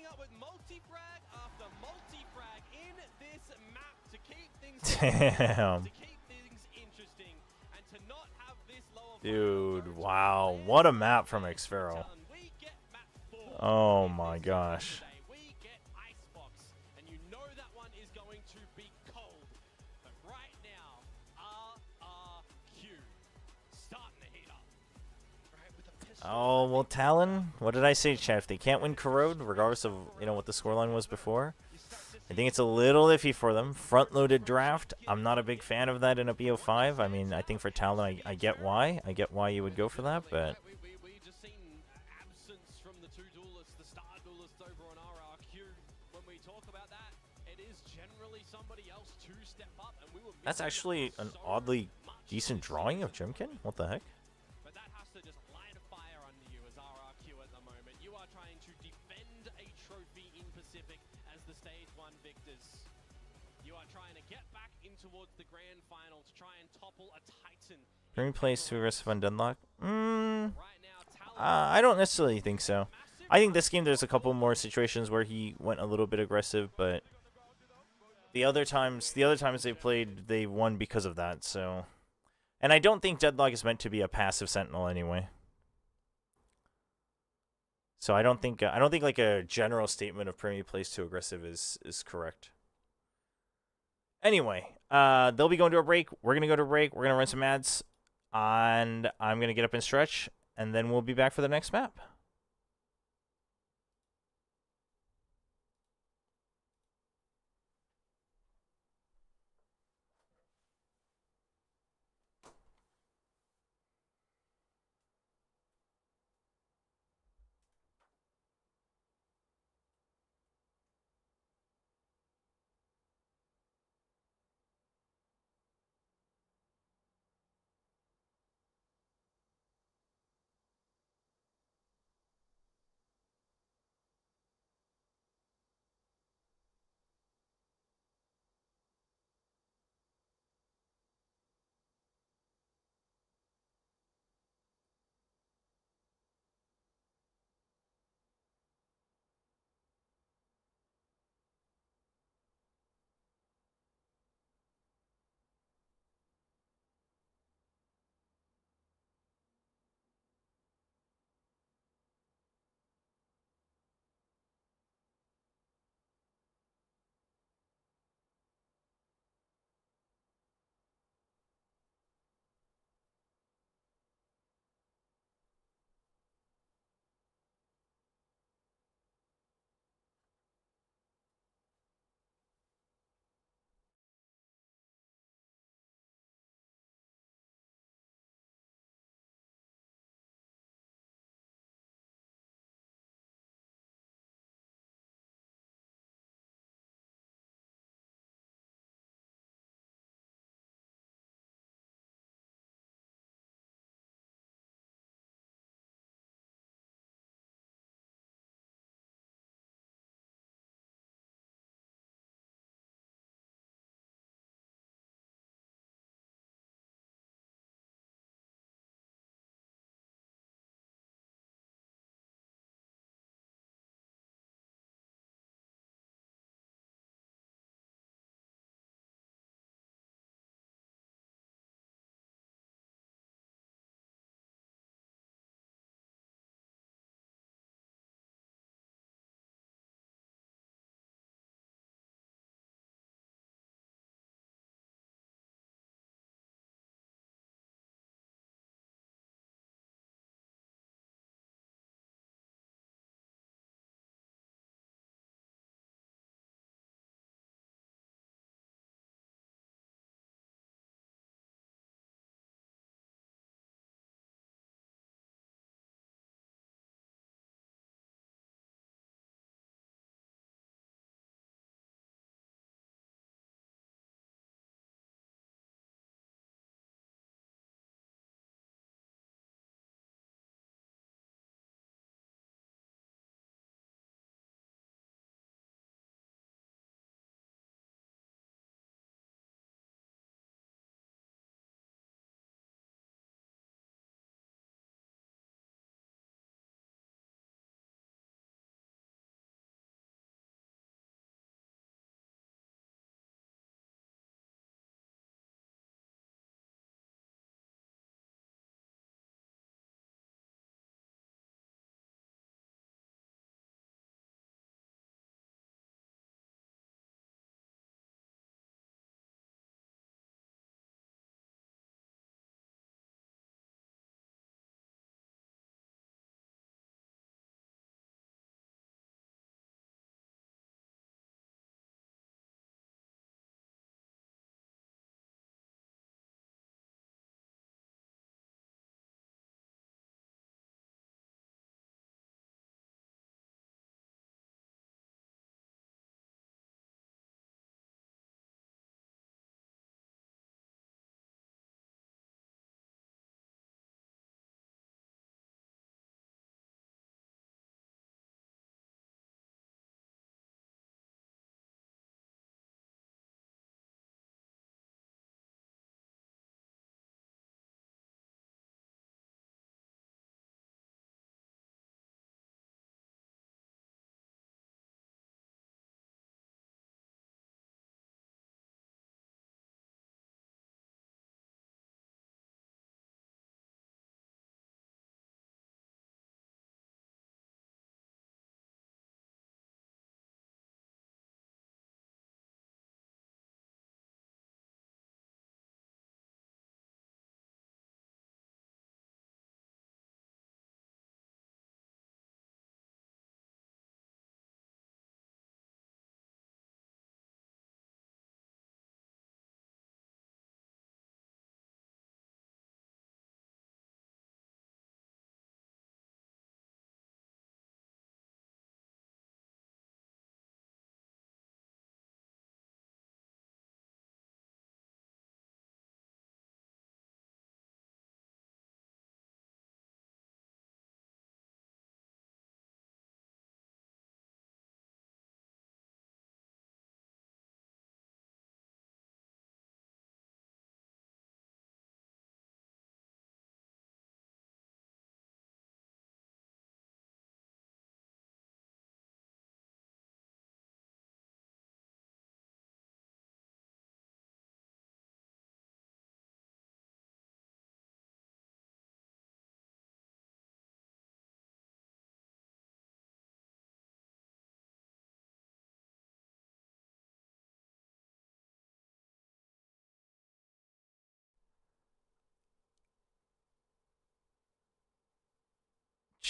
up with multi-frag after multi-frag in this map to keep things Damn. to keep things interesting and to not have this lower Dude, wow. What a map from Xfero. Oh my gosh. we get Icebox, and you know that one is going to be cold. But right now, RRQ starting to heat up. Right, with a pistol. Oh, well, Talon, what did I say, chat? If they can't win Corrode, regardless of, what the scoreline was before, I think it's a little iffy for them. Front-loaded draft, I'm not a big fan of that in a BO5. I mean, I think for Talon, I get why. I get why you would go for that, but... We just seen absence from the 2 duelists, the star duelists over on RRQ. When we talk about that, it is generally somebody else to step up, and we were That's actually an oddly decent drawing of Jimkin. What the heck? But that has to just light a fire under you as RRQ at the moment. You are trying to defend a trophy in Pacific as the Stage 1 victors. You are trying to get back in towards the grand final to try and topple a Titan. Bring plays too aggressive on Dunlock? I don't necessarily think so. I think this game there's a couple more situations where he went a little bit aggressive, but the other times they played, they won because of that. So, and I don't think Deadlock is meant to be a passive sentinel anyway. So I don't think like a general statement of Primi plays too aggressive is correct. Anyway, they'll be going to a break. We're gonna go to a break. We're gonna run some ads, and I'm gonna get up and stretch, and then we'll be back for the next map.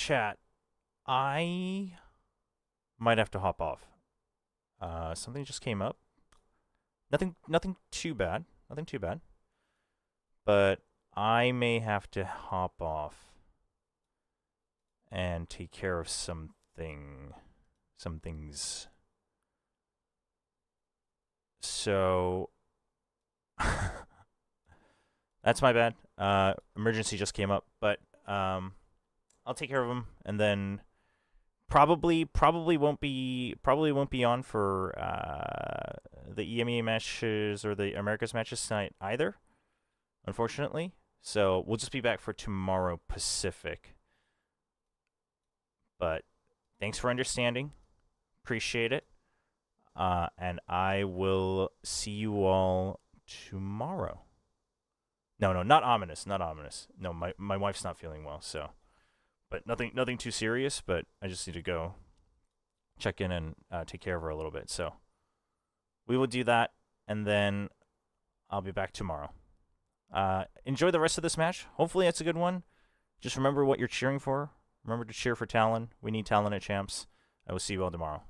chat. I might have to hop off. Something just came up. Nothing too bad. Nothing too bad. But I may have to hop off and take care of some things. So that's my bad. Emergency just came up, but I'll take care of them, and then probably won't be on for the EMEA matches or the Americas matches tonight either, unfortunately. So we'll just be back for tomorrow Pacific. But thanks for understanding. Appreciate it. And I will see you all tomorrow. No, not ominous. No, my wife's not feeling well, so. But nothing too serious, but I just need to go check in and take care of her a little bit. So we will do that, and then I'll be back tomorrow. Enjoy the rest of this match. Hopefully it's a good one. Just remember what you're cheering for. Remember to cheer for Talon. We need Talon at champs. I will see you all tomorrow.